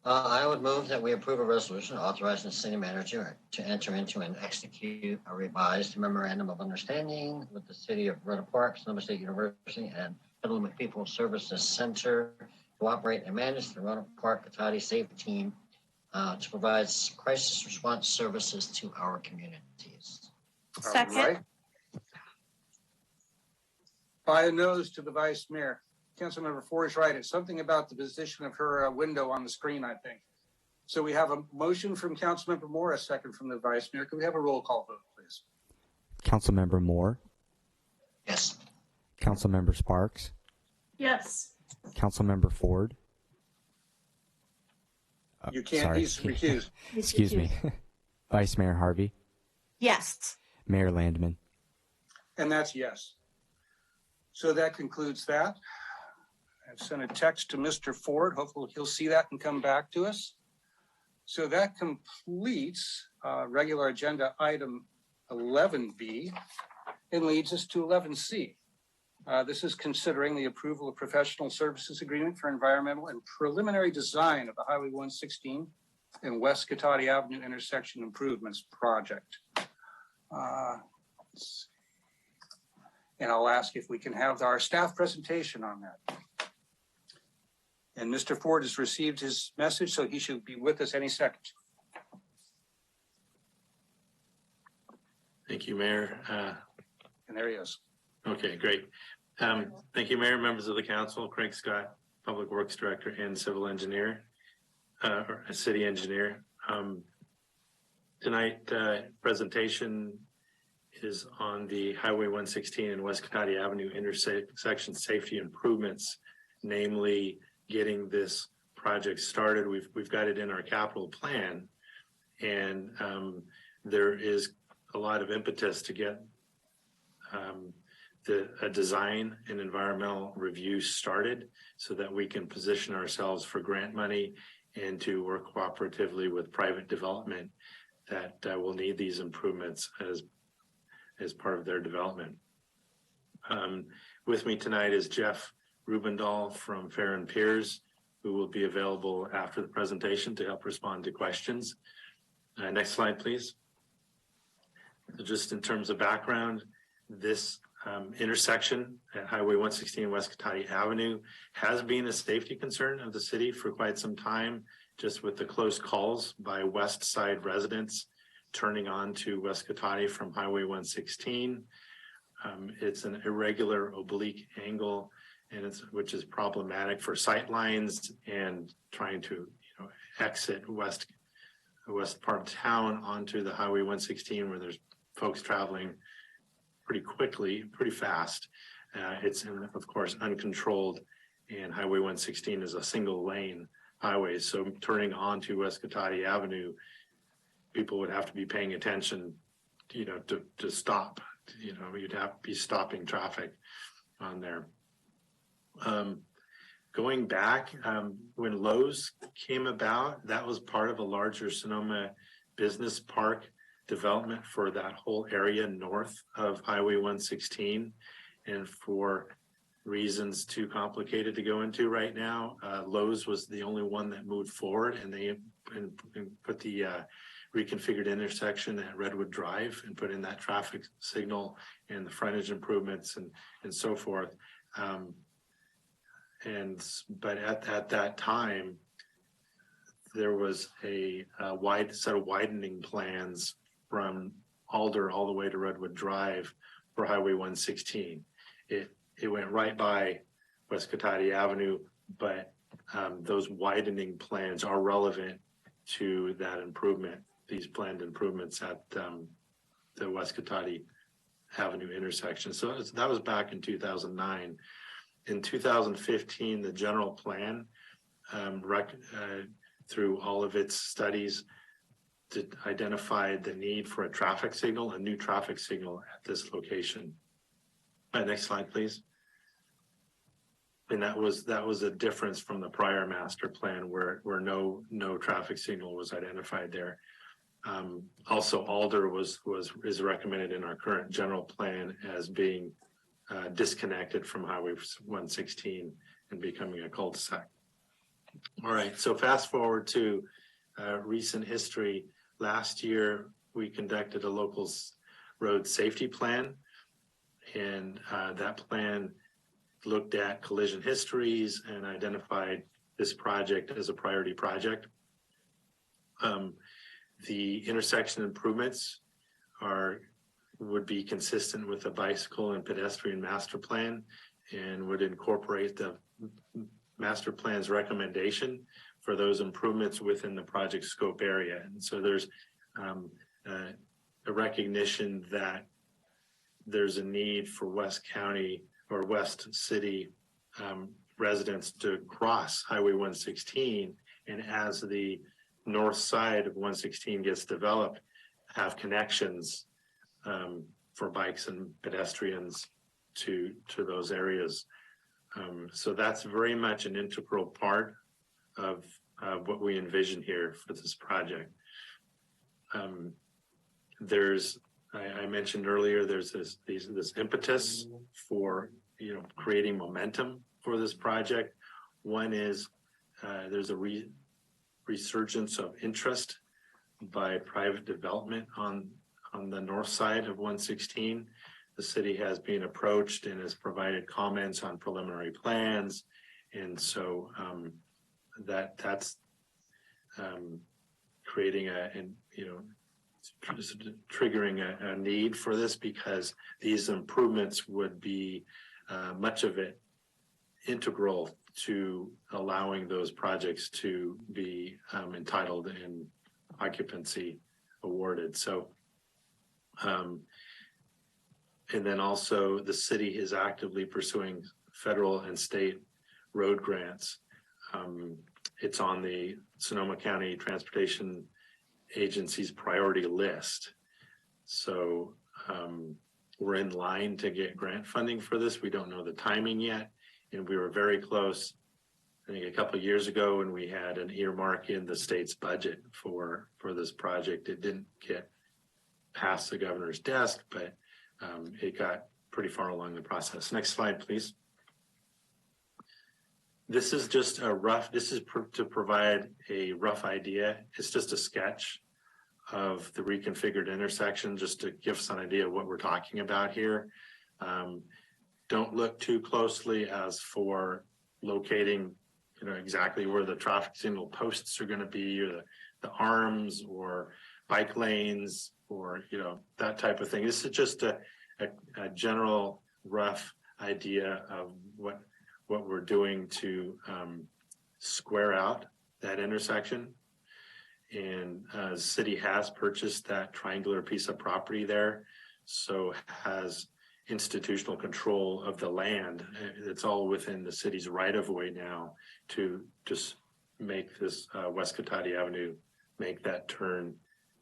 I would move that we approve a resolution authorizing the city manager to enter into and execute a revised memorandum of understanding with the city of Roanoke Park, Sonoma State University, and Petaluma People Services Center to operate and manage the Roanoke Park Cotati Safe Team to provide crisis response services to our communities. Second. All right. By a nose to the vice mayor. Councilmember Ford is right. It's something about the position of her window on the screen, I think. So we have a motion from Councilmember Moore, a second from the vice mayor. Can we have a roll call vote, please? Councilmember Moore, Yes. Councilmember Sparks, Yes. Councilmember Ford. You can't, sorry. he's recused. Excuse me. Vice Mayor Harvey, Yes. Mayor Landman. And that's yes. So that concludes that. I've sent a text to Mr. Ford. Hopefully he'll see that and come back to us. So that completes regular agenda item 11B and leads us to 11C. This is considering the approval of professional services agreement for environmental and preliminary design of the Highway 116 and West Cotati Avenue intersection improvements project. And I'll ask if we can have our staff presentation on that. And Mr. Ford has received his message, so he should be with us any second. Thank you, Mayor. And there he is. Okay, great. Thank you, Mayor, members of the council, Craig Scott, Public Works Director and Civil Engineer, or City Engineer. Tonight presentation is on the Highway 116 and West Cotati Avenue intersection safety improvements, namely getting this project started. We've got it in our capital plan, and there is a lot of impetus to get a design and environmental review started so that we can position ourselves for grant money and to work cooperatively with private development that will need these improvements as part of their development. With me tonight is Jeff Rubendahl from Fair and Peers, who will be available after the presentation to help respond to questions. Next slide, please. So just in terms of background, this intersection at Highway 116 West Cotati Avenue has been a safety concern of the city for quite some time, just with the close calls by West Side residents turning on to West Cotati from Highway 116. It's an irregular oblique angle, and which is problematic for sight lines and trying to exit west part of town onto the Highway 116 where there's folks traveling pretty quickly, pretty fast. It's of course uncontrolled, and Highway 116 is a single lane highway. So turning onto West Cotati Avenue, people would have to be paying attention, to stop. You'd have to be stopping traffic on there. Going back, when Lowe's came about, that was part of a larger Sonoma Business Park development for that whole area north of Highway 116. And for reasons too complicated to go into right now. Lowe's was the only one that moved forward, and they put the reconfigured intersection at Redwood Drive and put in that traffic signal and the frontage improvements and so forth. But at that time, there was a wide set of widening plans from Alder all the way to Redwood Drive for Highway 116. It went right by West Cotati Avenue, but those widening plans are relevant to that improvement, these planned improvements at the West Cotati Avenue intersection. So that was back in 2009. In 2015, the general plan, through all of its studies, identified the need for a new traffic signal at this location. Next slide, please. And that was a difference from the prior master plan where no traffic signal was identified there. Also, Alder is recommended in our current general plan as being disconnected from Highway 116 and becoming a cul-de-sac. All right, so fast forward to recent history. Last year, we conducted a local road safety plan, and that plan looked at collision histories and identified this project as a priority project. The intersection improvements would be consistent with the bicycle and pedestrian master plan and would incorporate the master plan's recommendation for those improvements within the project scope area. And so there's a recognition that there's a need for West County or West City residents to cross Highway 116, and as the north side of 116 gets developed, have connections for bikes and pedestrians to those areas. So that's very much an integral part of what we envision here for this project. I mentioned earlier, there's this impetus for creating momentum for this project. One is there's a resurgence of interest by private development on the north side of 116. The city has been approached and has provided comments on preliminary plans, and so that's creating triggering a need for this, because these improvements would be much of it integral to allowing those projects to be entitled and occupancy awarded. So, and then also the city is actively pursuing federal and state road grants. It's on the Sonoma County Transportation Agency's priority list. So we're in line to get grant funding for this. We don't know the timing yet. And we were very close, I think a couple of years ago, when we had an earmark in the state's budget for this project. It didn't get past the governor's desk, but it got pretty far along the process. Next slide, please. This is just to provide a rough idea. It's just a sketch of the reconfigured intersection, just to give us an idea of what we're talking about here. Don't look too closely as for locating, exactly where the traffic signal posts are going to be, or the arms or bike lanes, or, that type of thing. This is just a general rough idea of what we're doing to square out that intersection. And the city has purchased that triangular piece of property there, so has institutional control of the land. It's all within the city's right of way now to just make this West Cotati Avenue, make that turn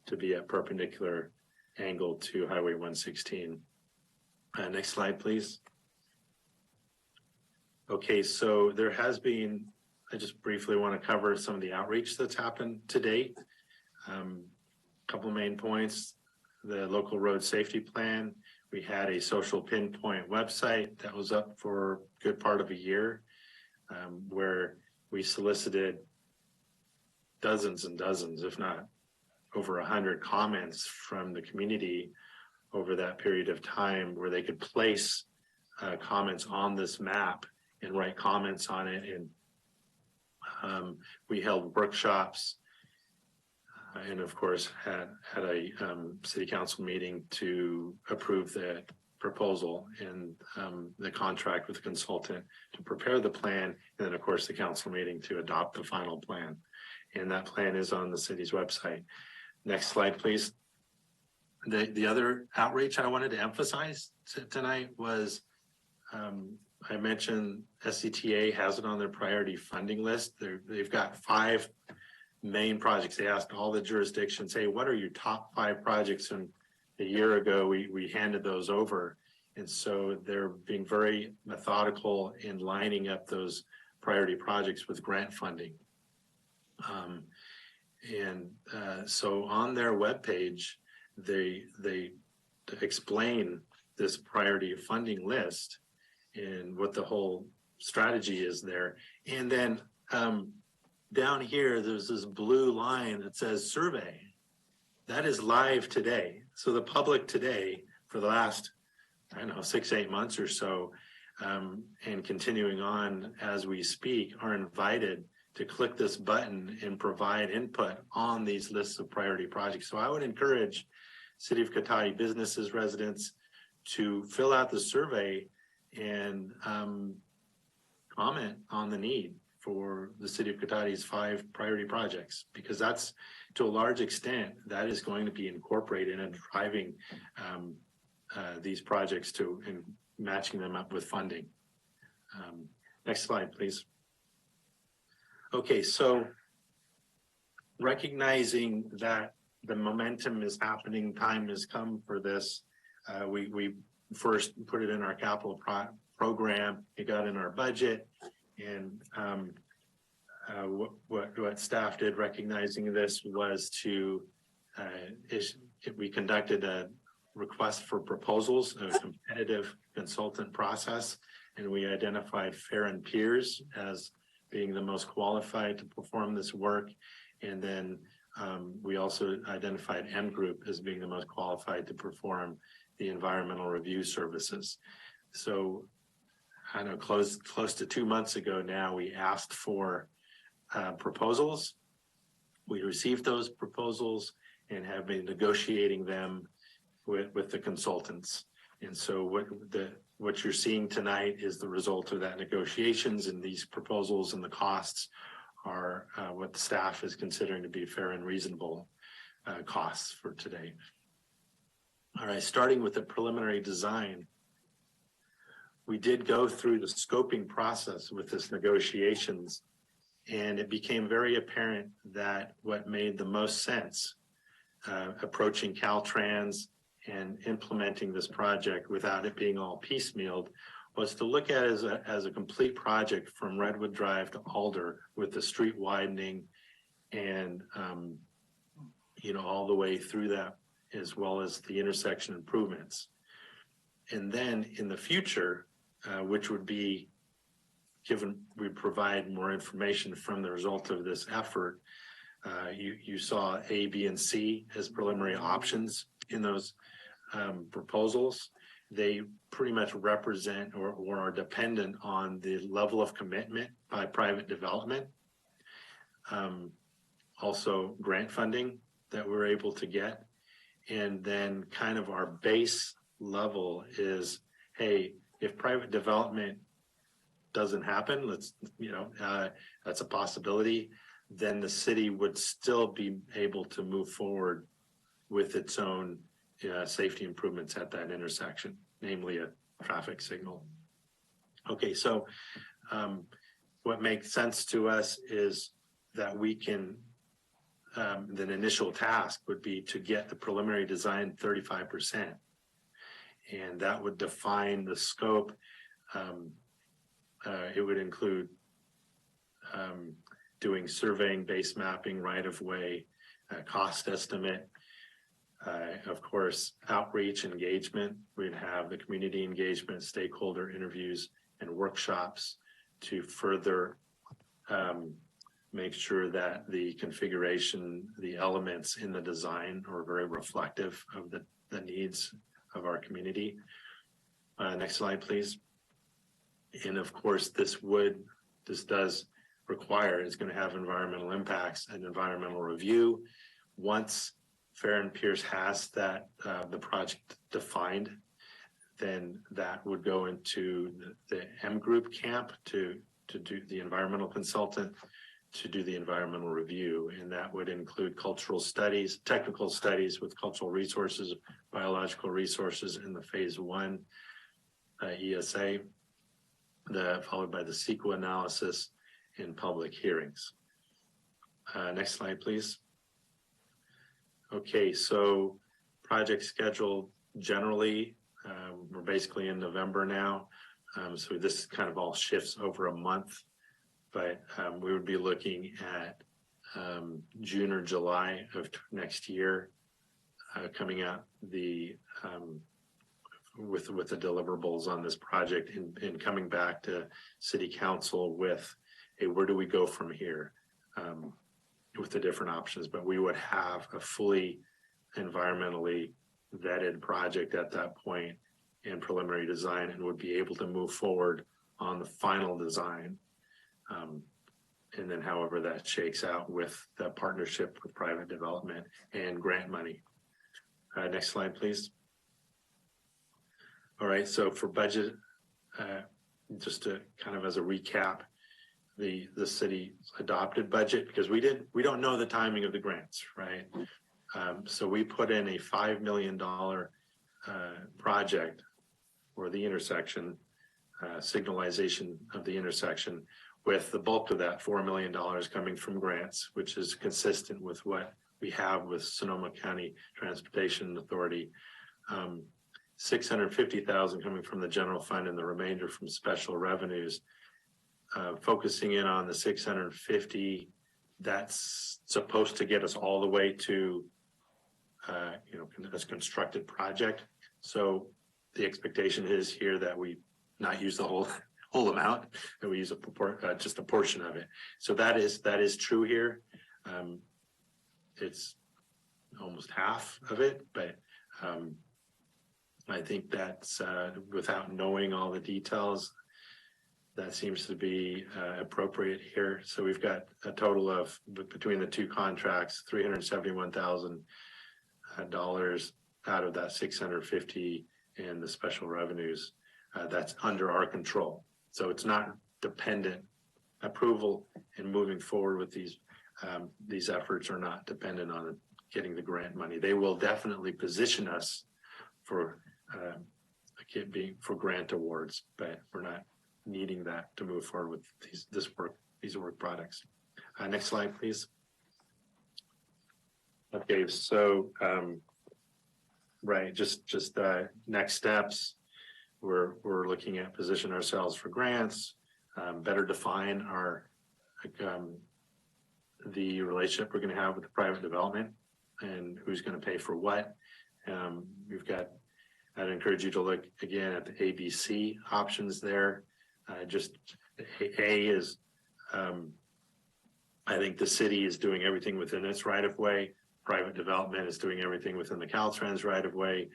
to be a perpendicular angle to Highway 116. Next slide, please. Okay, so there has been, I just briefly want to cover some of the outreach that's happened to date. A couple of main points: the local road safety plan. We had a social pinpoint website that was up for a good part of a year, where we solicited dozens and dozens, if not over 100 comments from the community over that period of time, where they could place comments on this map and write comments on it. And we held workshops, and of course had a city council meeting to approve the proposal and the contract with the consultant to prepare the plan, and then of course the council meeting to adopt the final plan. And that plan is on the city's website. Next slide, please. The other outreach I wanted to emphasize tonight was, I mentioned SCTA has it on their priority funding list. They've got 5 main projects. They asked all the jurisdictions, hey, what are your top 5 projects? And a year ago, we handed those over. And so they're being very methodical in lining up those priority projects with grant funding. So on their webpage, they explain this priority funding list and what the whole strategy is there. And then down here, there's this blue line that says survey. That is live today. So the public today, for the last, 6-8 months or so, and continuing on as we speak, are invited to click this button and provide input on these lists of priority projects. So I would encourage City of Cotati businesses, residents to fill out the survey and comment on the need for the City of Cotati's 5 priority projects, because that's, to a large extent, that is going to be incorporated in driving these projects to and matching them up with funding. Next slide, please. Okay, so recognizing that the momentum is happening, time has come for this. We first put it in our capital program. It got in our budget, and what staff did, recognizing this, was to we conducted a request for proposals, a competitive consultant process, and we identified Farron Peers as being the most qualified to perform this work. And then we also identified M Group as being the most qualified to perform the environmental review services. So I know close to 2 months ago now, we asked for proposals. We received those proposals and have been negotiating them with the consultants. And so what you're seeing tonight is the result of that negotiations, and these proposals and the costs are what the staff is considering to be fair and reasonable costs for today. All right, starting with the preliminary design. We did go through the scoping process with this negotiations, and it became very apparent that what made the most sense approaching Caltrans and implementing this project without it being all piecemealed was to look at it as a complete project from Redwood Drive to Alder, with the street widening and all the way through that, as well as the intersection improvements. And then in the future, which would be given, we provide more information from the result of this effort. You saw A, B, and C as preliminary options in those proposals. They pretty much represent or are dependent on the level of commitment by private development. Also grant funding that we're able to get. And then kind of our base level is, hey, if private development doesn't happen, that's a possibility, then the city would still be able to move forward with its own safety improvements at that intersection, namely a traffic signal. Okay, so what makes sense to us is that we can, the initial task would be to get the preliminary design 35%. And that would define the scope. It would include doing surveying, base mapping, right-of-way, cost estimate, Of course, outreach engagement. We'd have the community engagement, stakeholder interviews, and workshops to further make sure that the configuration, the elements in the design are very reflective of the needs of our community. Next slide, please. And of course, this does require, it's going to have environmental impacts and environmental review. Once Farren Pierce has that the project defined, then that would go into the M group camp to do the environmental consultant to do the environmental review, and that would include cultural studies, technical studies with cultural resources, biological resources in the phase 1 ESA, followed by the CEQA analysis in public hearings. Next slide, please. Okay, so project schedule generally, we're basically in November now. So this kind of all shifts over a month, but we would be looking at June or July of next year, coming out with the deliverables on this project and coming back to City Council with, hey, where do we go from here with the different options? But we would have a fully environmentally vetted project at that point in preliminary design and would be able to move forward on the final design. And then however that shakes out with the partnership with private development and grant money. Next slide, please. All right, so for budget, just to kind of as a recap, the city adopted budget because we don't know the timing of the grants, right? So we put in a $5 million project for the intersection, signalization of the intersection, with the bulk of that $4 million coming from grants, which is consistent with what we have with Sonoma County Transportation Authority. $650,000 coming from the general fund and the remainder from special revenues. Focusing in on the 650, that's supposed to get us all the way to this constructed project. So the expectation is here that we not use the whole amount, that we use just a portion of it. So that is true here. It's almost half of it, but I think that's without knowing all the details, that seems to be appropriate here. So we've got a total of, between the two contracts, $371,000 out of that 650 and the special revenues that's under our control. So it's not dependent. Approval and moving forward with these efforts are not dependent on getting the grant money. They will definitely position us for grant awards, but we're not needing that to move forward with these work products. Next slide, please. Okay, so right, just next steps. We're looking at position ourselves for grants, better define the relationship we're going to have with the private development and who's going to pay for what. I'd encourage you to look again at the ABC options there. Just A is, I think the city is doing everything within its right of way. Private development is doing everything within the Caltrans right of way.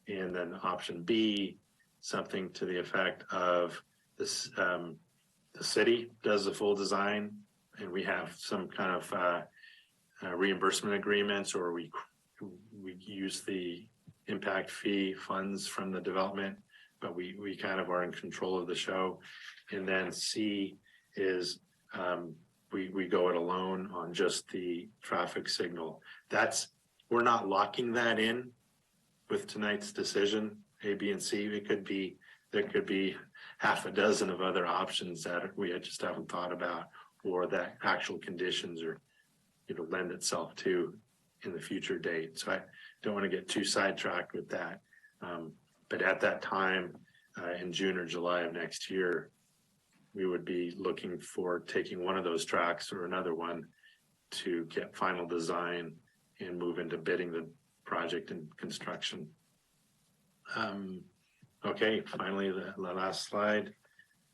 And then option B, something to the effect of this, the city does the full design and we have some kind of reimbursement agreements, or we use the impact fee funds from the development, but we kind of are in control of the show. And then C is we go it alone on just the traffic signal. We're not locking that in with tonight's decision, A, B, and C. There could be half a dozen of other options that we just haven't thought about, or that actual conditions or lend itself to in the future date. So I don't want to get too sidetracked with that. But at that time, in June or July of next year, we would be looking for taking one of those tracks or another one to get final design and move into bidding project and construction. Okay, finally, the last slide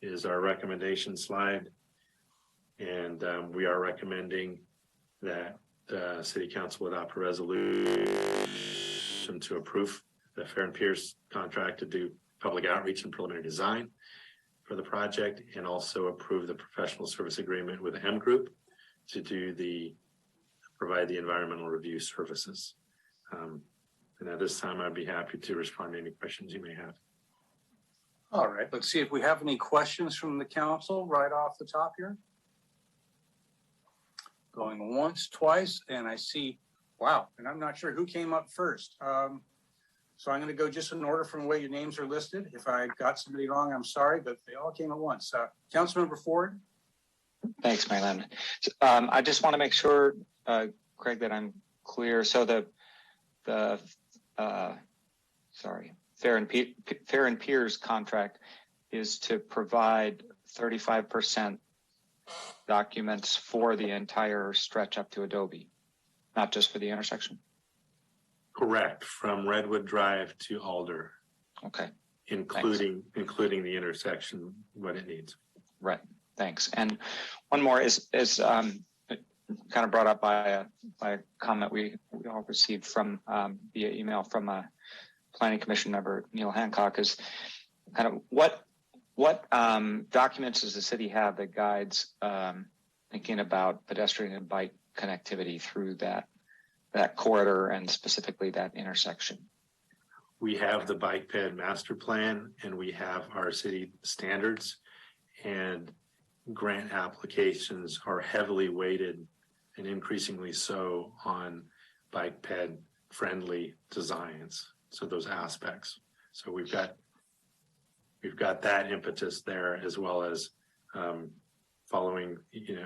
is our recommendation slide. And we are recommending that the City Council adopt a resolution to approve the Fair and Pierce contract to do public outreach and preliminary design for the project, and also approve the professional service agreement with M Group to provide the environmental review services. And at this time, I'd be happy to respond to any questions you may have. All right, let's see if we have any questions from the council right off the top here. Going once, twice, and I see, wow, and I'm not sure who came up first. So I'm going to go just in order from the way your names are listed. If I got somebody wrong, I'm sorry, but they all came at once. Councilmember Ford. Thanks, Maryland. I just want to make sure, Craig, that I'm clear. So the Fair and Pierce contract is to provide 35% documents for the entire stretch up to Adobe, not just for the intersection. Correct, from Redwood Drive to Alder. Okay. Including the intersection, what it needs. Right. Thanks. And one more is kind of brought up by a comment we all received from via email from a Planning Commission member, Neil Hancock, is kind of what documents does the city have that guides thinking about pedestrian and bike connectivity through that corridor and specifically that intersection? We have the bike ped master plan, and we have our city standards, and grant applications are heavily weighted and increasingly so on bike ped friendly designs. So those aspects. So we've got that impetus there, as well as following,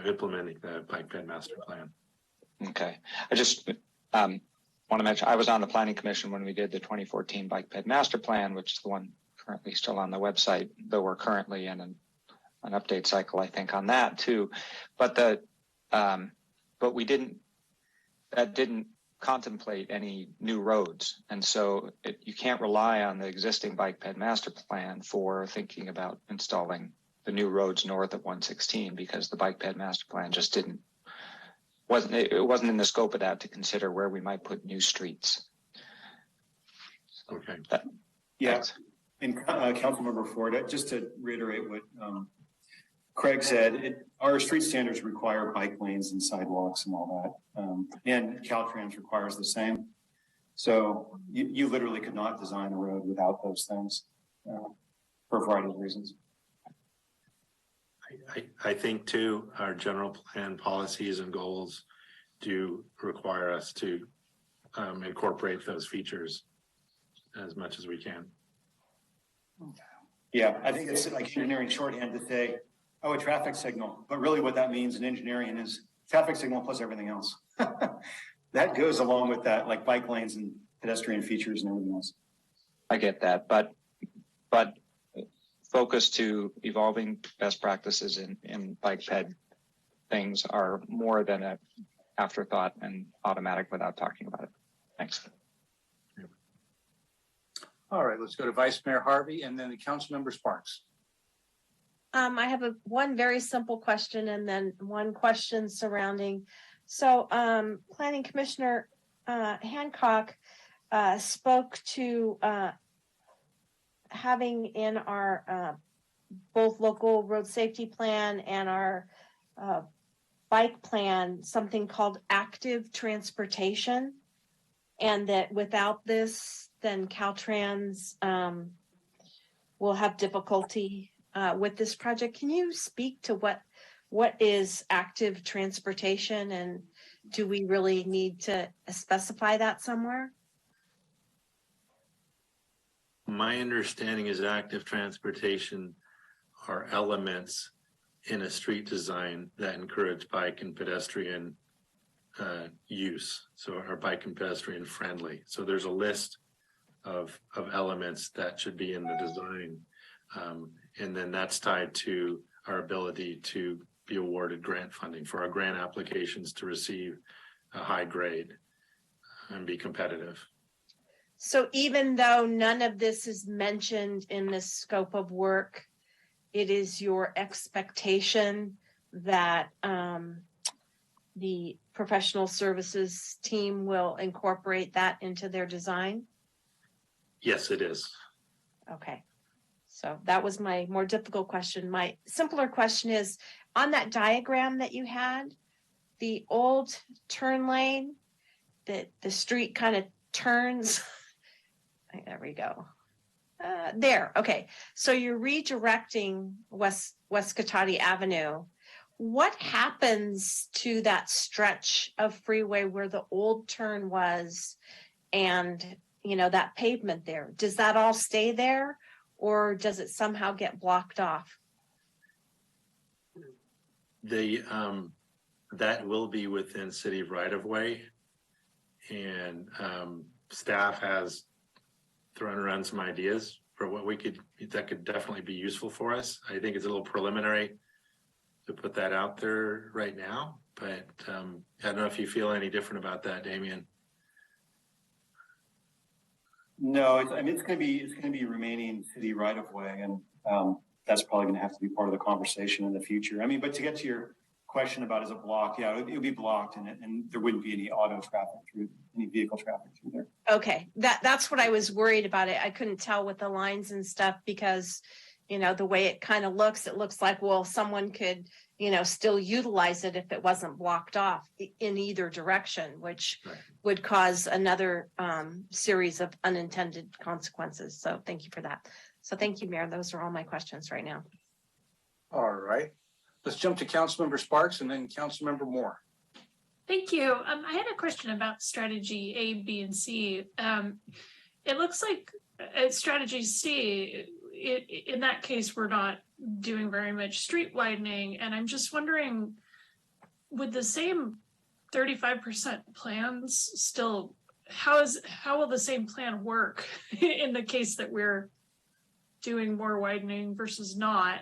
implementing the bike ped master plan. Okay. I just want to mention, I was on the Planning Commission when we did the 2014 bike ped master plan, which is the one currently still on the website, though we're currently in an update cycle, I think, on that too. But we didn't contemplate any new roads. And so you can't rely on the existing bike ped master plan for thinking about installing the new roads north of 116, because the bike ped master plan just wasn't in the scope of that to consider where we might put new streets. Okay. Thanks. And Councilmember Ford, just to reiterate what Craig said, our street standards require bike lanes and sidewalks and all that. And Caltrans requires the same. So you literally could not design a road without those things for a variety of reasons. I think too, our general plan policies and goals do require us to incorporate those features as much as we can. Yeah, I think it's like engineering shorthand to say, a traffic signal. But really what that means in engineering is traffic signal plus everything else. That goes along with that, like bike lanes and pedestrian features and everything else. I get that, but focus to evolving best practices in bike ped things are more than an afterthought and automatic without talking about it. Thanks. All right, let's go to Vice Mayor Harvey and then the Councilmember Sparks. I have one very simple question and then one question surrounding. So Planning Commissioner Hancock spoke to having in our both local road safety plan and our bike plan something called active transportation, and that without this, then Caltrans will have difficulty with this project. Can you speak to what is active transportation, and do we really need to specify that somewhere? My understanding is active transportation are elements in a street design that encourage bike and pedestrian use. So are bike and pedestrian friendly. So there's a list of elements that should be in the design. And then that's tied to our ability to be awarded grant funding for our grant applications to receive a high grade and be competitive. So even though none of this is mentioned in this scope of work, it is your expectation that the professional services team will incorporate that into their design? Yes, it is. Okay. So that was my more difficult question. My simpler question is, on that diagram that you had, the old turn lane, that the street kind of turns. There we go. There. Okay. So you're redirecting West Cotati Avenue. What happens to that stretch of freeway where the old turn was and, you know, that pavement there? Does that all stay there, or does it somehow get blocked off? That will be within city right of way, and staff has thrown around some ideas for what that could definitely be useful for us. I think it's a little preliminary to put that out there right now, but I don't know if you feel any different about that, Damien. No, it's going to be remaining city right of way, and that's probably going to have to be part of the conversation in the future. I mean, but to get to your question about is it blocked? Yeah, it would be blocked, and there wouldn't be any auto traffic through, any vehicle traffic through there. Okay, that's what I was worried about. I couldn't tell with the lines and stuff because, you know, the way it kind of looks, it looks like, well, someone could, you know, still utilize it if it wasn't blocked off in either direction, which would cause another series of unintended consequences. So thank you for that. So thank you, Mayor. Those are all my questions right now. All right. Let's jump to Councilmember Sparks and then Councilmember Moore. Thank you. I had a question about strategy A, B, and C. It looks like strategy C, in that case, we're not doing very much street widening. And I'm just wondering, would the same 35% plans still, how will the same plan work in the case that we're doing more widening versus not?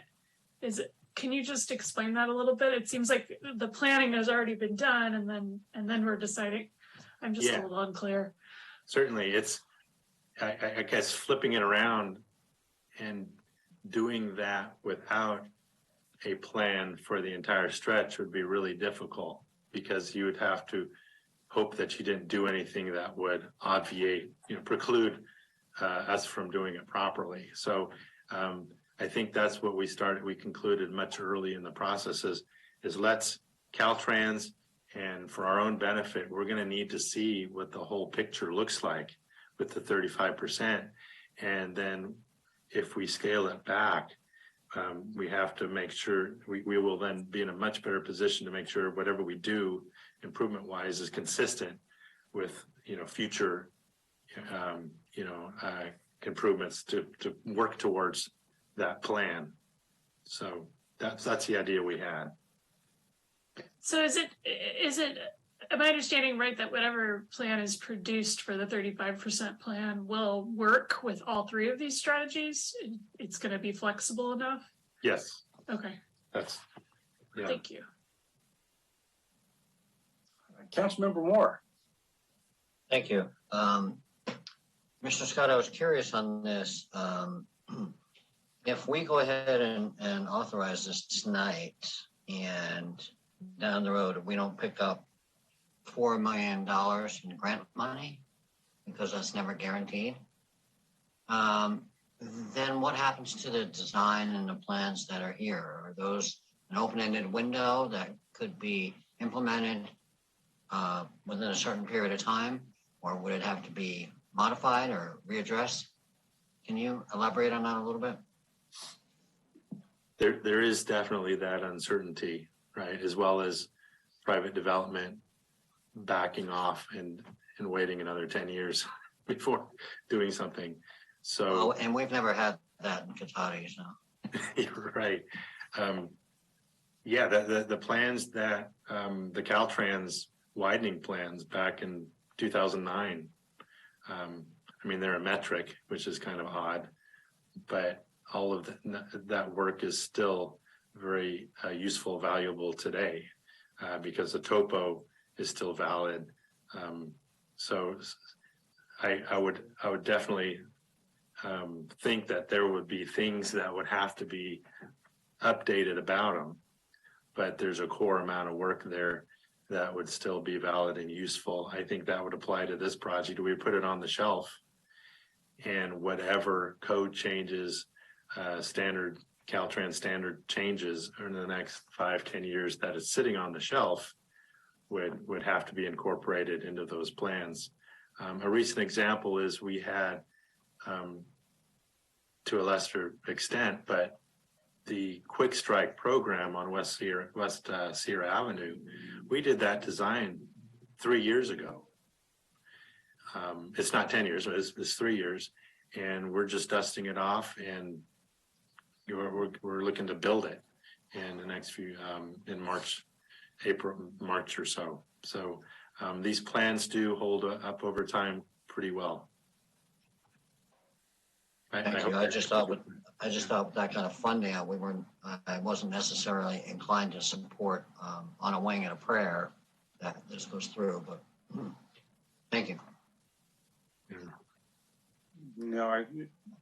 Can you just explain that a little bit? It seems like the planning has already been done, and then we're deciding. I'm just a little unclear. Certainly, it's I guess flipping it around and doing that without a plan for the entire stretch would be really difficult, because you would have to hope that you didn't do anything that would obviate, preclude us from doing it properly. So I think that's what we concluded much early in the process is let's Caltrans, and for our own benefit, we're going to need to see what the whole picture looks like with the 35%. And then if we scale it back, we have to make sure we will then be in a much better position to make sure whatever we do improvement wise is consistent with, future, improvements to work towards that plan. So that's the idea we had. So is it, am I understanding right that whatever plan is produced for the 35% plan will work with all three of these strategies? It's going to be flexible enough? Yes. Okay. Thank you. Councilmember Moore. Thank you. Mr. Scott, I was curious on this. If we go ahead and authorize this tonight, and down the road, if we don't pick up $4 million in grant money, because that's never guaranteed, then what happens to the design and the plans that are here? Are those an open-ended window that could be implemented within a certain period of time, or would it have to be modified or readdressed? Can you elaborate on that a little bit? There is definitely that uncertainty, right? As well as private development backing off and waiting another 10 years before doing something. So, and we've never had that in Cotati, so. You're right. The plans that the Caltrans widening plans back in 2009, they're a metric, which is kind of odd, but all of that work is still very useful, valuable today, because the topo is still valid. So I would definitely think that there would be things that would have to be updated about them, but there's a core amount of work there that would still be valid and useful. I think that would apply to this project. We put it on the shelf, and whatever code changes, standard Caltrans standard changes in the next 5-10 years that is sitting on the shelf would have to be incorporated into those plans. A recent example is we had, to a lesser extent, but the Quick Strike program on West Sierra Avenue, we did that design 3 years ago. It's not 10 years, but it's 3 years, and we're just dusting it off, and we're looking to build it in the next few in March or so. So these plans do hold up over time pretty well. Thank you. I just thought with that kind of funding, I wasn't necessarily inclined to support on a wing and a prayer that this goes through, but thank you. No,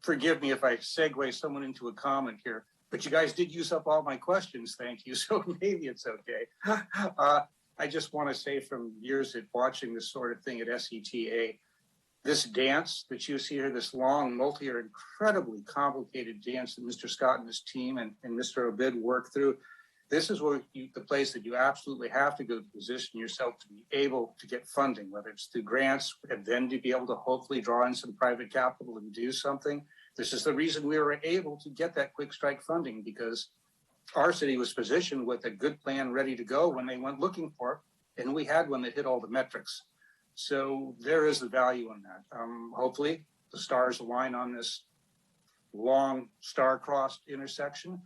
forgive me if I segue someone into a comment here, but you guys did use up all my questions. Thank you. So maybe it's okay. I just want to say from years of watching this sort of thing at SETA, this dance that you see here, this long, multi-year, incredibly complicated dance that Mr. Scott and his team and Mr. Obid worked through, this is where the place that you absolutely have to go to position yourself to be able to get funding, whether it's through grants and then to be able to hopefully draw in some private capital and do something. This is the reason we were able to get that Quick Strike funding, because our city was positioned with a good plan ready to go when they went looking for it, and we had one that hit all the metrics. So there is the value in that. Hopefully the stars align on this long star-crossed intersection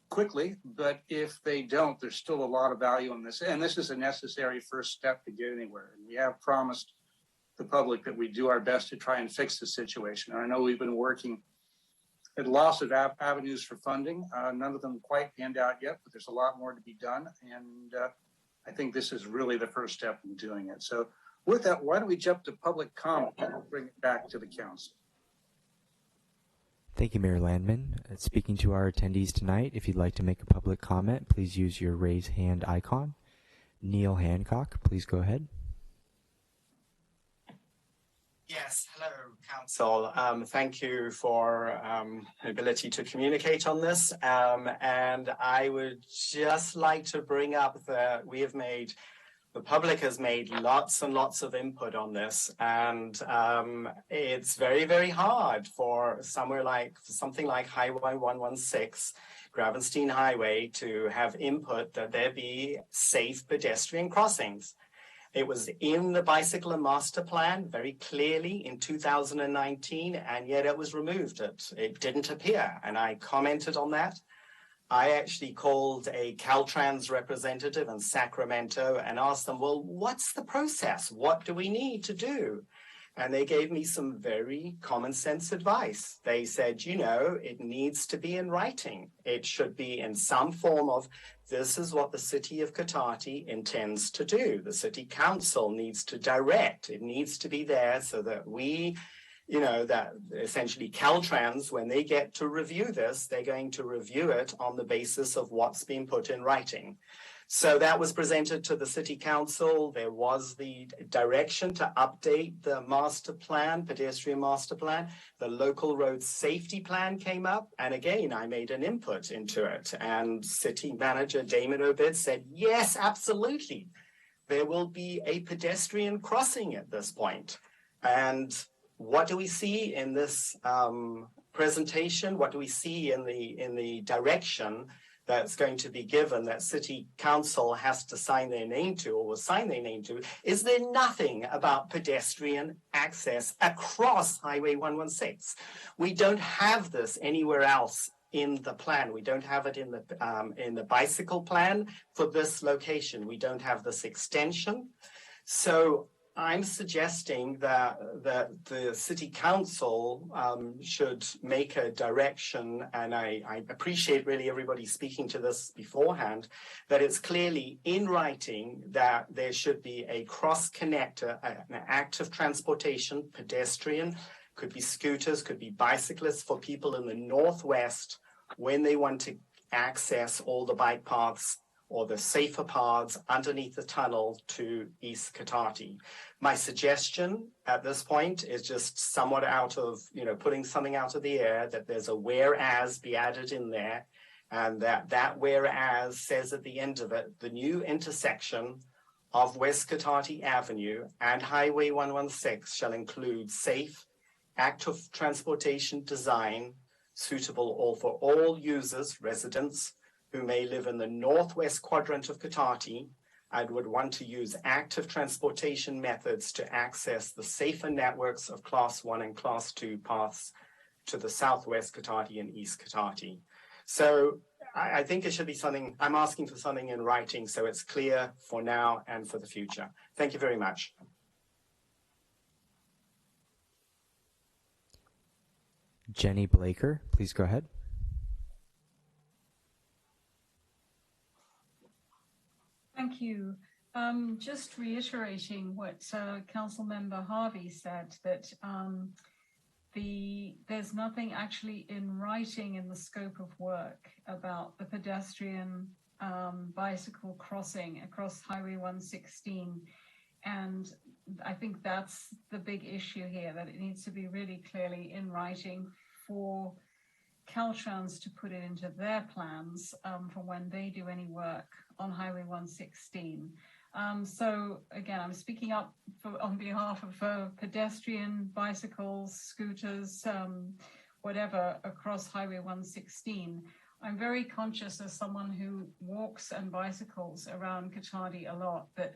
quickly, but if they don't, there's still a lot of value in this. And this is a necessary first step to get anywhere. And we have promised the public that we do our best to try and fix the situation. And I know we've been working at lots of avenues for funding. None of them quite panned out yet, but there's a lot more to be done. And I think this is really the first step in doing it. So with that, why don't we jump to public comment and bring it back to the council? Thank you, Mayor Landman. Speaking to our attendees tonight, if you'd like to make a public comment, please use your raise hand icon. Neil Hancock, please go ahead. Yes, hello, Council. Thank you for the ability to communicate on this. And I would just like to bring up that the public has made lots and lots of input on this, and it's very, very hard for something like Highway 116, Gravenstein Highway, to have input that there be safe pedestrian crossings. It was in the Bicycle Master Plan very clearly in 2019, and yet it was removed. It didn't appear, and I commented on that. I actually called a Caltrans representative in Sacramento and asked them, well, what's the process? What do we need to do? And they gave me some very common sense advice. They said, it needs to be in writing. It should be in some form of, this is what the city of Cotati intends to do. The city council needs to direct. It needs to be there so that that essentially Caltrans, when they get to review this, they're going to review it on the basis of what's been put in writing. So that was presented to the city council. There was the direction to update the master plan, pedestrian master plan. The local road safety plan came up. And again, I made an input into it. And city manager Damon Obid said, yes, absolutely. There will be a pedestrian crossing at this point. And what do we see in this presentation? What do we see in the direction that's going to be given that city council has to sign their name to or will sign their name to? Is there nothing about pedestrian access across Highway 116? We don't have this anywhere else in the plan. We don't have it in the bicycle plan for this location. We don't have this extension. So I'm suggesting that the city council should make a direction, and I appreciate really everybody speaking to this beforehand, that it's clearly in writing that there should be a cross connector, an active transportation, pedestrian, could be scooters, could be bicyclists for people in the Northwest when they want to access all the bike paths or the safer paths underneath the tunnel to East Cotati. My suggestion at this point is just somewhat out of, putting something out of the air, that there's a whereas be added in there, and that whereas says at the end of it, the new intersection of West Cotati Avenue and Highway 116 shall include safe, active transportation design suitable for all users, residents, who may live in the northwest quadrant of Cotati and would want to use active transportation methods to access the safer networks of Class 1 and Class 2 paths to the southwest Cotati and East Cotati. So I think it should be something, I'm asking for something in writing so it's clear for now and for the future. Thank you very much. Jenny Blaker, please go ahead. Thank you. Just reiterating what Councilmember Harvey said, that there's nothing actually in writing in the scope of work about the pedestrian bicycle crossing across Highway 116. And I think that's the big issue here, that it needs to be really clearly in writing for Caltrans to put it into their plans for when they do any work on Highway 116. So again, I'm speaking up on behalf of pedestrian, bicycles, scooters, whatever, across Highway 116. I'm very conscious as someone who walks and bicycles around Cotati a lot, that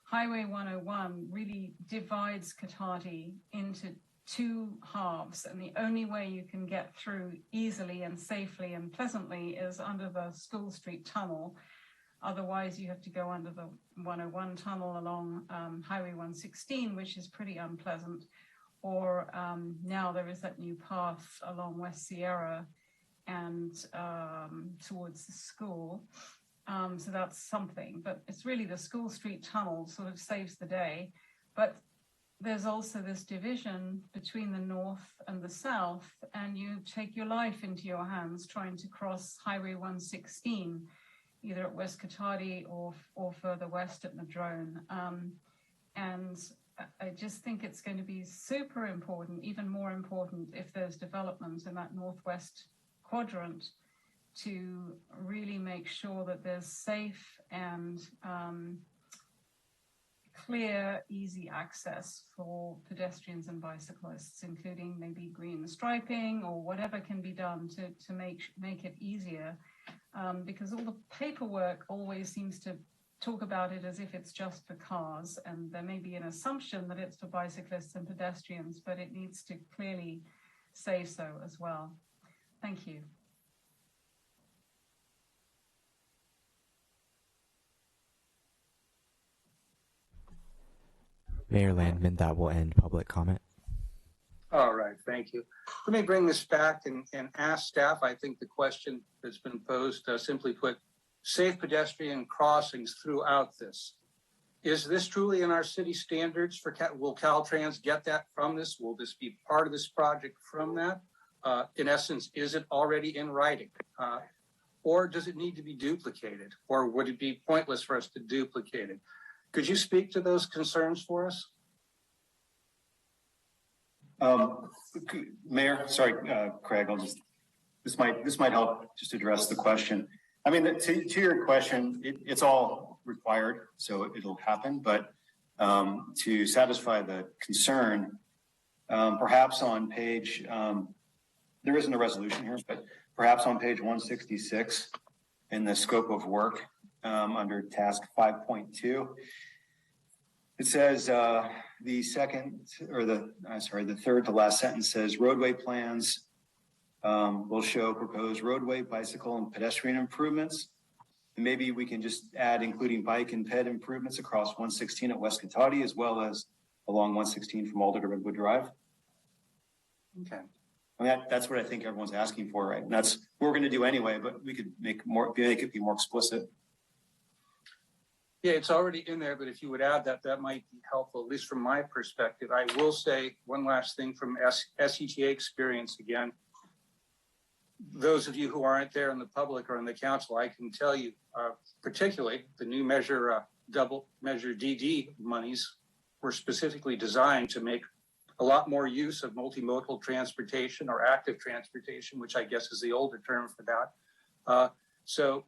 Highway 101 really divides Cotati into two halves, and the only way you can get through easily and safely and pleasantly is under the School Street Tunnel. Otherwise, you have to go under the 101 tunnel along Highway 116, which is pretty unpleasant. Or now there is that new path along West Sierra and towards the school. So that's something, but it's really the School Street Tunnel sort of saves the day. But there's also this division between the north and the south, and you take your life into your hands trying to cross Highway 116, either at West Cotati or further west at Madrone. And I just think it's going to be super important, even more important if there's development in that northwest quadrant, to really make sure that there's safe and clear, easy access for pedestrians and bicyclists, including maybe green striping or whatever can be done to make it easier. Because all the paperwork always seems to talk about it as if it's just for cars, and there may be an assumption that it's for bicyclists and pedestrians, but it needs to clearly say so as well. Thank you. Mayor Landman, that will end public comment. All right, thank you. Let me bring this back and ask staff. I think the question that's been posed, simply put, safe pedestrian crossings throughout this. Is this truly in our city standards for will Caltrans get that from this? Will this be part of this project from that? In essence, is it already in writing? Or does it need to be duplicated? Or would it be pointless for us to duplicate it? Could you speak to those concerns for us? Mayor, sorry, Craig, this might help just address the question. I mean, to your question, it's all required, so it'll happen. But to satisfy the concern, perhaps on page, there isn't a resolution here, but perhaps on page 166 in the scope of work under task 5.2, it says the third to last sentence says roadway plans will show proposed roadway, bicycle, and pedestrian improvements. And maybe we can just add including bike and ped improvements across 116 at West Cotati, as well as along 116 from Alder to Redwood Drive. Okay. I mean, that's what I think everyone's asking for, right? And that's what we're going to do anyway, but we could make it be more explicit. Yeah, it's already in there, but if you would add that, that might be helpful, at least from my perspective. I will say one last thing from SETA experience again. Those of you who aren't there in the public or in the council, I can tell you, particularly the new measure, double measure DD monies were specifically designed to make a lot more use of multimodal transportation or active transportation, which I guess is the older term for that. So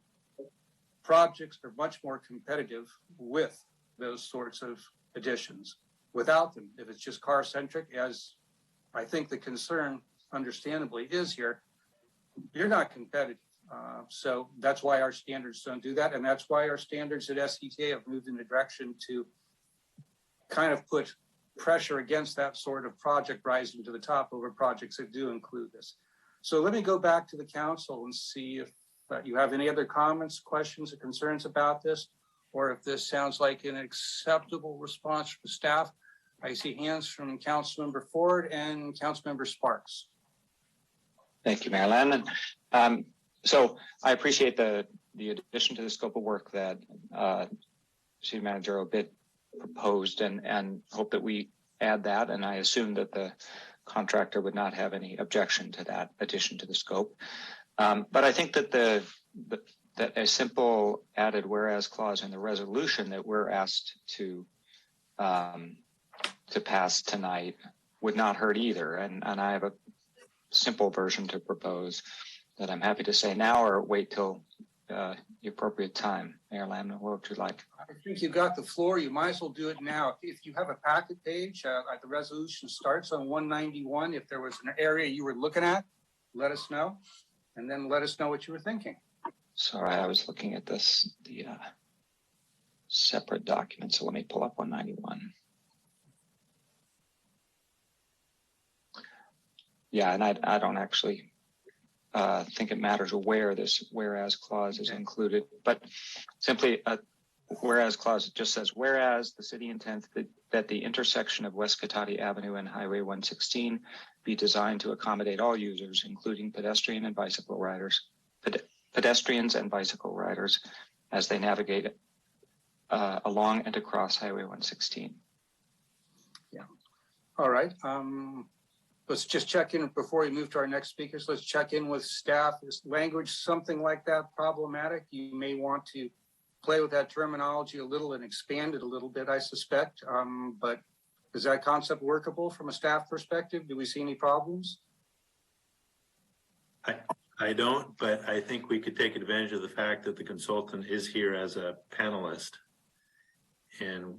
projects are much more competitive with those sorts of additions. Without them, if it's just car centric, as I think the concern understandably is here, you're not competitive. So that's why our standards don't do that. And that's why our standards at SETA have moved in the direction to kind of put pressure against that sort of project rising to the top over projects that do include this. So let me go back to the council and see if you have any other comments, questions, or concerns about this, or if this sounds like an acceptable response from staff. I see hands from Councilmember Ford and Councilmember Sparks. Thank you, Mayor Landman. So I appreciate the addition to the scope of work that City Manager Obid proposed and hope that we add that. And I assume that the contractor would not have any objection to that addition to the scope. But I think that that a simple added whereas clause in the resolution that we're asked to pass tonight would not hurt either. And I have a simple version to propose that I'm happy to say now or wait till the appropriate time. Mayor Landman, what would you like? I think you got the floor. You might as well do it now. If you have a packet page, the resolution starts on 191. If there was an area you were looking at, let us know, and then let us know what you were thinking. Sorry, I was looking at the separate document. So let me pull up 191. Yeah, and I don't actually think it matters where this whereas clause is included, but simply a whereas clause just says, whereas the city intends that the intersection of West Cotati Avenue and Highway 116 be designed to accommodate all users, including pedestrians and bicycle riders, as they navigate along and across Highway 116. Yeah. All right. Let's just check in before we move to our next speakers. Let's check in with staff. Is language something like that problematic? You may want to play with that terminology a little and expand it a little bit, I suspect. But is that concept workable from a staff perspective? Do we see any problems? I don't, but I think we could take advantage of the fact that the consultant is here as a panelist, and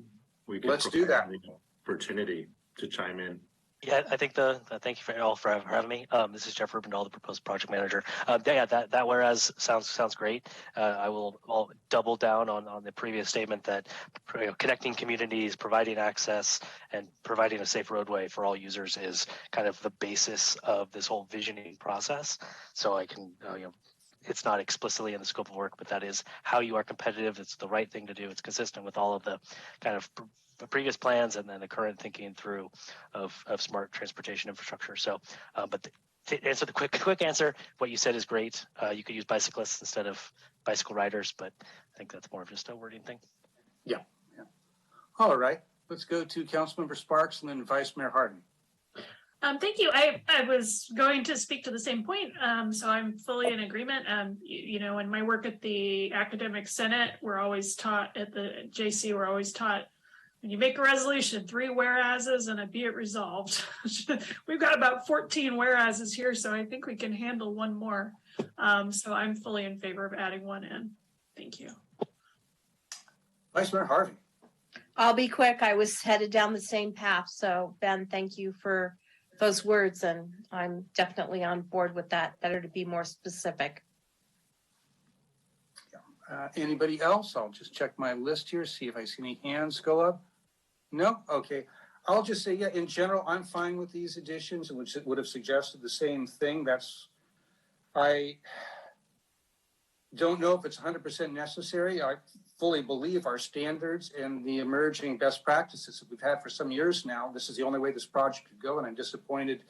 we could do that. The opportunity to chime in. Yeah, I think thank you all for having me. This is Jeff Rubendahl, the proposed project manager. That whereas sounds great. I'll double down on the previous statement that connecting communities, providing access, and providing a safe roadway for all users is kind of the basis of this whole visioning process. So I can it's not explicitly in the scope of work, but that is how you are competitive. It's the right thing to do. It's consistent with all of the kind of previous plans and then the current thinking through of smart transportation infrastructure. So, but to answer the quick answer, what you said is great. You could use bicyclists instead of bicycle riders, but I think that's more of just a wording thing. Yeah. All right. Let's go to Councilmember Sparks and then Vice Mayor Harden. Thank you. I was going to speak to the same point, so I'm fully in agreement. In my work at the Academic Senate, we're always taught at the JC, we're always taught when you make a resolution, 3 whereases and a be it resolved. We've got about 14 whereases here, so I think we can handle one more. So I'm fully in favor of adding one in. Thank you. Vice Mayor Harvey. I'll be quick. I was headed down the same path. So Ben, thank you for those words, and I'm definitely on board with that. Better to be more specific. Anybody else? I'll just check my list here, see if I see any hands go up. No? Okay. I'll just say, yeah, in general, I'm fine with these additions, which would have suggested the same thing. I don't know if it's 100% necessary. I fully believe our standards and the emerging best practices that we've had for some years now, this is the only way this project could go. And I'm disappointed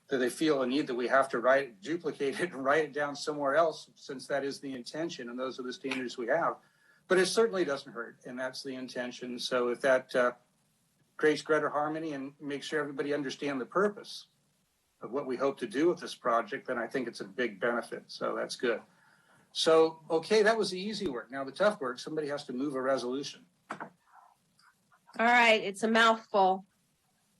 that they feel a need that we have to duplicate it and write it down somewhere else, since that is the intention and those are the standards we have. But it certainly doesn't hurt, and that's the intention. So if that creates greater harmony and makes sure everybody understand the purpose of what we hope to do with this project, then I think it's a big benefit. So that's good. So, okay, that was the easy work. Now the tough work, somebody has to move a resolution. All right, it's a mouthful.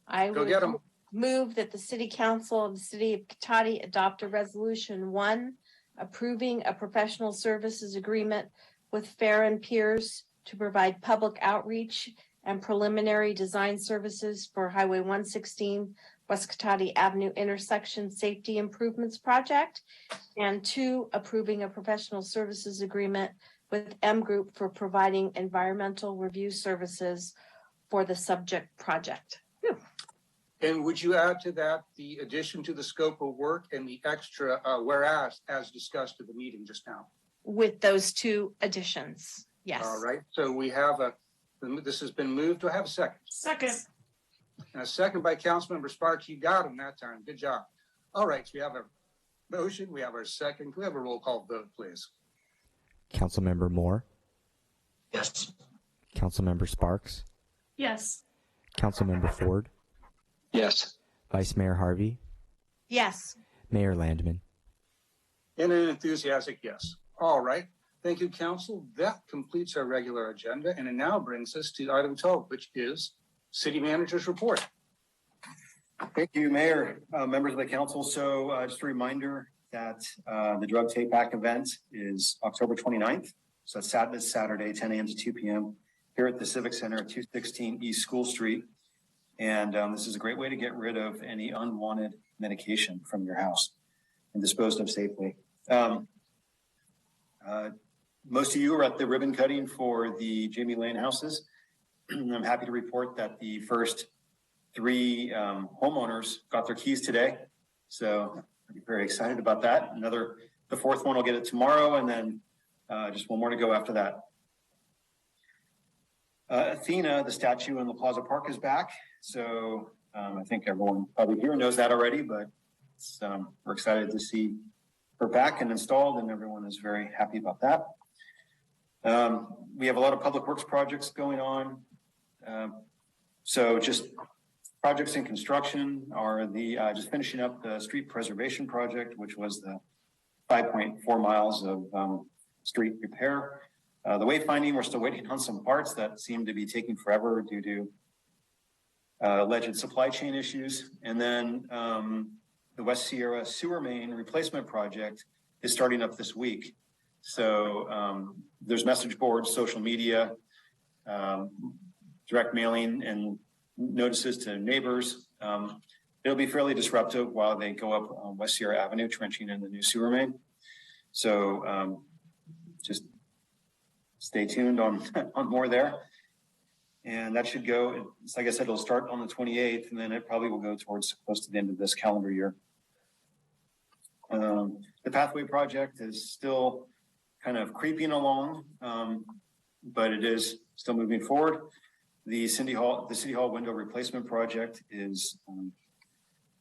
I Go get 'em. move that the City Council of the City of Cotati adopt a resolution 1, approving a professional services agreement with Farron Piers to provide public outreach and preliminary design services for Highway 116 West Cotati Avenue intersection safety improvements project, and 2, approving a professional services agreement with M Group for providing environmental review services for the subject project. And would you add to that the addition to the scope of work and the extra whereas as discussed at the meeting just now? With those 2 additions, yes. All right, so we have this has been moved. Do I have a second? Second. And a second by Councilmember Sparks. You got him that time. Good job. All right, so we have a motion. We have our second. Can we have a roll call vote, please? Councilmember Moore, Yes. Councilmember Sparks, Yes. Councilmember Ford, Yes. Vice Mayor Harvey, Yes. Mayor Landman. And an enthusiastic yes. All right. Thank you, Council. That completes our regular agenda. And it now brings us to item 12, which is City Manager's Report. Thank you, Mayor, members of the council. So just a reminder that the Drug Take Back event is October 29th. So that's this Saturday, 10 a.m. to 2 p.m. here at the Civic Center at 216 East School Street. And this is a great way to get rid of any unwanted medication from your house and dispose of safely. Most of you are at the ribbon cutting for the Jamie Lane houses. I'm happy to report that the first 3 homeowners got their keys today. So I'm very excited about that. The 4th one will get it tomorrow, and then just 1 more to go after that. Athena, the statue in La Plaza Park, is back. So I think everyone probably here knows that already, but we're excited to see her back and installed, and everyone is very happy about that. We have a lot of public works projects going on. So just projects in construction are just finishing up the street preservation project, which was the 5.4 miles of street repair. The wayfinding, we're still waiting on some parts that seem to be taking forever due to alleged supply chain issues. And then the West Sierra sewer main replacement project is starting up this week. So there's message boards, social media, direct mailing, and notices to neighbors. It'll be fairly disruptive while they go up on West Sierra Avenue, trenching in the new sewer main. So just stay tuned on more there. And that should go, like I said, it'll start on the 28th, and then it probably will go towards close to the end of this calendar year. The Pathway project is still kind of creeping along, but it is still moving forward. The City Hall window replacement project is,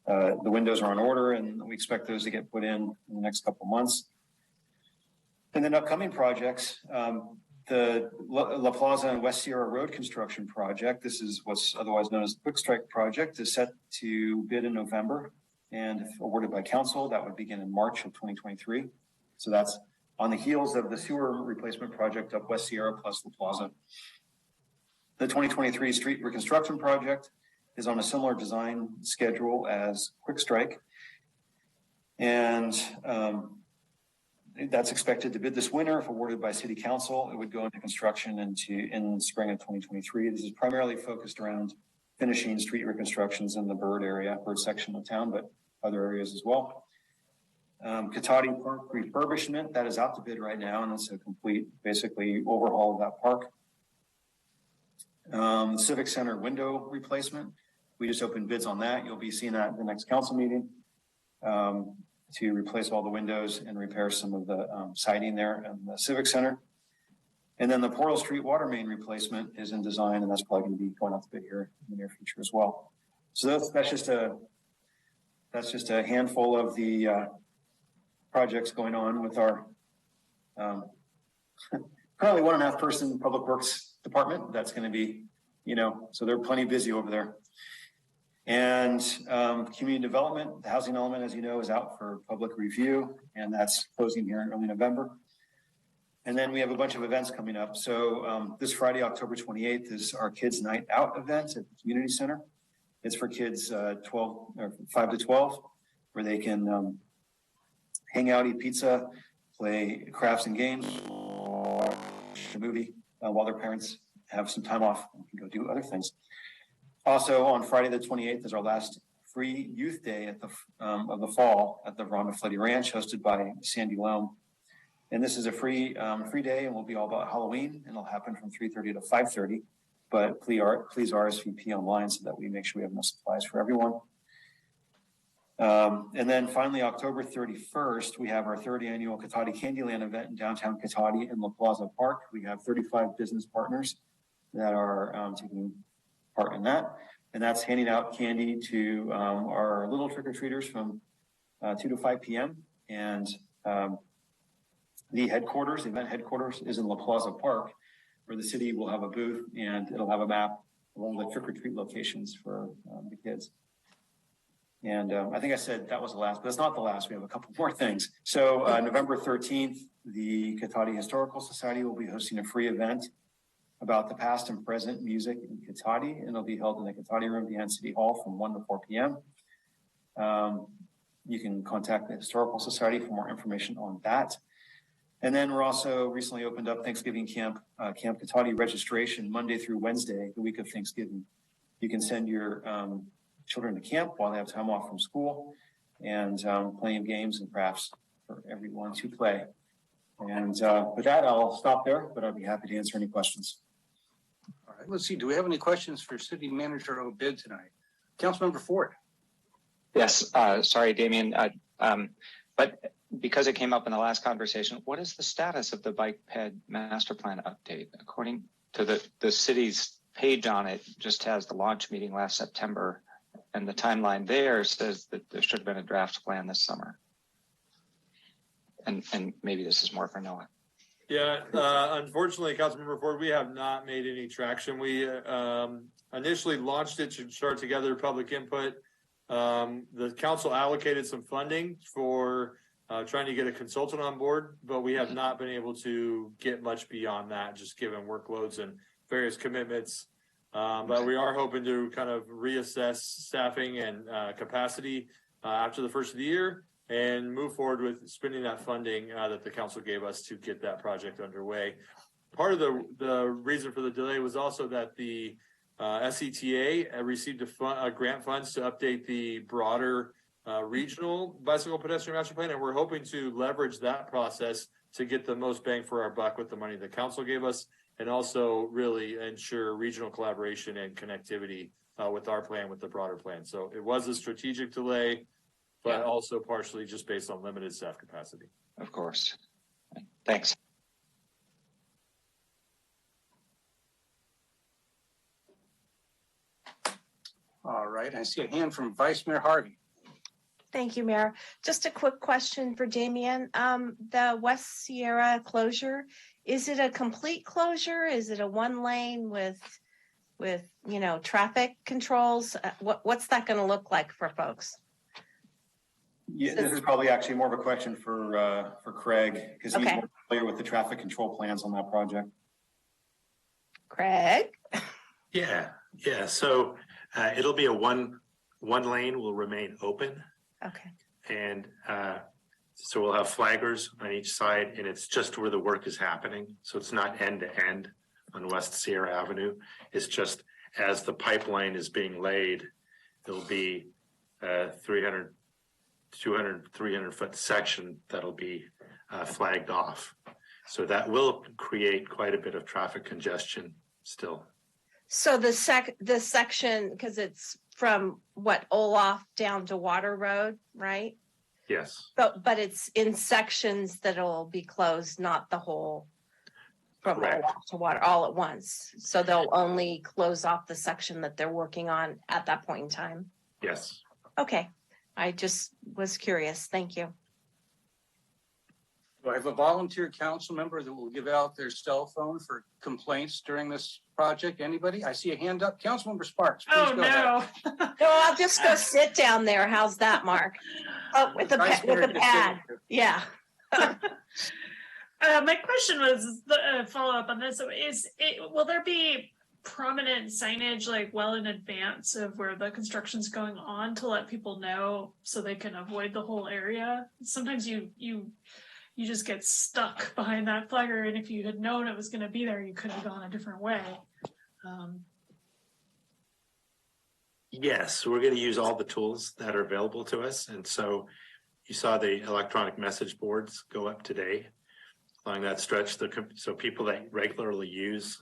the windows are on order, and we expect those to get put in the next couple months. And then upcoming projects, the La Plaza and West Sierra Road construction project, this is what's otherwise known as the Quick Strike project, is set to bid in November. And if awarded by council, that would begin in March of 2023. So that's on the heels of the sewer replacement project up West Sierra plus La Plaza. The 2023 street reconstruction project is on a similar design schedule as Quick Strike. And that's expected to bid this winter. If awarded by City Council, it would go into construction in the spring of 2023. This is primarily focused around finishing street reconstructions in the Bird section of town, but other areas as well. Cotati Park refurbishment, that is out to bid right now, and it's a complete, basically, overhaul of that park. Civic Center window replacement, we just opened bids on that. You'll be seeing that at the next council meeting to replace all the windows and repair some of the siding there in the Civic Center. And then the Portal Street water main replacement is in design, and that's probably going to be going out to bid here in the near future as well. So that's just a handful of the projects going on with our currently 1.5 person public works department. That's going to be, so they're plenty busy over there. And community development, the housing element, as you know, is out for public review, and that's closing here in early November. And then we have a bunch of events coming up. So this Friday, October 28th, is our Kids Night Out event at the community center. It's for kids 5 to 12, where they can hang out, eat pizza, play crafts and games, or watch a movie while their parents have some time off and can go do other things. Also, on Friday the 28th is our last free youth day at of the fall at the Ronda Fletty Ranch, hosted by Sandy Loam. And this is a free day, and will be all about Halloween, and it'll happen from 3:30 to 5:30. But please RSVP online so that we make sure we have enough supplies for everyone. And then finally, October 31st, we have our 3rd annual Cotati Candyland event in downtown Cotati in La Plaza Park. We have 35 business partners that are taking part in that. And that's handing out candy to our little trick-or-treaters from 2 to 5 p.m. And the event headquarters is in La Plaza Park, where the city will have a booth, and it'll have a map of all the trick-or-treat locations for the kids. And I think I said that was the last, but it's not the last. We have a couple more things. So November 13th, the Cotati Historical Society will be hosting a free event about the past and present music in Cotati, and it'll be held in the Cotati Room behind City Hall from 1 to 4 p.m. You can contact the Historical Society for more information on that. And then we're also recently opened up Thanksgiving Camp Cotati registration Monday through Wednesday, the week of Thanksgiving. You can send your children to camp while they have time off from school, and plenty of games and crafts for everyone to play. And with that, I'll stop there, but I'd be happy to answer any questions. All right, let's see. Do we have any questions for City Manager Obid tonight? Councilmember Ford. Yes, sorry, Damien. But because it came up in the last conversation, what is the status of the bike ped master plan update? According to the city's page on it, just has the launch meeting last September, and the timeline there says that there should have been a draft plan this summer. And maybe this is more for Noah. Yeah, unfortunately, Councilmember Ford, we have not made any traction. We initially launched it to start together public input. The council allocated some funding for trying to get a consultant on board, but we have not been able to get much beyond that, just given workloads and various commitments. But we are hoping to kind of reassess staffing and capacity after the first of the year, and move forward with spending that funding that the council gave us to get that project underway. Part of the reason for the delay was also that the SETA received a grant funds to update the broader regional bicycle pedestrian master plan, and we're hoping to leverage that process to get the most bang for our buck with the money the council gave us, and also really ensure regional collaboration and connectivity with our plan, with the broader plan. So it was a strategic delay, but also partially just based on limited staff capacity. Of course. Thanks. All right, I see a hand from Vice Mayor Harvey. Thank you, Mayor. Just a quick question for Damien. The West Sierra closure, is it a complete closure? Is it a one lane with traffic controls? What's that going to look like for folks? Yeah, this is probably actually more of a question for Craig, because he's more familiar with the traffic control plans on that project. Craig? Yeah. So it'll be a one lane will remain open. Okay. And so we'll have flaggers on each side, and it's just where the work is happening. So it's not end to end on West Sierra Avenue. It's just as the pipeline is being laid, there'll be 300 foot section that'll be flagged off. So that will create quite a bit of traffic congestion still. So the section, because it's from Olaf down to Water Road, right? Yes. But it's in sections that'll be closed, not the whole. from to water all at once. So they'll only close off the section that they're working on at that point in time. Yes. Okay. I just was curious. Thank you. Do I have a volunteer council member that will give out their cell phone for complaints during this project? Anybody? I see a hand up. Councilmember Sparks. Please go ahead. No, I'll just go sit down there. How's that, Mark? Oh, with the pad. Yeah. My question was the follow up on this. Will there be prominent signage like well in advance of where the construction's going on to let people know so they can avoid the whole area? Sometimes you just get stuck behind that flagger, and if you had known it was going to be there, you could have gone a different way. Yes, we're going to use all the tools that are available to us. And so you saw the electronic message boards go up today along that stretch. So people that regularly use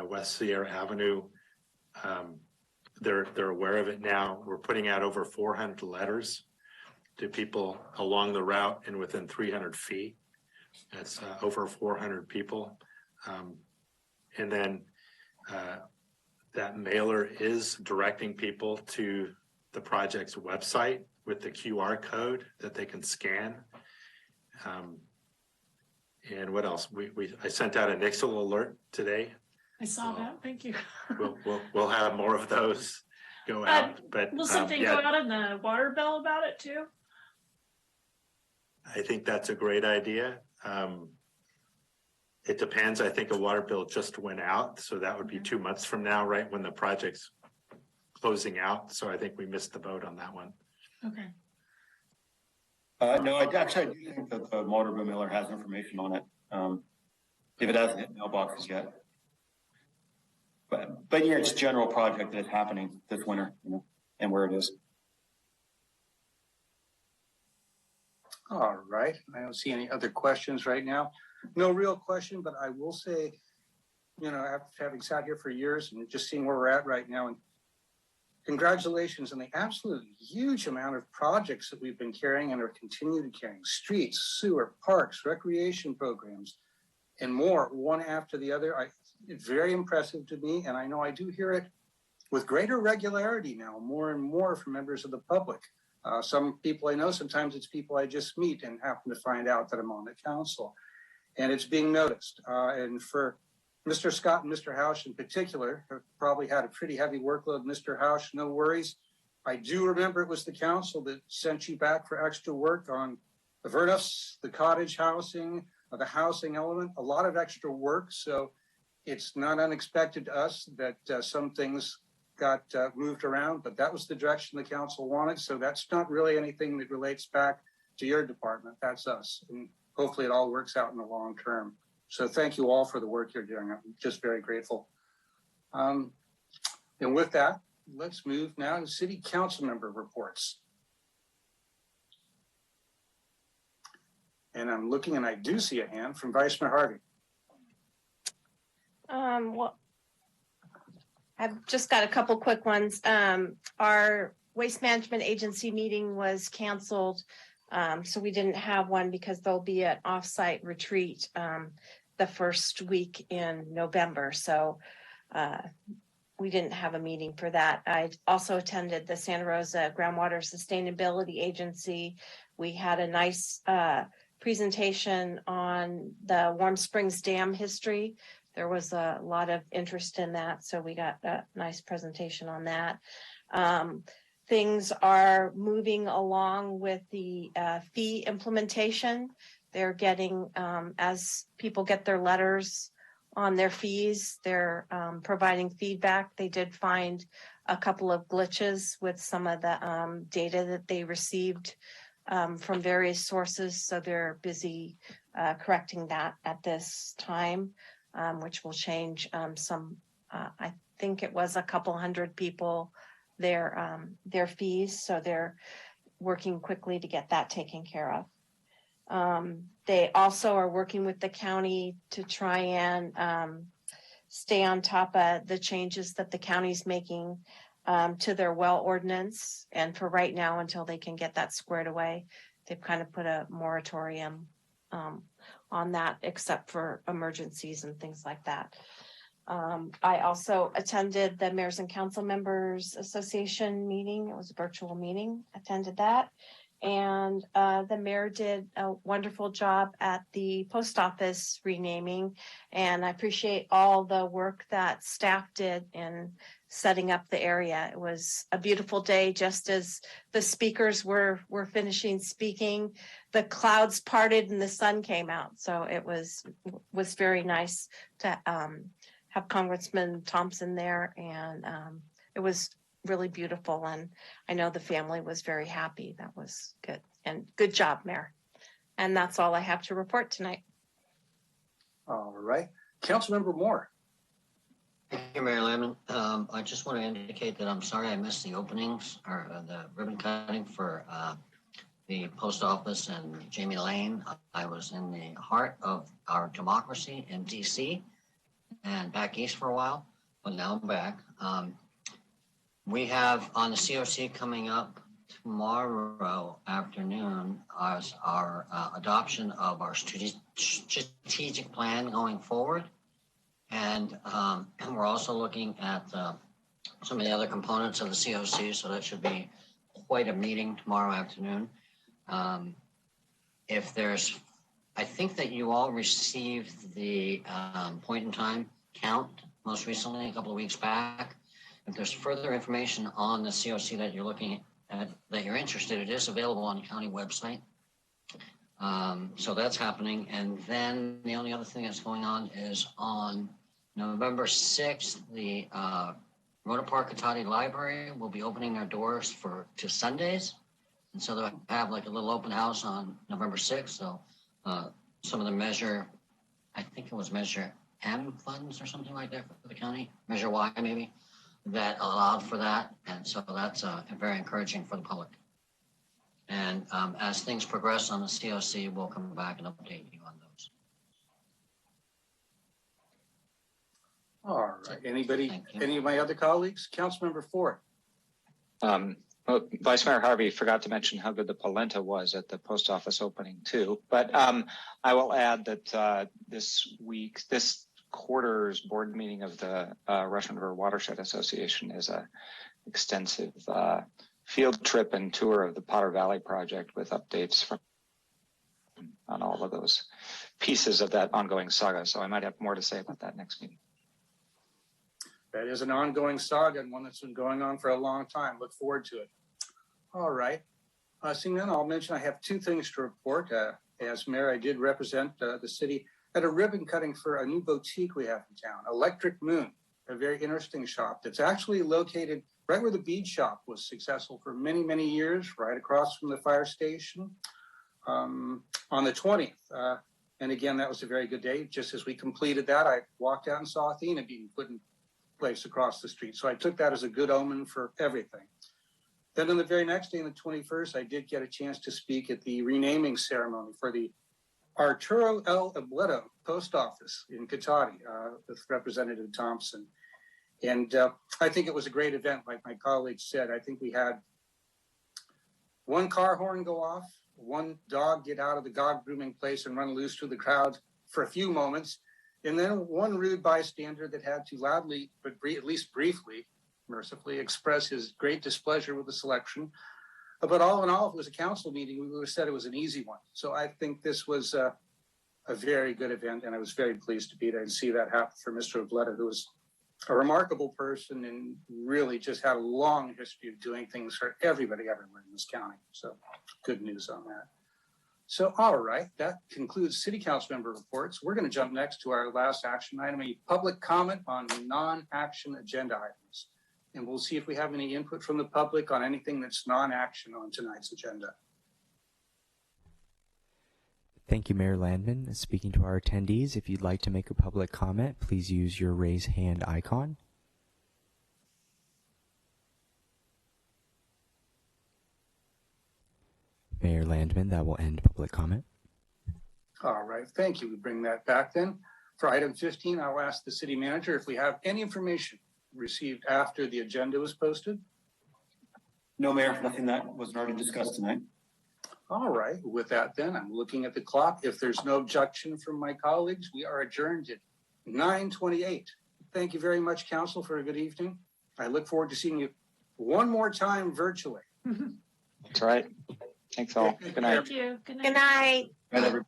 West Sierra Avenue, they're aware of it now. We're putting out over 400 letters to people along the route and within 300 feet. That's over 400 people. And then that mailer is directing people to the project's website with the QR code that they can scan. And what else? I sent out a Nixle alert today. I saw that. Thank you. We'll have more of those go out. But will something go out in the water bill about it too? I think that's a great idea. It depends. I think a water bill just went out, so that would be 2 months from now, right when the project's closing out. So I think we missed the boat on that one. Okay. No, I do think that the water bill mailer has information on it. If it hasn't hit mailboxes yet. But yeah, it's a general project that is happening this winter, and where it is. All right. I don't see any other questions right now. No real question, but I will say, after having sat here for years and just seeing where we're at right now, and congratulations on the absolutely huge amount of projects that we've been carrying and are continuing carrying. Streets, sewer, parks, recreation programs, and more, one after the other. It's very impressive to me, and I know I do hear it with greater regularity now, more and more from members of the public. Some people I know, sometimes it's people I just meet and happen to find out that I'm on the council. And it's being noticed. And for Mr. Scott and Mr. Hausch in particular, have probably had a pretty heavy workload. Mr. Hausch, no worries. I do remember it was the council that sent you back for extra work on the Vernus, the cottage housing, the housing element, a lot of extra work. So it's not unexpected to us that some things got moved around, but that was the direction the council wanted. So that's not really anything that relates back to your department. That's us. And hopefully it all works out in the long term. So thank you all for the work you're doing. I'm just very grateful. And with that, let's move now to city council member reports. And I'm looking and I do see a hand from Vice Mayor Harvey. Well, I've just got a couple quick ones. Our waste management agency meeting was canceled. So we didn't have one because there'll be an offsite retreat the first week in November. So we didn't have a meeting for that. I also attended the Santa Rosa Groundwater Sustainability Agency. We had a nice presentation on the Warm Springs Dam history. There was a lot of interest in that, so we got a nice presentation on that. Things are moving along with the fee implementation. They're getting, as people get their letters on their fees, they're providing feedback. They did find a couple of glitches with some of the data that they received from various sources, so they're busy correcting that at this time. Which will change some, I think it was a couple hundred people, their fees. So they're working quickly to get that taken care of. They also are working with the county to try and stay on top of the changes that the county's making to their well ordinance. And for right now, until they can get that squared away, they've kind of put a moratorium on that, except for emergencies and things like that. I also attended the Mayors and Council Members Association meeting. It was a virtual meeting, attended that. And the mayor did a wonderful job at the post office renaming. And I appreciate all the work that staff did in setting up the area. It was a beautiful day, just as the speakers were finishing speaking, the clouds parted and the sun came out. So it was very nice to have Congressman Thompson there, and it was really beautiful, and I know the family was very happy. That was good, and good job, Mayor. And that's all I have to report tonight. All right, Councilmember Moore. Thank you, Mayor Lemon. I just want to indicate that I'm sorry I missed the openings or the ribbon cutting for the post office and Jamie Lane. I was in the heart of our democracy in DC and back east for a while, but now I'm back. We have on the COC coming up tomorrow afternoon as our adoption of our strategic plan going forward. And we're also looking at some of the other components of the COC, so that should be quite a meeting tomorrow afternoon. If there's, I think that you all received the point in time count most recently, a couple of weeks back. If there's further information on the COC that you're looking at, that you're interested, it is available on the county website. So that's happening. And then the only other thing that's going on is on November 6th, the Rhoda Park Cotati Library will be opening their doors to Sundays. And so they'll have like a little open house on November 6th. So some of the Measure, I think it was Measure M funds or something like that for the county, Measure Y maybe, that allowed for that. And so that's very encouraging for the public. And as things progress on the COC, we'll come back and update you on those. All right. Anybody, any of my other colleagues? Councilmember Ford. Well, Vice Mayor Harvey forgot to mention how good the polenta was at the post office opening too. But I will add that this quarter's board meeting of the Russian River Watershed Association is a extensive field trip and tour of the Potter Valley project with updates on all of those pieces of that ongoing saga. So I might have more to say about that next meeting. That is an ongoing saga and one that's been going on for a long time. Look forward to it. All right. Seeing none, I'll mention I have two things to report. As mayor, I did represent the city at a ribbon cutting for a new boutique we have in town, Electric Moon, a very interesting shop that's actually located right where the bead shop was successful for many, many years, right across from the fire station on the 20th. And again, that was a very good day. Just as we completed that, I walked out and saw Athena being put in place across the street. So I took that as a good omen for everything. Then on the very next day, on the 21st, I did get a chance to speak at the renaming ceremony for the Arturo L. Ableto Post Office in Cotati with Representative Thompson. And I think it was a great event, like my colleagues said. I think we had one car horn go off, one dog get out of the dog grooming place and run loose through the crowd for a few moments, and then one rude bystander that had to loudly, but at least briefly, mercifully express his great displeasure with the selection. But all in all, if it was a council meeting, we would have said it was an easy one. So I think this was a very good event, and I was very pleased to be there and see that happen for Mr. Ableto, who was a remarkable person and really just had a long history of doing things for everybody everywhere in this county. So good news on that. So, all right, that concludes City Council member reports. We're going to jump next to our last action item, a public comment on non-action agenda items. And we'll see if we have any input from the public on anything that's non-action on tonight's agenda. Thank you, Mayor Landman. Speaking to our attendees, if you'd like to make a public comment, please use your raise hand icon. Mayor Landman, that will end public comment. All right, thank you. We bring that back then. For item 15, I'll ask the city manager if we have any information received after the agenda was posted. No, Mayor, nothing that wasn't already discussed tonight. All right. With that, then I'm looking at the clock. If there's no objection from my colleagues, we are adjourned at 9:28. Thank you very much, Council, for a good evening. I look forward to seeing you one more time virtually. That's right. Thanks all. Good night. Thank you. Good night. Good night. Right, everybody.